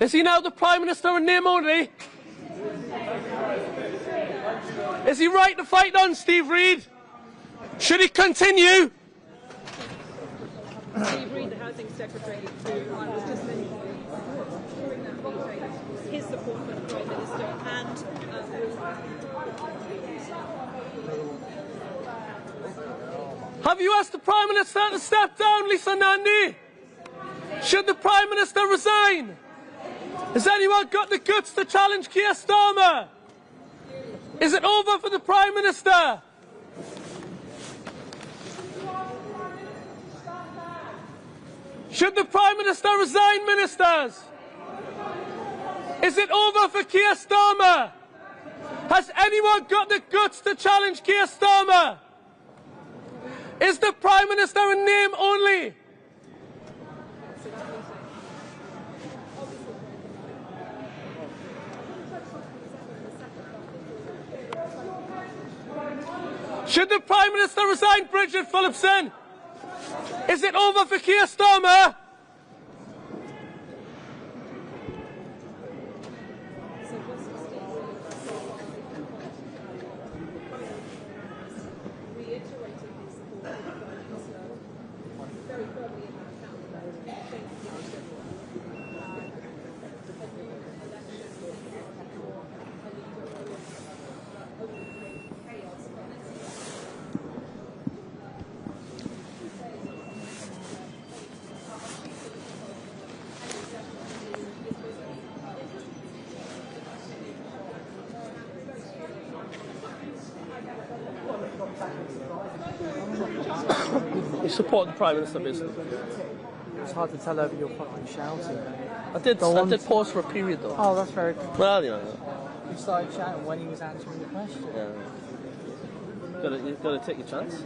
Is he now the Prime Minister in name only? Is he right to fight on, Steve Reid? Should he continue? Steve Reid, the Housing Secretary, who I was just mentioning during that meeting, his support for the Prime Minister and Have you asked the Prime Minister to step down, Lisa Nandy? Should the Prime Minister resign? Has anyone got the guts to challenge Keir Starmer? Is it over for the Prime Minister? Should the Prime Minister resign, ministers? Is it over for Keir Starmer? Has anyone got the guts to challenge Keir Starmer? Is the Prime Minister in name only? Should the Prime Minister resign, Bridget Phillipson? Is it over for Keir Starmer? You support the Prime Minister, basically. It's hard to tell over your fucking shouting. I did pause for a period, though. Oh, that's very cool. Well, you know. You started shouting when he was answering the question. Yeah. You've got to take your chance.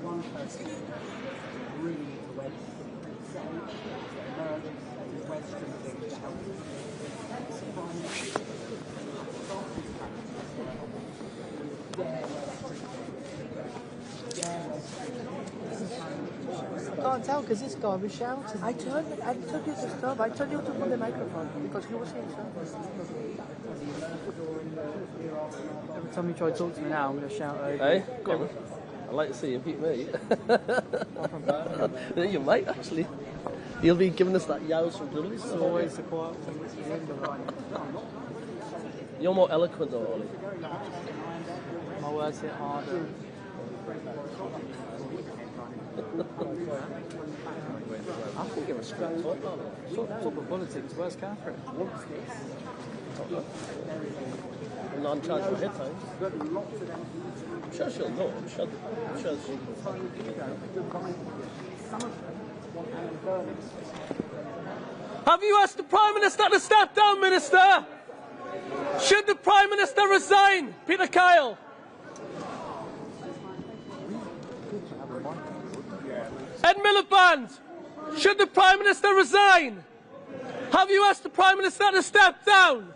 One person really needs a wedge. So, emergency wedge thing to help. I can't tell because this guy was shouting. I told you to stop. I told you to put the microphone because he was saying something. Every time you try to talk to me now, I'm going to shout over. Hey, go on. I'd like to see you beat me. You might actually. You'll be giving us that yows from Dudley. It's always the quiet one. It's the end of it. You're more eloquent though, Ollie. My words hit harder. I think you're a straight talk, aren't you? Talk of politics, where's Catherine? I'm not in charge of my headphones. I'm sure she'll know. I'm sure she Have you asked the Prime Minister to step down, Minister? Should the Prime Minister resign, Peter Keir? Ed Miliband, should the Prime Minister resign? Have you asked the Prime Minister to step down?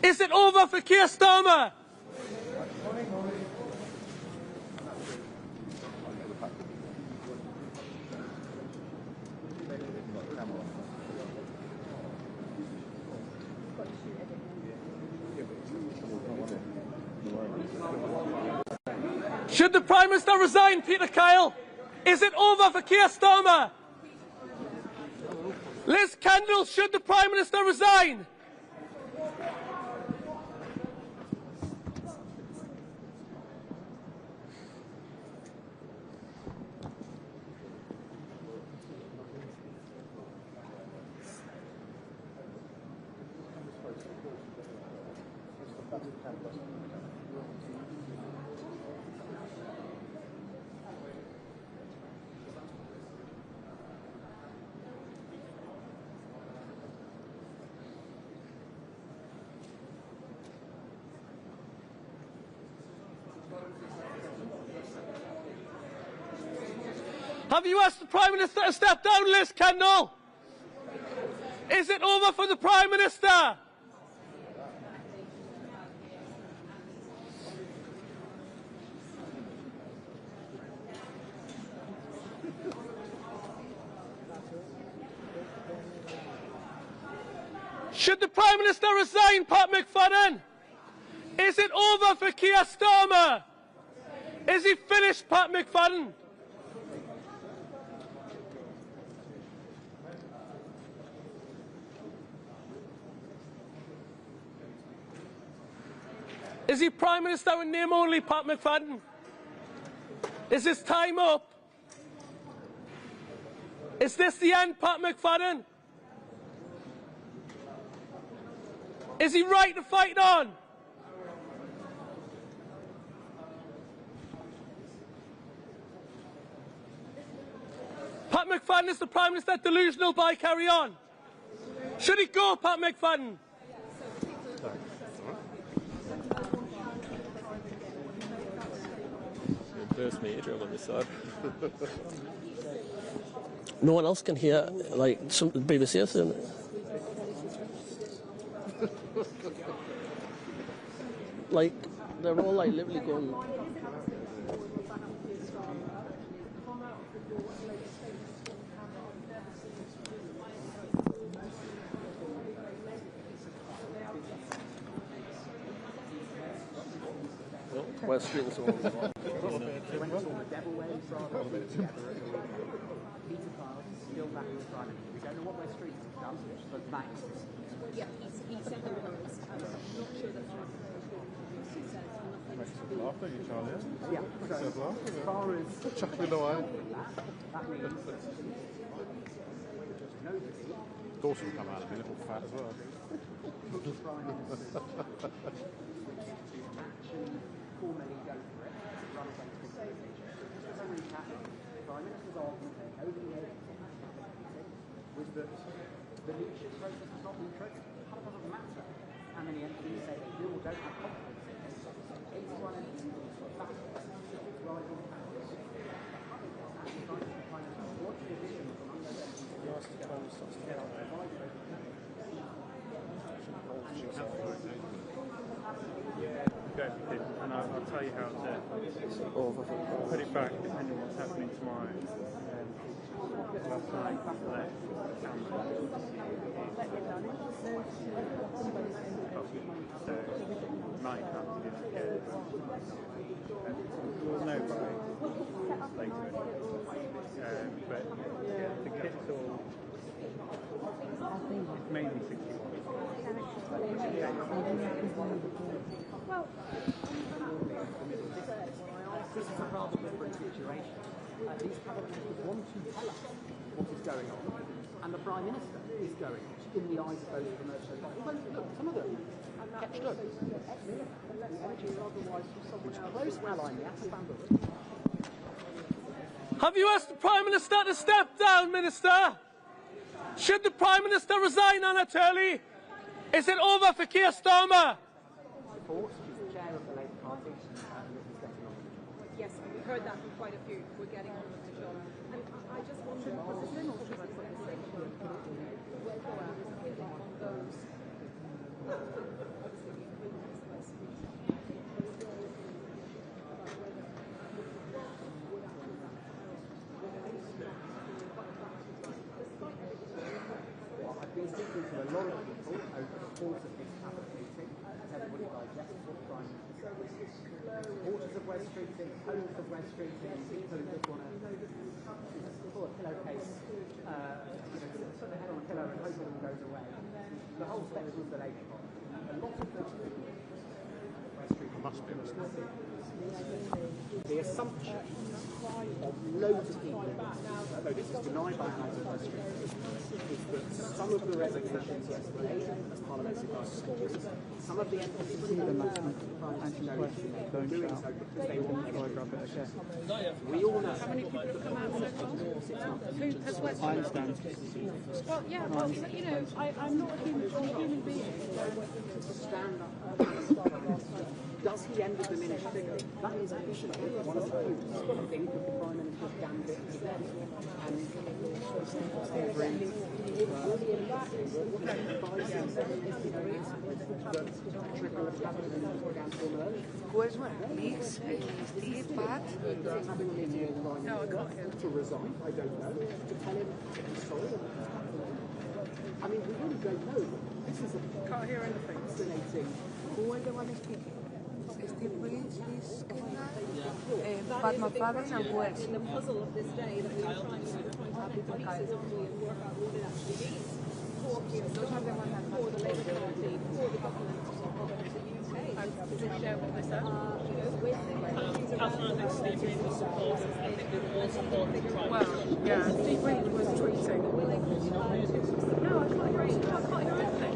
Is it over for Keir Starmer? Should the Prime Minister resign, Peter Keir? Is it over for Keir Starmer? Liz Kendall, should the Prime Minister resign? Have you asked the Prime Minister to step down, Liz Kendall? Is it over for the Prime Minister? Should the Prime Minister resign, Pat McFadden? Is it over for Keir Starmer? Is he finished, Pat McFadden? Is he Prime Minister in name only, Pat McFadden? Is his time up? Is this the end, Pat McFadden? Is he right to fight on? Pat McFadden, is the Prime Minister delusional by carry on? Should he go, Pat McFadden? First major on this side. No one else can hear, like, some BBC or something. Like, they're all, like, literally going... West Street and so on. We don't know what West Street has done, but that is this. Yeah, he said there was. I'm not sure that's right. He says nothing. Laughing, Charlie. Yeah, so as far as chuckling away. That means nobody. Dawson will come out in a minute, all fat as well. Actually formally go for it, run against the state. Just a recap, Prime Minister's argument over the years was that the leadership process has not been true. It doesn't matter how many MPs say they do or don't have confidence in it. 81 MPs back rival powers. What's the vision among those MPs? everything, and I'll tell you how to put it back depending on what's happening tomorrow. Last night, I left camera. So, might have to be okay. We'll know by later. But yeah, the kit's all mainly 61. Well, this is a rather different situation. These cabinet want to tell us what is going on, and the Prime Minister is going in the eyes of those commercial bodies. Well, look, some of them catched up. Which close ally, the Have you asked the Prime Minister to step down, Minister? Should the Prime Minister resign, Anatoly? Is it over for Keir Starmer? Yes, we've heard that from quite a few. We're getting on with the job. And I just wonder, put this in or should I put this in? We'll go out on those. I've been speaking to a lot of people over the course of this cabinet meeting, as everybody digests what the Prime Minister is. Supporters of West Street, opponents of West Street, people who just want to pull a pillowcase, put their head on a pillow and hope it all goes away. The whole spectrum of the Labour Party. A lot of them West Street must be the assumption of loads of people, although this is denied by Allies of West Street, is that some of the resignations yesterday as parliamentary parliamentarians, some of the emphasis given by the Prime Minister doing so because they want to grab it again. We all know how many people have come out and 6 months. I understand. Well, yeah, well, you know, I'm not a human being. Stand up. Does he end with diminished figure? That is actually one of the views, I think, of the Prime Minister's gambit today. And Question, please, Steve, Pat. To resign, I don't know. To tell him he's sorry. I mean, we really don't know. This is a Can't hear anything. fascinating. Who are the ones speaking? Steve Prince is Pat McFadden and who else? In the puzzle of this day that we are trying to have the pieces, aren't we, and work out what it actually means for the Labour Party, for the government of the UK. Did you share with myself? I think Steve Reid was supported. I think they all supported the Prime Minister. Well, yeah, Steve Reid was tweeting. No, I can't hear anything.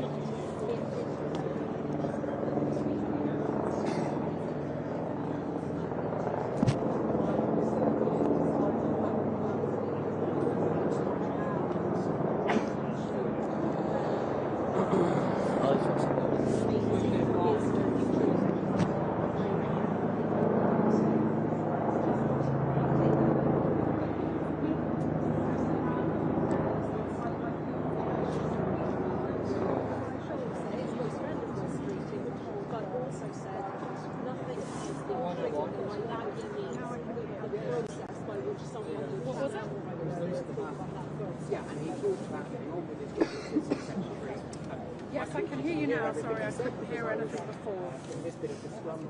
Yes, I can hear you now. Sorry, I couldn't hear anything before. This bit of the scrum,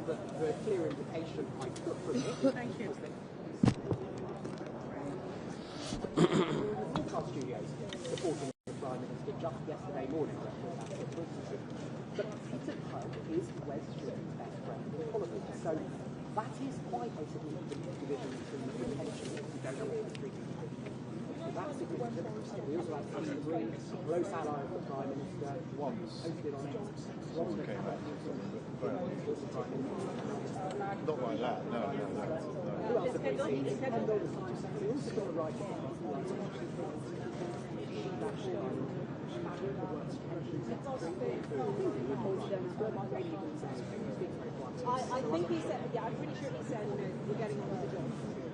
the clear indication I took from it. Thank you. Broadcast studios supporting the Prime Minister just yesterday morning. But Peter Hunt is West Street's best friend in politics, so that is quite a significant division between the intention if you don't know what West Street is. So that's significant. We also have Steve Green, close ally of the Prime Minister, posted on X. Not like that, no. Who else have we seen? We also got a right I think he said, yeah, I'm pretty sure he said, we're getting on with the job.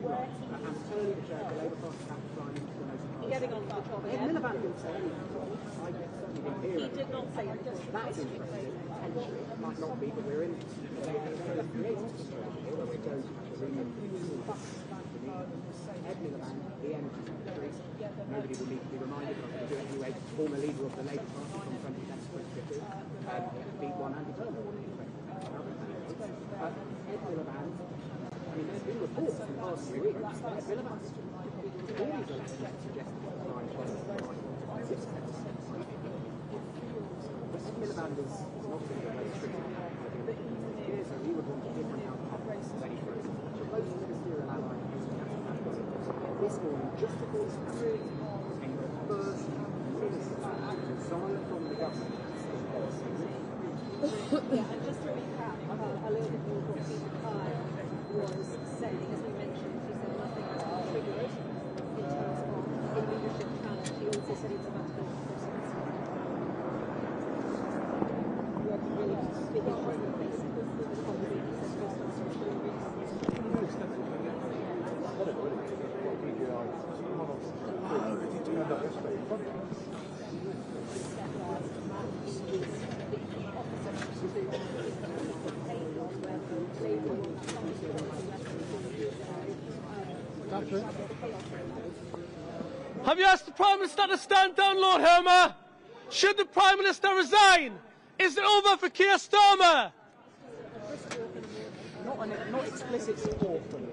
and turning the Labour Party back flying into the most Getting on to the job Ed again. Miliband didn't say anything. I certainly didn't hear He did not say anything. That's interesting. Potentially, it might not be, but we're in a creative situation here where we don't have to read Ed Miliband, the energy secretary. Nobody will need to be reminded of it. Anyway, former leader of the Labour Party from 2010 to 2015, beat one Andy Turner. Ed Miliband, I mean, there's been reports in the past few weeks that Ed Miliband's all these elections suggested that the Ryan Mr. Miliband is not going to be strict here, so he would want to give money out of any group. So both ministerial allies this morning, just before this happened, became the first minister to resign from the government. Yeah, and just to recap a little bit more what Keir was saying, as we mentioned, he said nothing triggered in terms of a leadership challenge. He also said he was about to go to Brussels. Working really big issues in the face of the economy. He says first time since 3 weeks. Have you asked the Prime Minister to stand down, Lord Helmer? Should the Prime Minister resign? Is it over for Keir Starmer? Not explicit support from the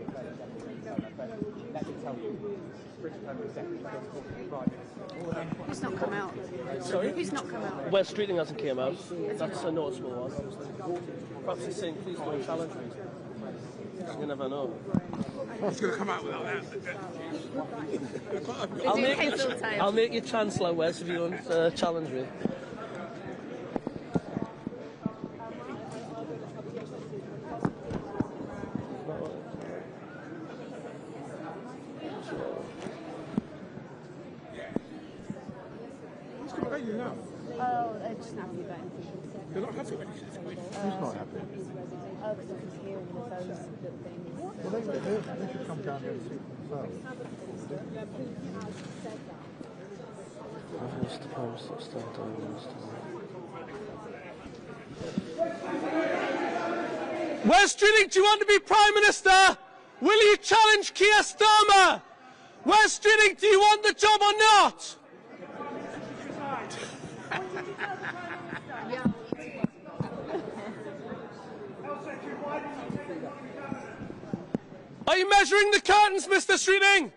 let me tell you, British Permanent Secretary Prime Minister. Who's not come out? Sorry? Who's not come out? West Streeting hasn't came out. That's a noticeable one. Perhaps he's saying, please don't challenge me. You never know. He's going to come out without that. I'll make you Chancellor, Wes, if you don't challenge me. Oh, they're just not happy about anything. They're not happy when he says it. Who's not happy? Oh, because I was hearing the those little things. Well, they should come down here and see for themselves. West Streeting, do you want to be Prime Minister? Will you challenge Keir Starmer? West Streeting, do you want the job or not? Are you measuring the curtains, Mr. Streeting?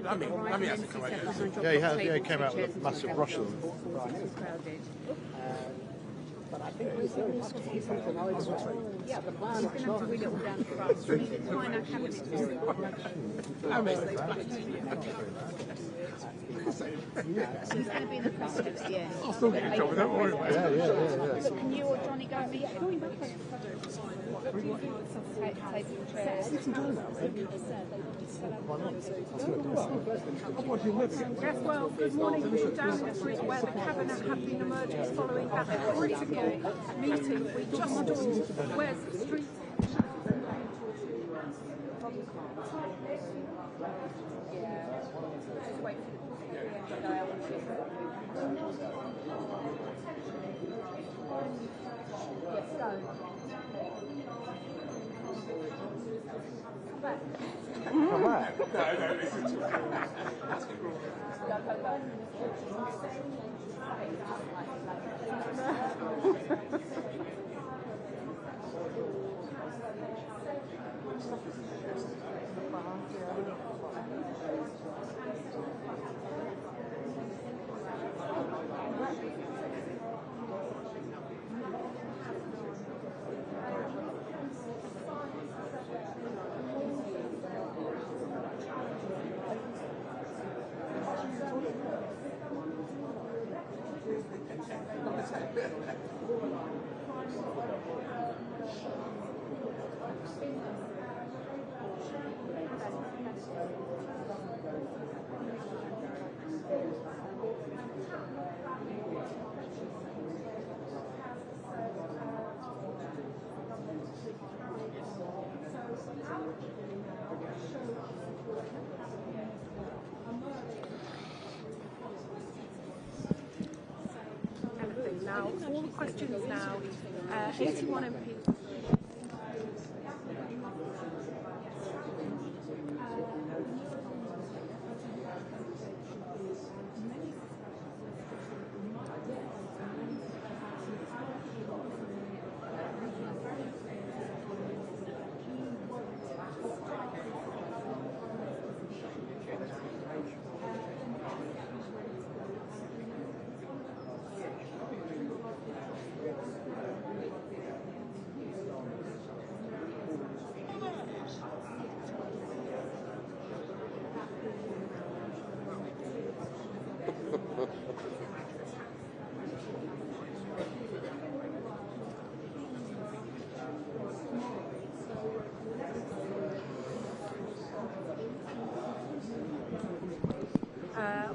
Let me ask a question. Yeah, he has. Yeah, he came out with a massive rush of them. But I think he's something I was Yeah, the plan is going to wheel it all down for us. We need to find our cabinet. So he's going to be in the press next year. I'll still get a job with that, won't I? Yeah. So can you or Johnny go and meet him? Table chairs. Yes, well, good morning. We're down the street where the cabinet have been emerging following that critical meeting we just saw. Where's the street? Come back. now, all the questions now, 81 MPs.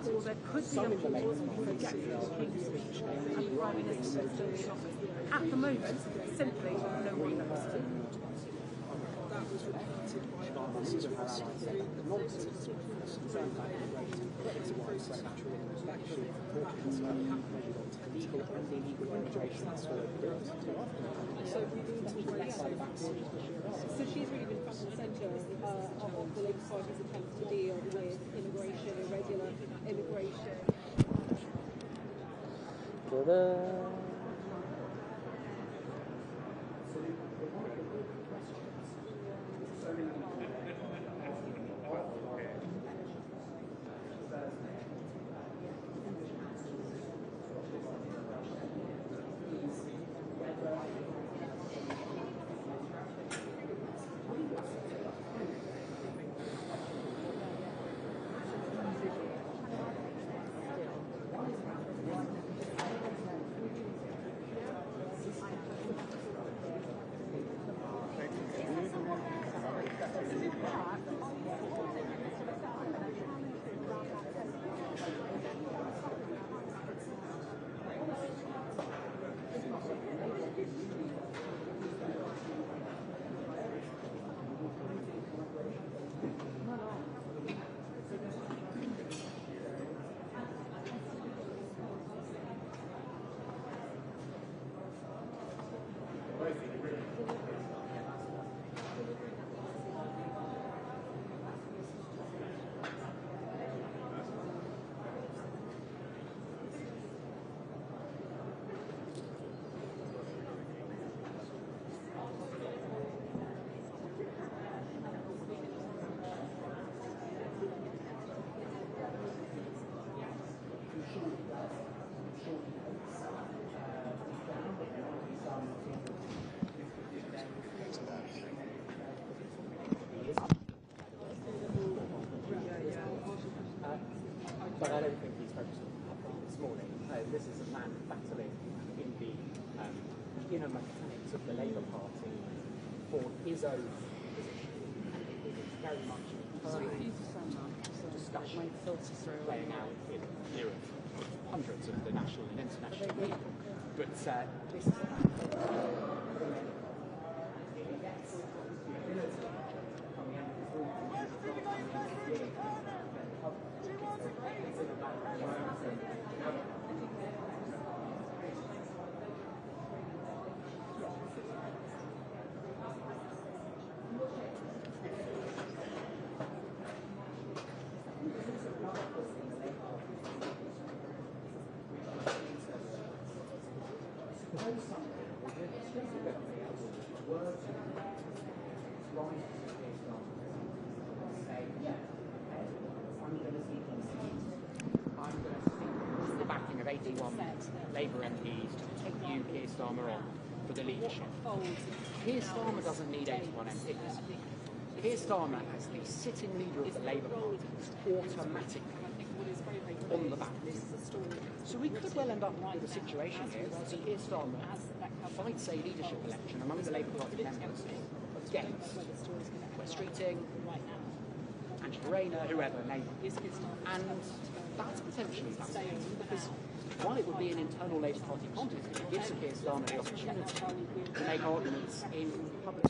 Or there could be a pause for Jackson King's speech and the Prime Minister still in office. At the moment, simply no one knows. That was repeated by others as well. The nonsense concerned about integrating credit process actually legal and illegal immigration. That's what we're doing. So we need to raise so she's really been front and centre of the Labour Party's attempts to deal with immigration, irregular immigration. But I don't think he's focused on this morning. This is a man battling in the inner mechanics of the Labour Party for his own position. It is very much discussion playing out in the ear of hundreds of the national and international media. But this is the backing of 81 Labour MPs to take you, Keir Starmer, on for the leadership. Keir Starmer doesn't need 81 MPs. Keir Starmer, as the sitting leader of the Labour Party, is automatically on the ballot. So we could well end up with a situation here where Keir Starmer fights a leadership election among the Labour Party members against West Streeting, Angela Rayner, whoever, name it. And that's potentially fascinating because while it would be an internal Labour Party contest, it gives Keir Starmer the opportunity to make arguments in public.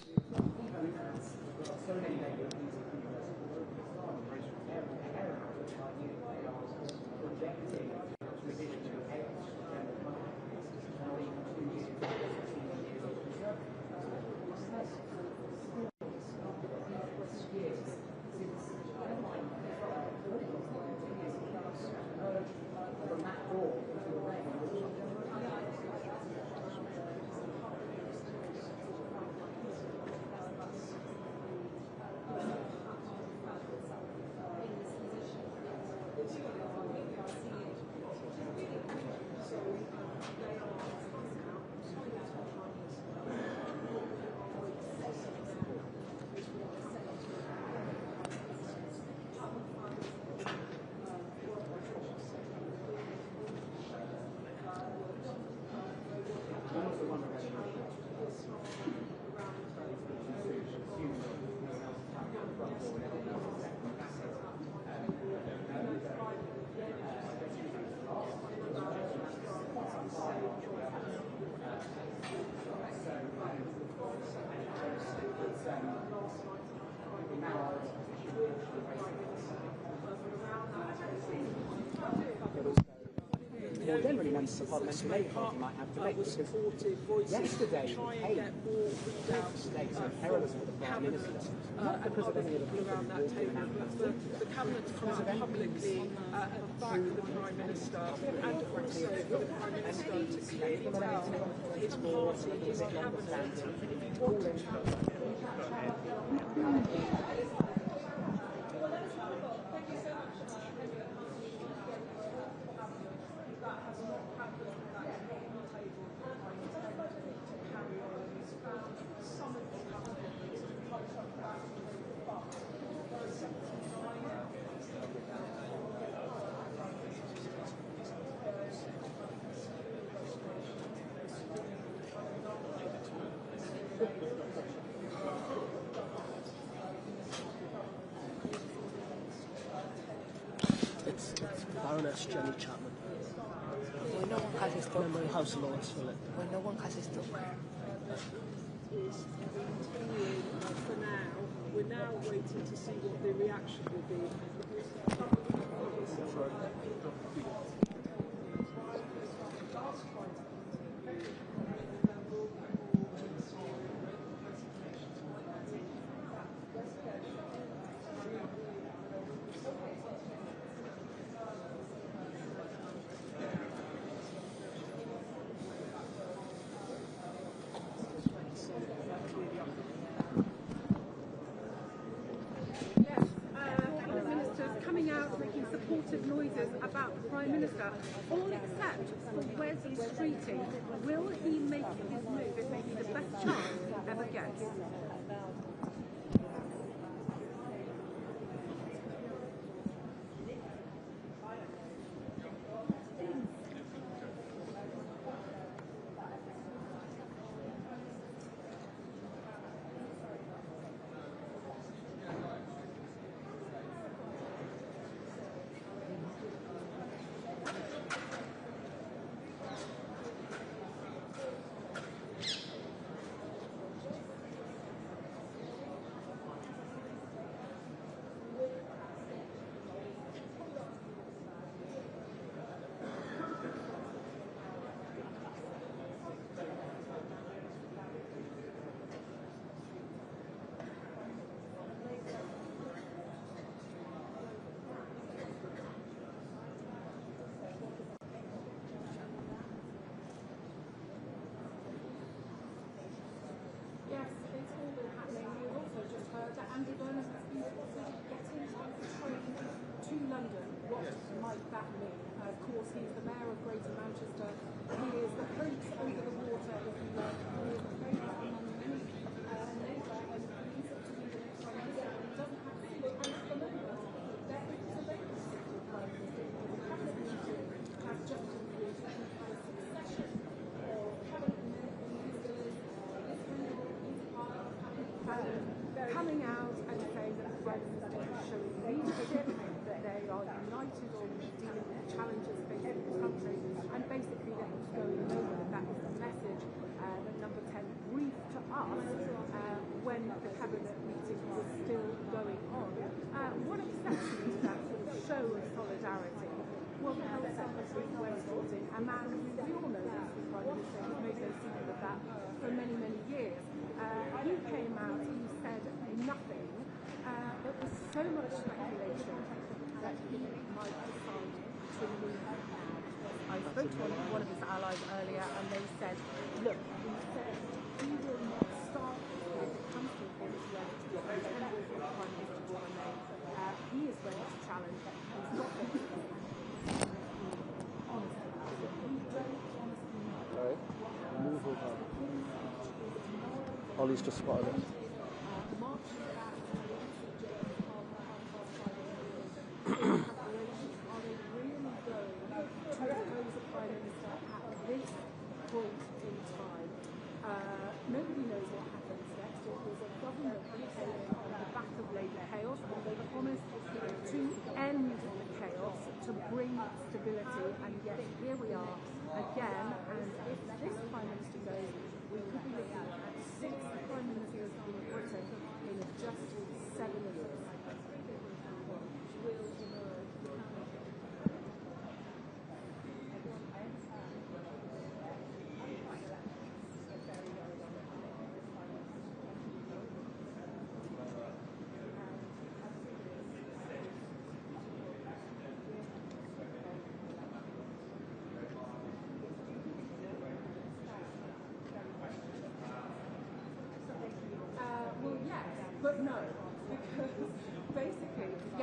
more generally members of the Parliamentary Labour Party might have to make. Because yesterday we came states are perilous for the Prime Minister, not because of any of the people who walked in and out of the cabinet because of publicly back the Prime Minister and also for the Prime Minister to clearly tell his party, his cabinet, if he wanted to. It's Baroness Jenny Chapman. Well, no one has a stock. Member of the House of Lords, Philip. Well, no one has a stock. Is continuing for now. We're now waiting to see what the reaction will be. Coming out making supportive noises about the Prime Minister, all except for where he's treating. Will he make his move? It may be the best chance he'll ever get. Of course, he's the Mayor of Greater Manchester. He is the prince over the water, if you like. He is a favourite among many Labour MPs to be the next Prime Minister. He doesn't have to do it. And at the moment, there is a vacancy for Prime Minister. The Cabinet meeting has just concluded. We've had a succession of Cabinet ministers, coming out and saying that the Prime Minister is showing leadership, that they are united on dealing with the challenges facing the country, and basically that it's going nowhere. That is the message that Number 10 briefed to us when the Cabinet meeting was still going on. What exception is that sort of show of solidarity? Well, the Health Secretary West Riding, a man who we all know is the Prime Minister, he's made no secret of that for many, many years. He came out, he said nothing. There was so much speculation that he might decide to move now. I spoke to one of his allies earlier and they said, look, he said he will not start if it comes to a policy where it's the Prime Minister will remain. He is ready to challenge. He's not ready to Move over. Ollie's just spotted it. Nobody knows what happens next. It was a government taken on the back of Labour chaos. They promised to end the chaos, to bring stability, and yet here we are again. And if this Prime Minister goes, we could be looking at 6 Prime Ministers in Britain in just 7 years.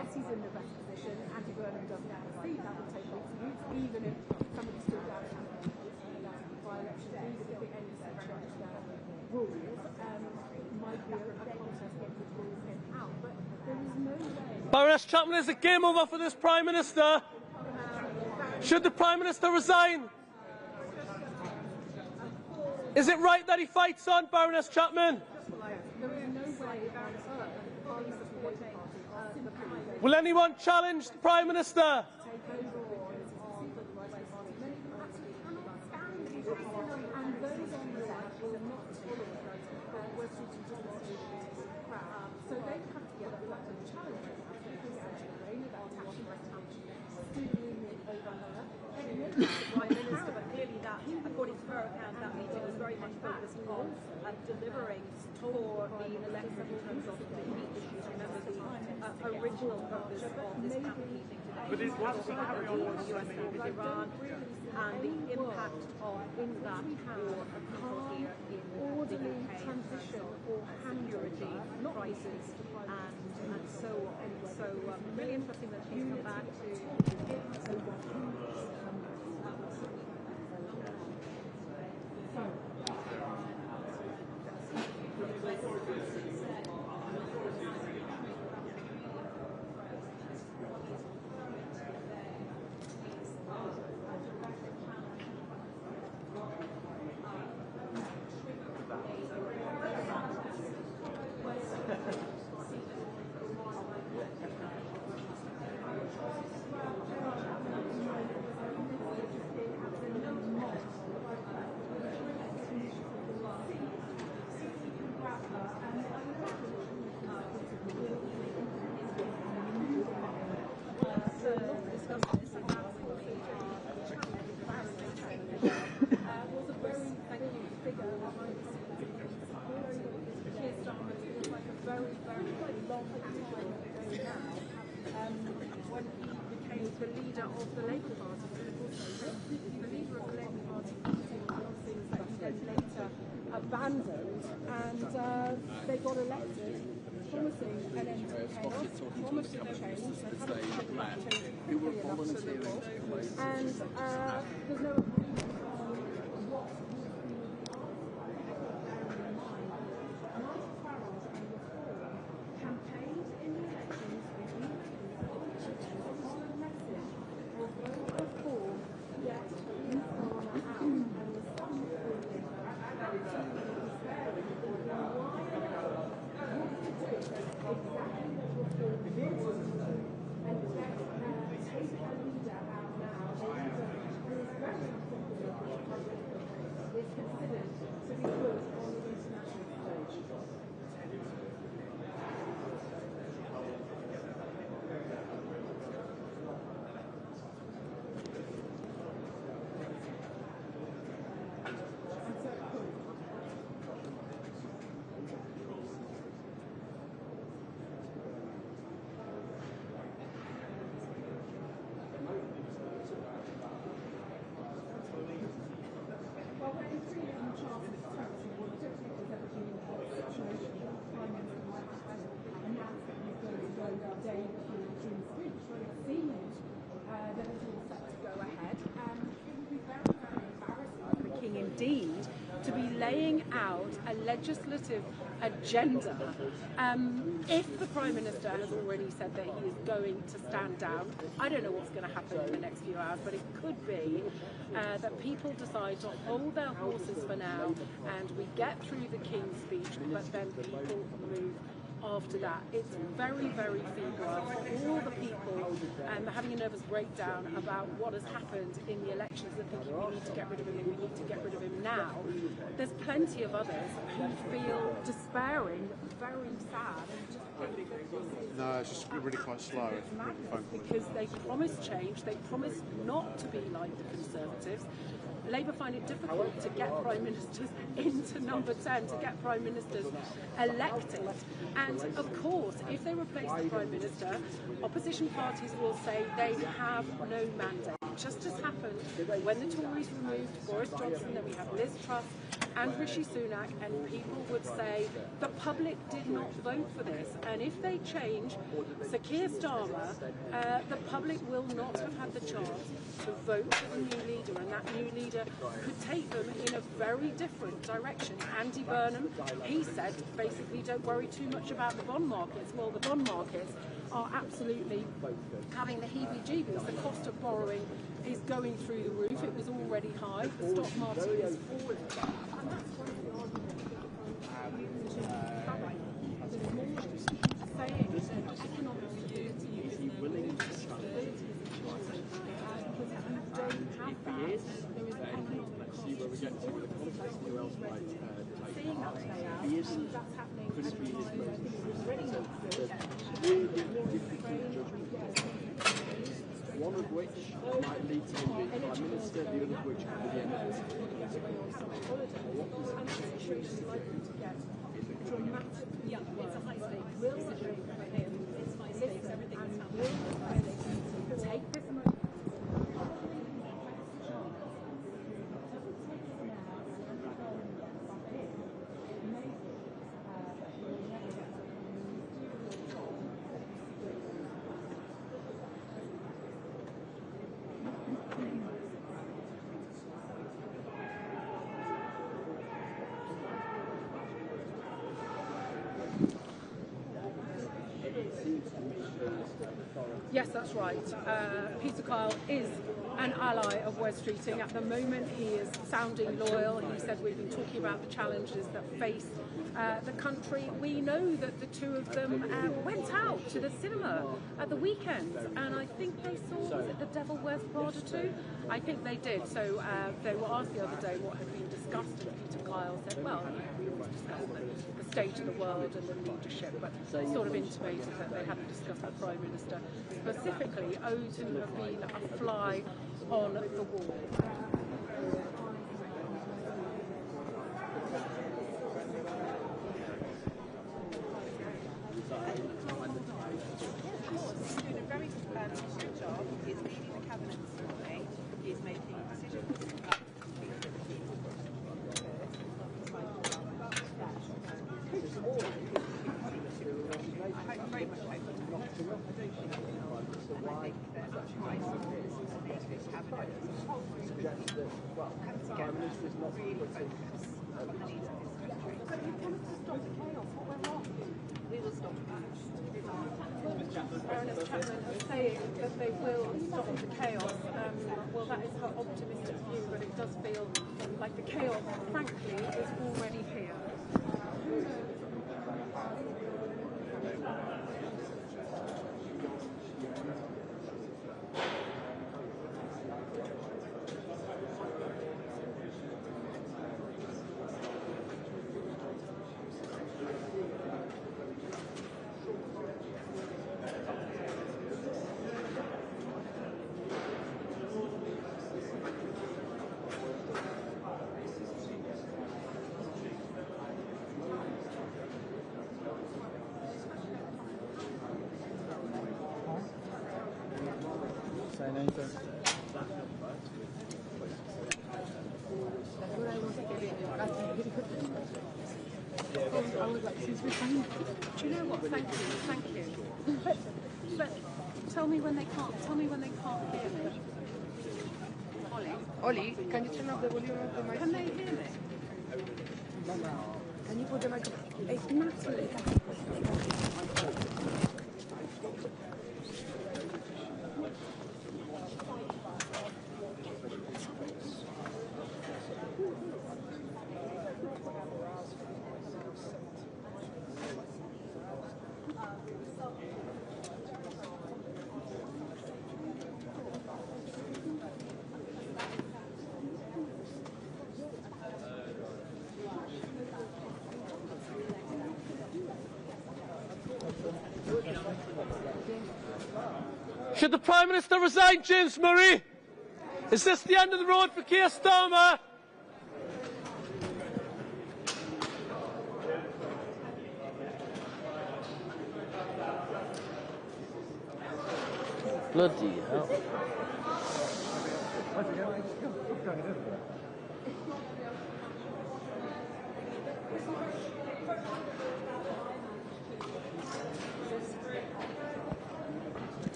yes, he's in the best position. Andy Burnham doesn't have a seat. That would take lots of weeks, even if somebody stood down by election, even if it ends rules. It might be a contest that would rule him out. But there is no way. Baroness Chapman, is the game over for this Prime Minister? Should the Prime Minister resign? Is it right that he fights on, Baroness Chapman? There is no way Will anyone challenge the Prime Minister? So they come together and challenge it. Prime Minister, but clearly that, according to her account, that meeting was very much focused on delivering for the electorate in terms of the key issues. Remember the original purpose of this cabinet meeting today was to carry on with the US war with Iran and the impact of that war of people here in the UK transition or security crisis and so on. So really interesting that she's come back to when he became the leader of the Labour Party. The leader of the Labour Party things that he then later abandoned, and they got elected, promising an end to chaos, promising change. They haven't changed quickly enough to Liberal, and there's no indeed to be laying out a legislative agenda. If the Prime Minister has already said that he is going to stand down, I don't know what's going to happen in the next few hours, but it could be that people decide to hold their horses for now and we get through the King's speech, but then people move after that. It's very, very febrile for all the people having a nervous breakdown about what has happened in the elections and thinking we need to get rid of him and we need to get rid of him now. There's plenty of others who feel despairing, very sad, and just think no, it's just really quite slow. Because they promised change, they promised not to be like the Conservatives. Labour find it difficult to get Prime Ministers into number 10, to get Prime Ministers elected. And of course, if they replace the Prime Minister, opposition parties will say they have no mandate. Just as happened when the Tories removed Boris Johnson, then we have Liz Truss, and Rishi Sunak, and people would say the public did not vote for this, and if they change Sir Keir Starmer, the public will not have had the chance to vote for the new leader, and that new leader could take them in a very different direction. Andy Burnham, he said, basically, don't worry too much about the bond markets. Well, the bond markets are absolutely having the heebie-jeebies. The cost of borrowing is going through the roof. It was already high. The stock market is falling. And that's one of the arguments saying that economic stability is willing to stability if he is, then let's see where we get to with the context. Who else might take part? If he isn't, could it be his most really difficult judgment? One of which might lead to him being Prime Minister, the other of which could be the end of his political career. What does that situation likely to get dramatically? Yeah, it's a high stakes decision for him. It's high stakes, everything that's happening. Take this money. Yes, that's right. Peter Kyle is an ally of Wes Streeting. At the moment, he is sounding loyal. He said we've been talking about the challenges that face the country. We know that the two of them went out to the cinema at the weekend, and I think they saw, was it The Devil Wears Prada 2? I think they did. So they were asked the other day what had been discussed, and Peter Kyle said, well, we always discuss the state of the world and the leadership, but sort of intimated that they hadn't discussed the Prime Minister specifically. Owed to have been a fly on the wall. Saying that they will stop the chaos. Well, that is her optimistic view, but it does feel like the chaos, frankly, is already here. Saying anything. I was like, since we're saying, do you know what? Thank you. But tell me when they can't hear me. Ollie, can you turn off the volume of the mic? Can they hear me? Can you put the microphone? It's Natalie. Should the Prime Minister resign, James Murray? Is this the end of the road for Keir Starmer? Bloody hell. Should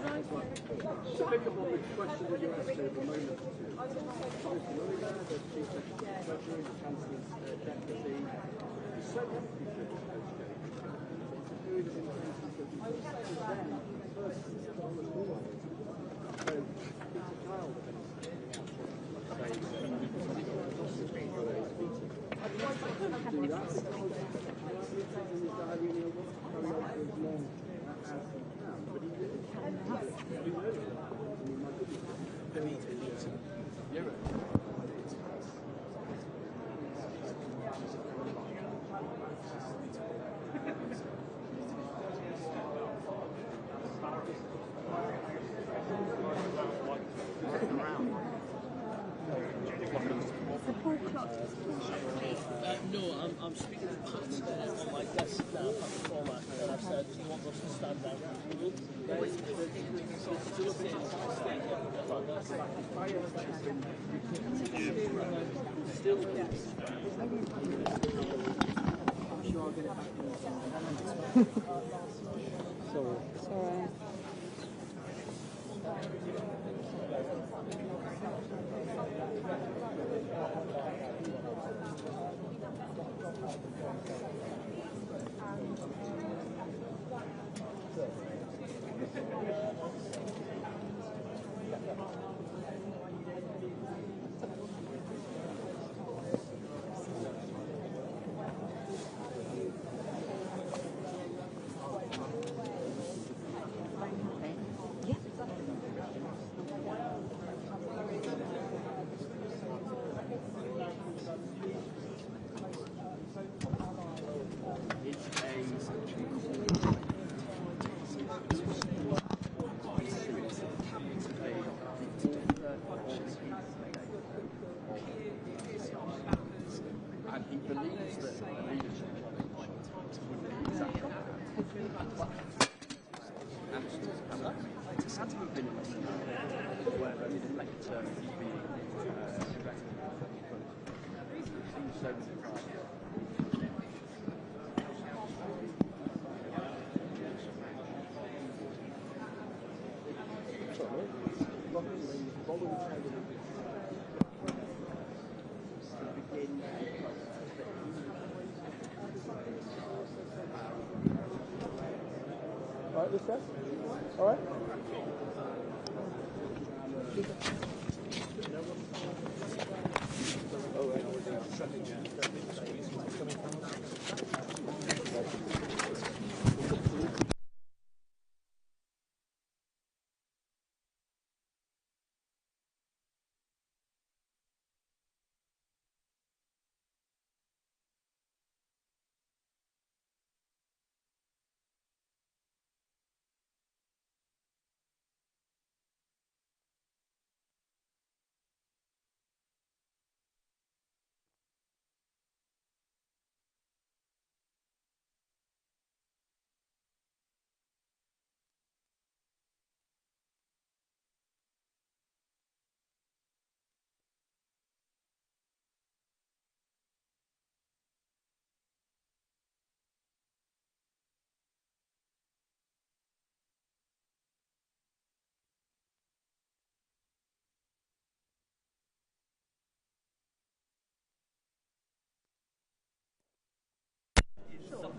I? To pick up on the question that you asked a moment ago, Mr. Lewis, the Chief Secretary, the Chancellor's Deputy, so many people it's a period of intensity that was then first on the board. So it's a child of I'd like to do that because in his diary he wants to carry on for as long as he can, but he really can't do earlier. No, I'm speaking to Pat on my desk now, at the format, and I've said, do you want us to stand down? Still, I'm sure I'll get it back in Sorry. Sorry. And he believes that the leadership would be exactly and it's had to have been where an elector being seems so surprised. Alright, this side? Alright?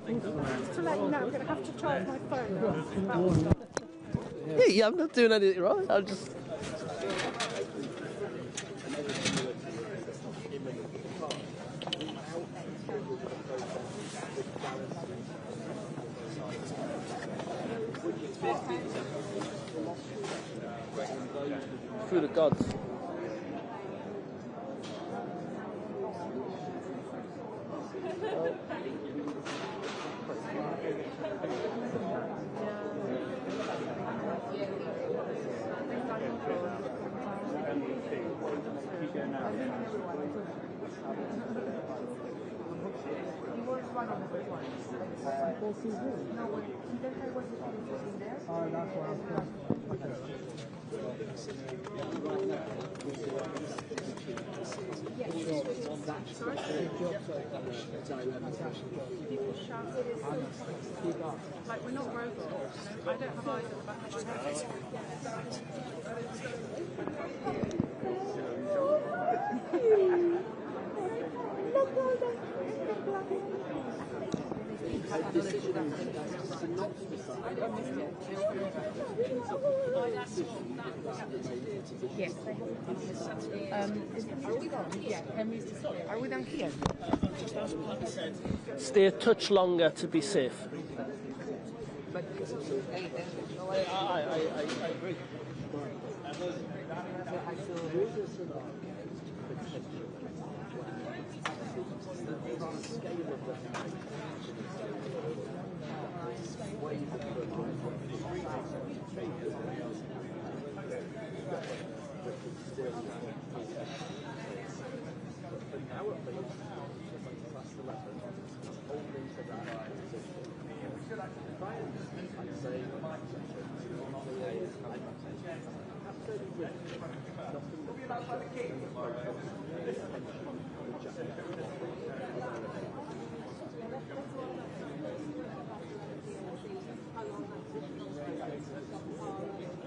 Just to let you know, I'm going to have to charge my phone. Yeah, I'm not doing anything wrong. I'm just. Through the gods. People shout. Like, we're not robots. I don't have eyes at the back of my head. Yes. Are we done here? Stay a touch longer to be safe. I agree.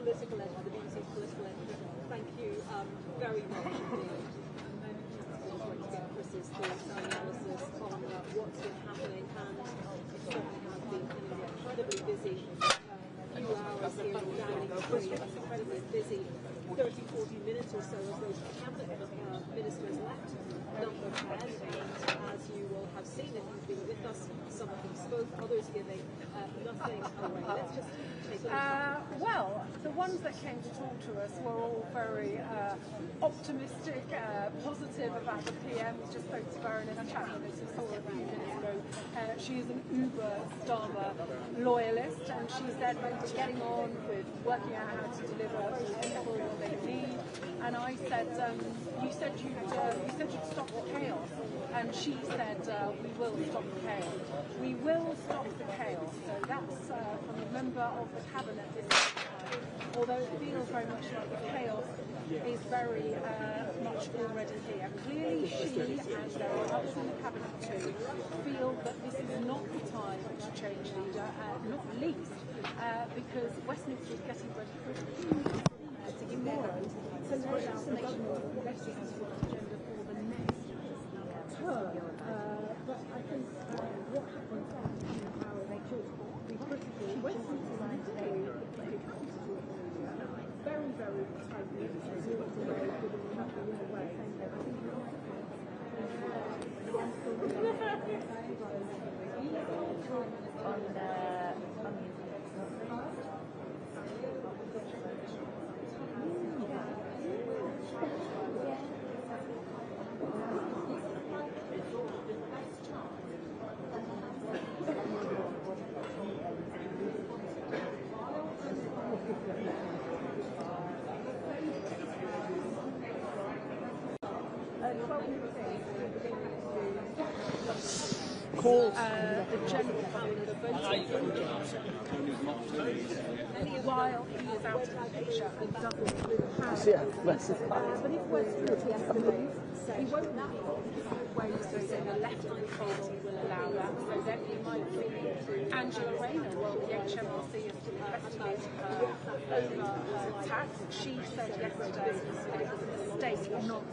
Political editor, the BBC's political editor. Thank you very much indeed. Just want to get Chris's thoughts and analysis on what's been happening, and it certainly has been an incredibly busy few hours here in Downing Street. It's incredibly busy 30-40 minutes or so as those cabinet ministers left number 10, and as you will have seen if you've been with us, some of them spoke, others giving nothing away. Let's just take a look. Well, the ones that came to talk to us were all very optimistic, positive about the PM. We just spoke to her in a chat with us who saw her a few minutes ago. She is an uber Starmer loyalist, and she said that we're getting on with working out how to deliver for people what they need. And I said, you said you'd stop the chaos, and she said we will stop the chaos. We will stop the chaos. So that's from a member of the cabinet this time. Although it feels very much like the chaos is very much already here. Clearly she, and there are others in the cabinet too, feel that this is not the time to change leader, not least because Westminster is getting ready for tomorrow to lay out the government agenda for the next term. But I think what happens is how they could be critical. Westminster is very, very tightly the general cabinet of while he is out of the picture and doesn't have but if Westminster estimates he won't wait to say the left-hand party will allow that, so then he might be Angela Rayner. Well, the HMRC is investigating her over tax. She said yesterday that it was a mistake not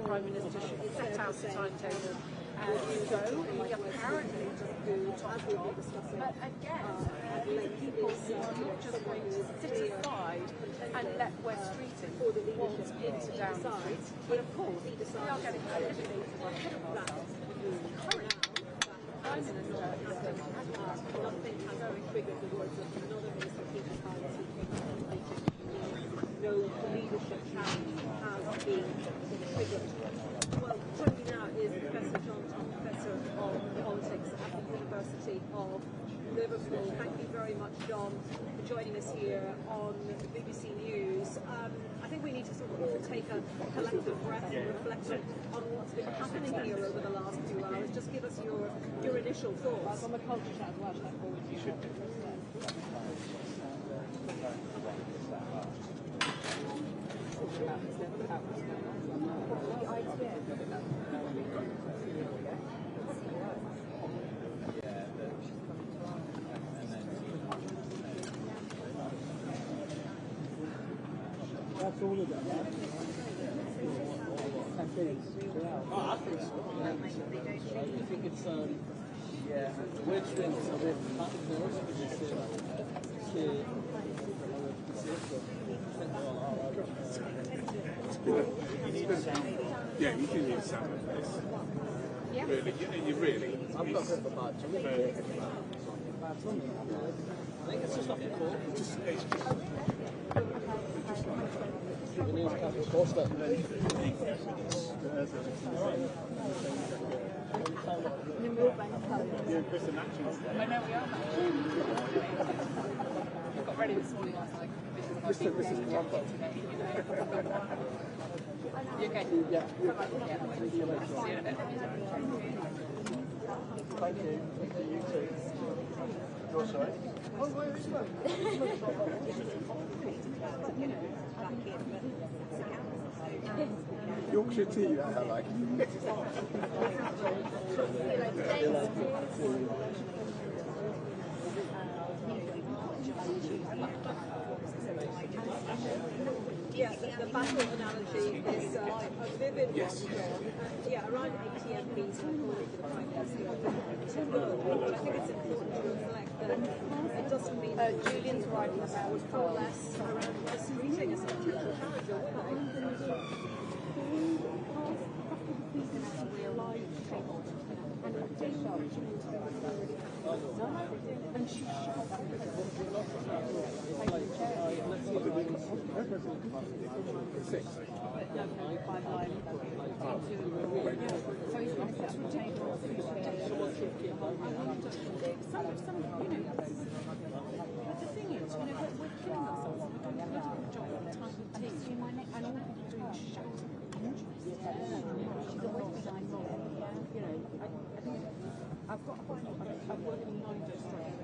Prime Minister should set out a timetable and go. He apparently doesn't do top job. But again, people who are not just going to sit aside and let West Street in, want into Downing Street. But of course, we are getting eliminated ahead of ourselves. Current Prime Minister is going to have nothing very triggered the words of another minister, Keir, no leadership challenge has been triggered. Well, joining me now is Professor John, Professor of Politics at the University of Liverpool. Thank you very much, John, for joining us here on BBC News. I think we need to sort of all take a collective breath and reflect on what's been happening here over the last few hours. Just give us your initial thoughts. On the culture chat as well, you should do. That's all of them. Oh, I think so. I think it's yeah, we're twins, so we're partners because You need a sound. Yeah, you do need a sound of this. Yeah. Really, you really. I'm not good for bad. I think it's just off the court. We need to have a course that. You're Chris and Actions. I know we are matching. I got ready this morning, I was like, this is Colombo. You okay? Yeah. See you in a bit. Thank you. You too. Your side? Oh, where is it? Yorkshire tea, that I like. Yeah, the battle analogy is a vivid one. Yeah, around ATMPs according to the Prime Minister. But I think it's important to reflect that it doesn't mean that Julian's writing about coalesce around this meeting as a future character. And she I've got I'm working 9 days straight.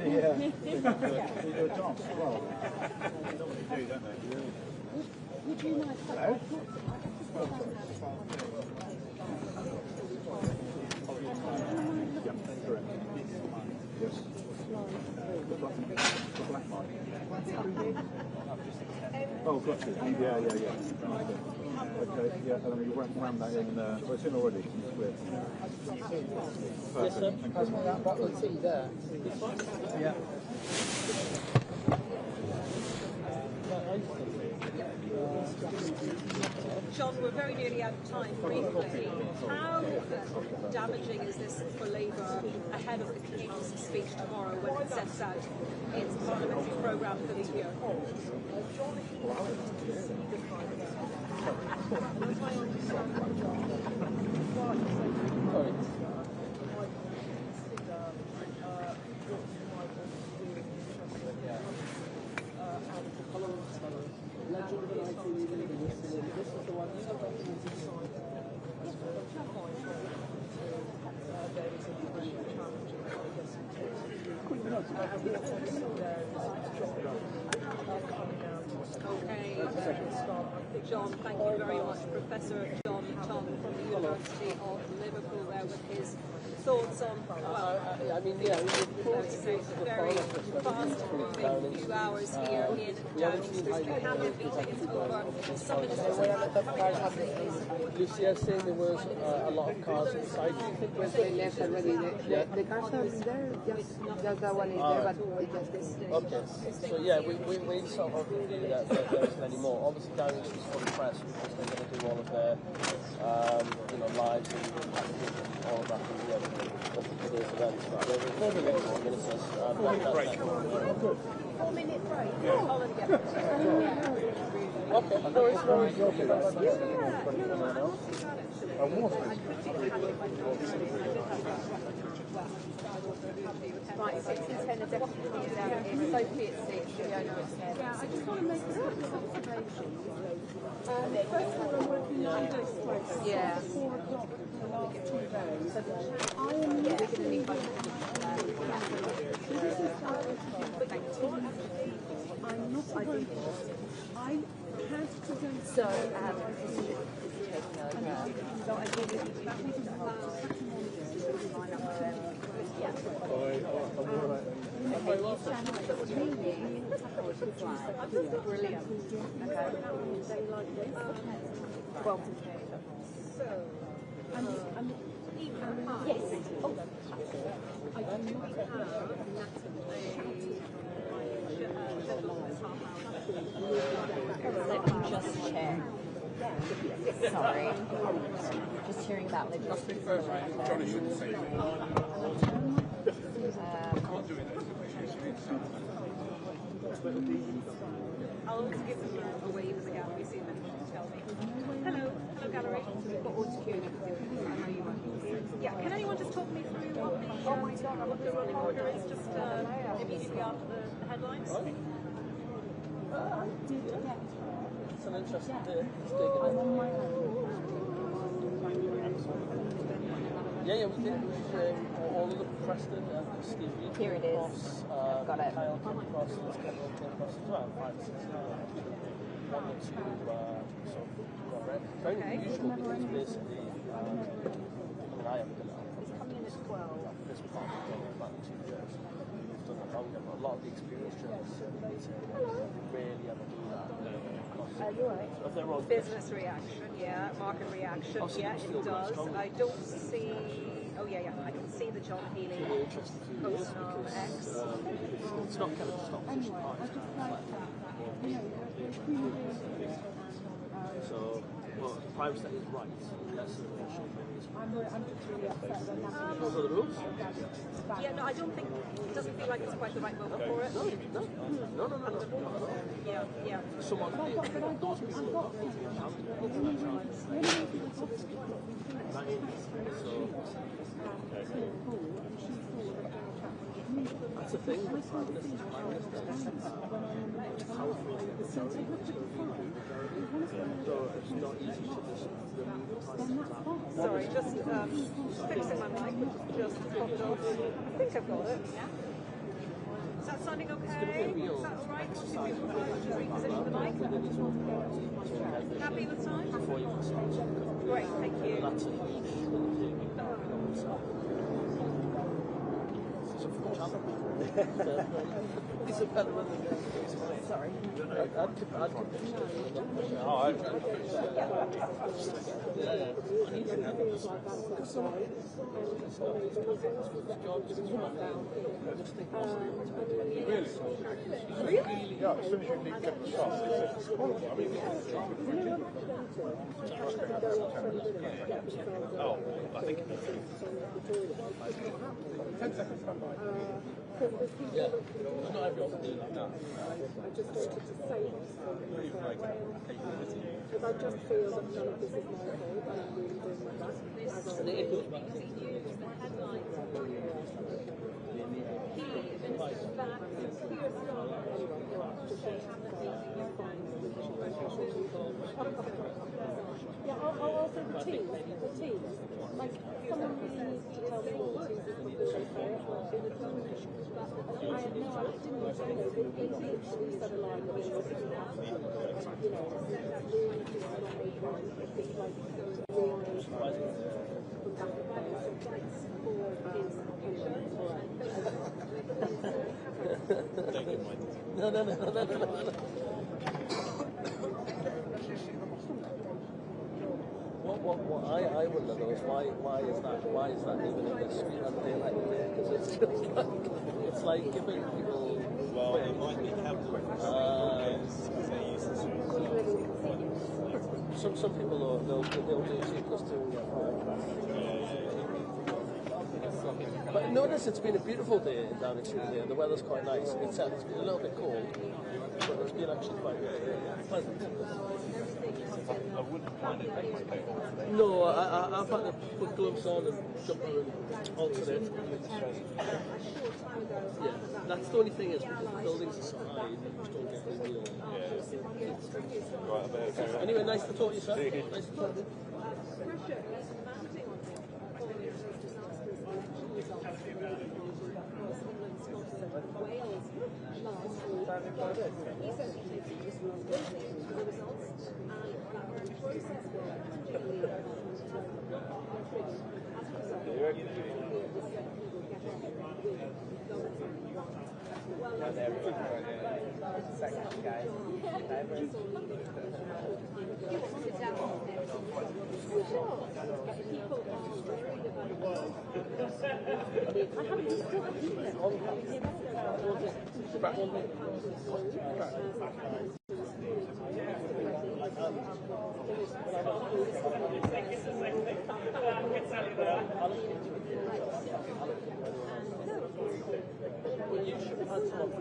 Yeah. They do a dance as well. They do, don't they? Would you like Hello? Yes. The black mark. Oh, got you. Yeah. Okay, yeah, and then we ran that in, well, it's in already, it's clear. Yes, sir. That's that bottle of tea there. Yeah. John, we're very nearly out of time. Briefly, how damaging is this for Labour ahead of the King's speech tomorrow when it sets out its parliamentary programme for the year? Okay, John, thank you very much. Professor John Tongue from the University of Liverpool there with his thoughts on, well, I mean, yeah, it's a very fast-moving few hours here in Downing Street. The cabinet meeting is over. Summit is Lucia saying there was a lot of cars inside. Do you think they left already? The cars are there, just that one is there, but it just okay, so yeah, we sort of knew that there isn't any more. Obviously, Downing just for the press because they're going to do all of their, lives and all of that and today's events. But they're very good ministers. 4-minute break. 4-minute break. Yeah. All together. Okay, no worries, no worries. Right, 6 and 10 are definitely down here. Sophie at 6, Fiona at 10. Yeah, I just want to make a couple of observations. First of all, I'm working 9 days straight. Yeah. 4 o'clock for the last 2 days. I am Yeah, we're going to be this is I'm not a vocalist. I had to go so, so I did it. That was brilliant. Okay. Well, so, yes. Oh. I do not have Let me just check. Sorry. Just hearing about legislation. Johnny shouldn't say I'll also give them a wave in the gallery so you can tell me. Hello gallery. We've got all secured. I know you want. Yeah, can anyone just talk me through what the running order is just immediately after the headlines? It's an interesting day. Yeah, we did. All of the Preston and Steve Reed. Here it is. Got it. Kyle came across, Kendall came across as well. 5, 6, 1 or 2 sort of got read. Very unusual because basically, I haven't done it. He's coming in at 12. This part we've done about 2 years. We've done it longer, but a lot of the experienced journalists rarely ever do that. You're right. Business reaction, yeah. Market reaction, yeah, it does. I don't see. Oh yeah, I can see the John Healy post on X. It's not kind of stopped. So, well, private sector is right. Yes, I'm just really upset that those are the rules. Yeah, no, I don't think. It doesn't feel like it's quite the right moment for it. No. Yeah. Someone, those people that's the thing with prime ministers. Prime ministers powerful so it's not easy to just remove the time. Sorry, just fixing my mic, which just popped off. I think I've got it. Is that sounding okay? Is that all right? Should we reposition the mic? Happy with time? Great, thank you. It's a better one than sorry. Really? Yeah, as soon as you leave the shop, it's quality. I mean, Oh, I think. 10 seconds come by. Yeah, not everyone can do that. No. I just wanted to say this because I just feel that none of this is my fault and I'm really doing my best as I Yeah, also the team. Like, someone really needs to tell me what the team is before they say it. I have no idea. Didn't you say that? They literally said a line that was really happening. And, you know, it's really just not able. It's like really from back of there. So thanks for No. What I wonder though is why is that even in the street on daylight today? Because it's like giving people. Well, it might be capital because they use the streets. some people they'll do C+2 and get But notice it's been a beautiful day in Downing Street today, and the weather's quite nice. It's been a little bit cold, but it's been actually quite pleasant. I wouldn't mind it being today. No, I've had to put gloves on and jumper and alternate. Yeah, that's the only thing is because the buildings are so high, you just don't get the real. Right, I better carry on. Anyway, nice to talk to you, sir. Nice to talk to you. Well, you should have had some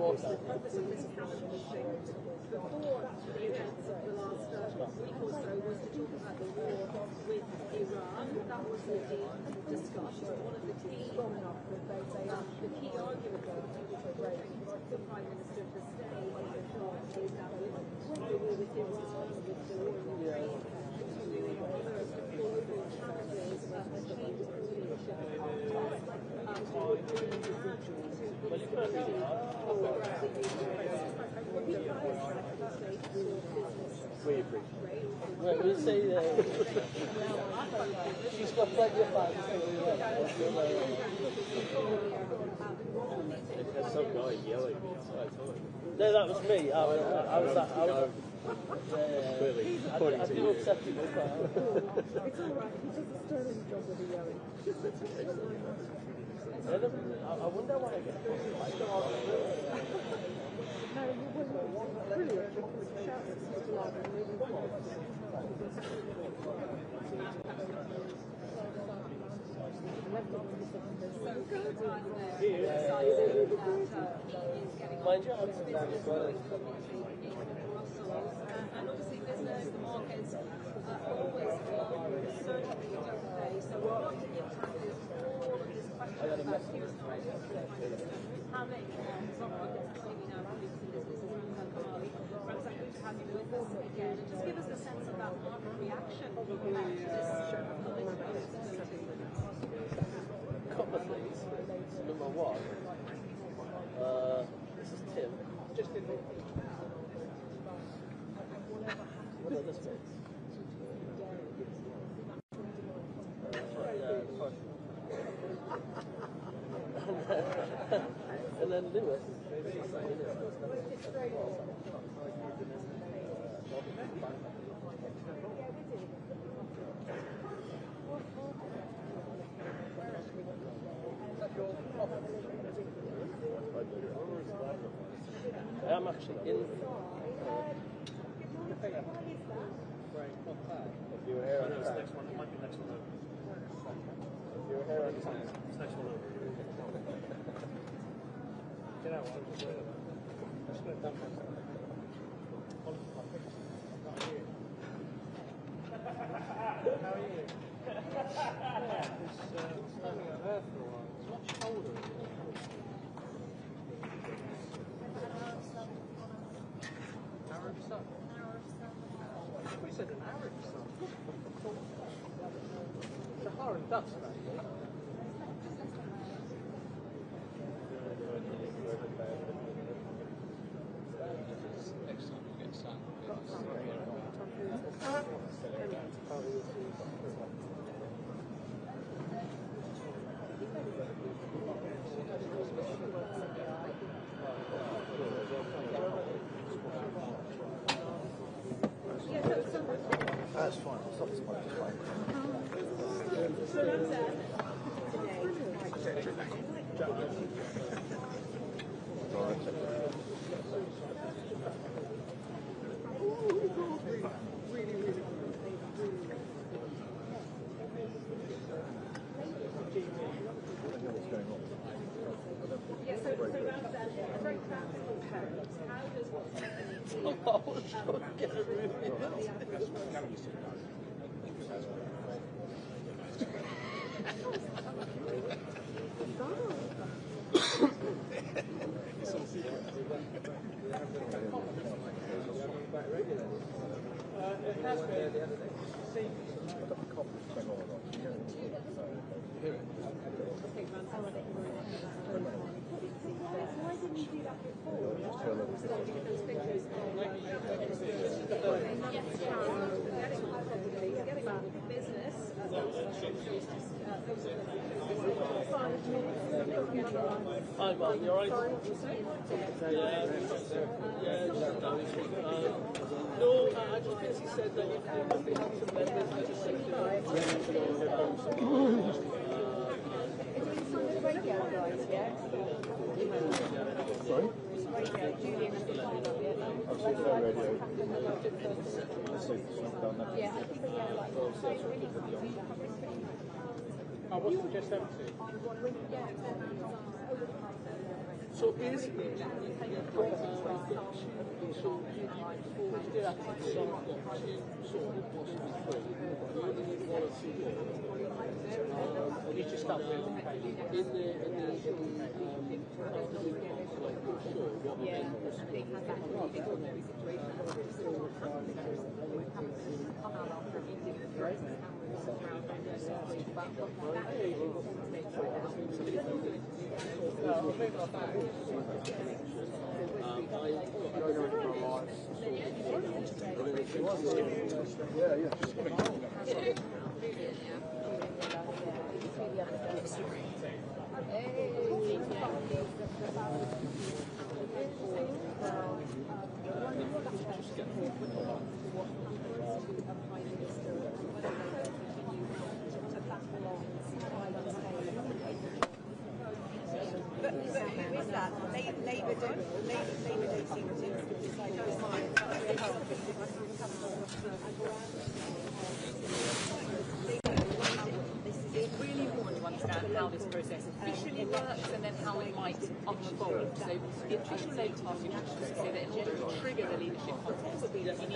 before the events of the last week or so was to talk about the war with Iran. That was indeed discussed. One of the key arguments the Prime Minister of the state is that the war with Iran, with the war in Ukraine, continuing on the global challenges of the change of leadership We appreciate. Right, we'll say she's got plenty of fun. There's some guy yelling. No, that was me. I was clearly I do upset people. It's all right. He does a sterling job with the yelling. I wonder why I get No, you were brilliant. Shout at such loud and really mind you, I'm speaking as well. And obviously business, the markets are always certainly okay. So we're going to give tackles all of this question about here's the how many markets maybe now producing businesses and perhaps I could have you with us again and just give us a sense of that market reaction to this Couple of things. Number one, this is Tim. Just in me. What are this bit? And then Lewis. I am actually in. You were here on the next one. It might be next one over. You were here on time. It's next one over. Get out. I'll just wait. Just wait down for a second. How are you? Standing out there for a while. It's much colder. Arab sun. We said an Arab sun. Sahara dust, mate. That's fine. Stop this one. It's fine. Why didn't you do that before? Business. Hi, Mark, you alright? No, I just basically said that you had some members Sorry? I wasn't just empty. So basically, you've got so you did actually sort of got two sort of possibly three. You only need one or two more. And you just have to in the Labour don't seem to It's really important to understand how this process officially works and then how it might unfold. So the official Labour Party wishes to say that in order to trigger the leadership contest, you need 81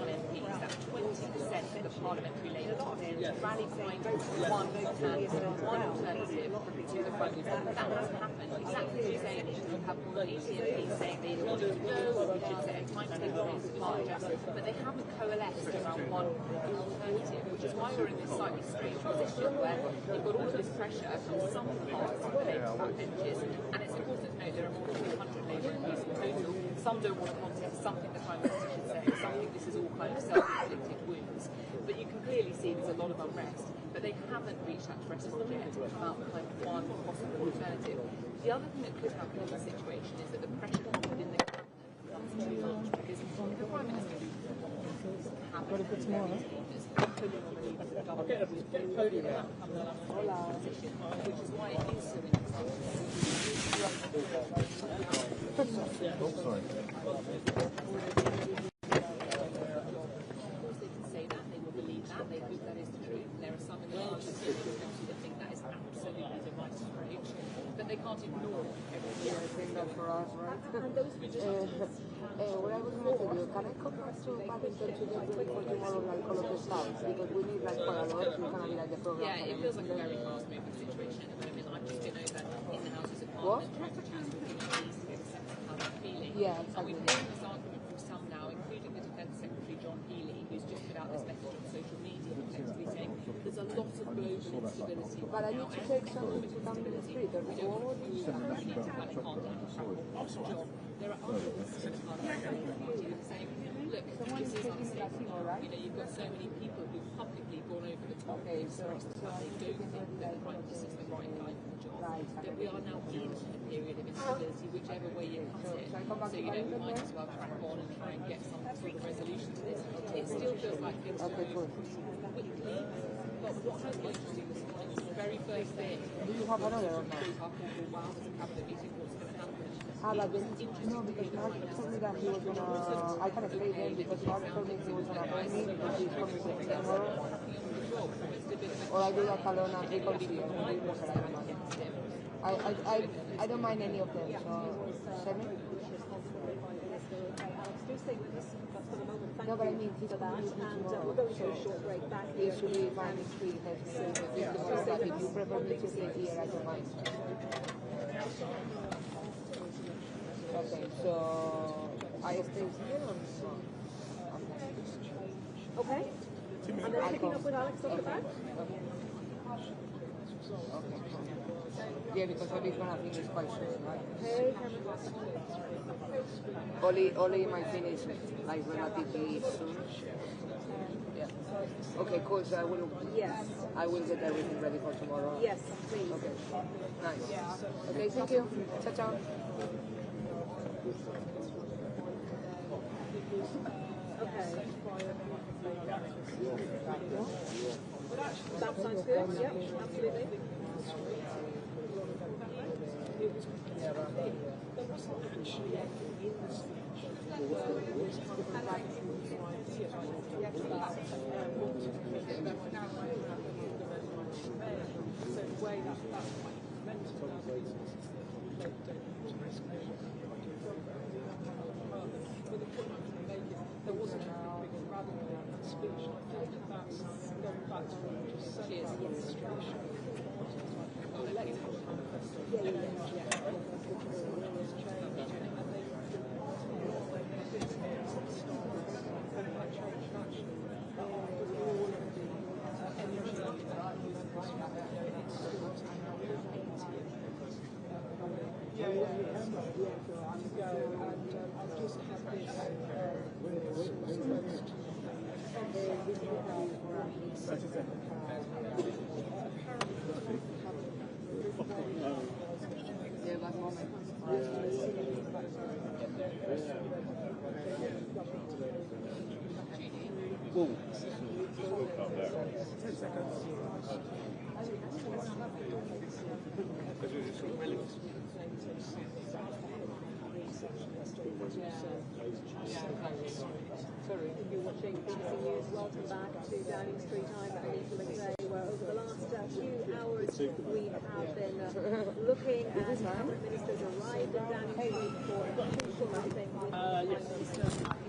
MPs, that's 20% of the parliamentary Labour Party, to rally behind one candidate, one alternative to the front. That hasn't happened. Exactly as you're saying, you should have more than 80 MPs saying they want to go, we should set a timetable in supply, but they haven't coalesced around one alternative, which is why we're in this slightly strange position where you've got all of this pressure from some parts of the Labour backbenches, and it's important to note there are more than 200 Labour MPs in total. Some don't want to contest, some think the Prime Minister should say, some think this is all kind of self-inflicted wounds. But you can clearly see there's a lot of unrest, but they haven't reached that threshold yet about kind of one possible alternative. The other thing that could happen in this situation is that the pressure within the cabinet becomes too much, because if the Prime Minister doesn't have it, I'll get a podium out. Which is why it is so interesting. Sorry. They can say that, they will believe that, they hope that is the truth. There are some in the party that think that is absolutely the right approach, but they can't ignore everything. Yeah, I think that's for us, right? What I was going to tell you, can I come back to Paddington to get ready for tomorrow, like all of the stuff? Because we need like quite a lot, it's going to be like the program. Yeah, it feels like a very fast-moving situation at the moment. I'm just going to know that in the Houses of Parliament, trying to chat with MPs to get a sense of how they're feeling. Yeah, exactly. And we've heard this argument from some now, including the Defence Secretary John Healey, who's just put out this message on social media, effectively saying there's a lot of global instability. But I need to take something to come to the street, or what? There are other saying, look, this is unacceptable. You know, you've got so many people who've publicly gone over the top and expressed that they don't think that the Prime Minister is the right guy for the job. That we are now in a period of instability, whichever way you cut it. So, you know, we might as well crack on and try and get some sort of resolution to this. It still feels like things are moving quickly, but what has been interesting this morning was the very first thing. Do you have another or not? Wow, there's a cabinet meeting, what's going to happen? But then, no, because Mark told me that he was gonna, I can explain him because Mark told me he was gonna bring me because he's coming to me tomorrow. Or I do that alone and he comes here and he doesn't have money. I don't mind any of them, so send me. No, but I mean, he's for that, coming with me and tomorrow, we're going to so a short break back it here. should be fine if we have tomorrow, but if you prefer me to stay here, I don't mind. Okay, so I stay here or no? Okay. And then picking up with Alex off the back. Yeah, because Oli's gonna finish quite soon, right? Hey, Oli might finish like relatively soon. Yeah. Okay, cool. So I will. Yes. I will get everything ready for tomorrow. Yes, please. Okay. Nice. Okay, thank you. Ciao, ciao. Okay. That sounds good. Yep, absolutely. There wasn't a big rally speech. I think that's going back to what you just said about administration. Elected manifesto. Sorry. If you're watching BBC News, welcome back to Downing Street. I'm Anita McVeigh, where over the last few hours we have been looking at cabinet ministers arrived at Downing Street for a crucial meeting with the Prime Minister.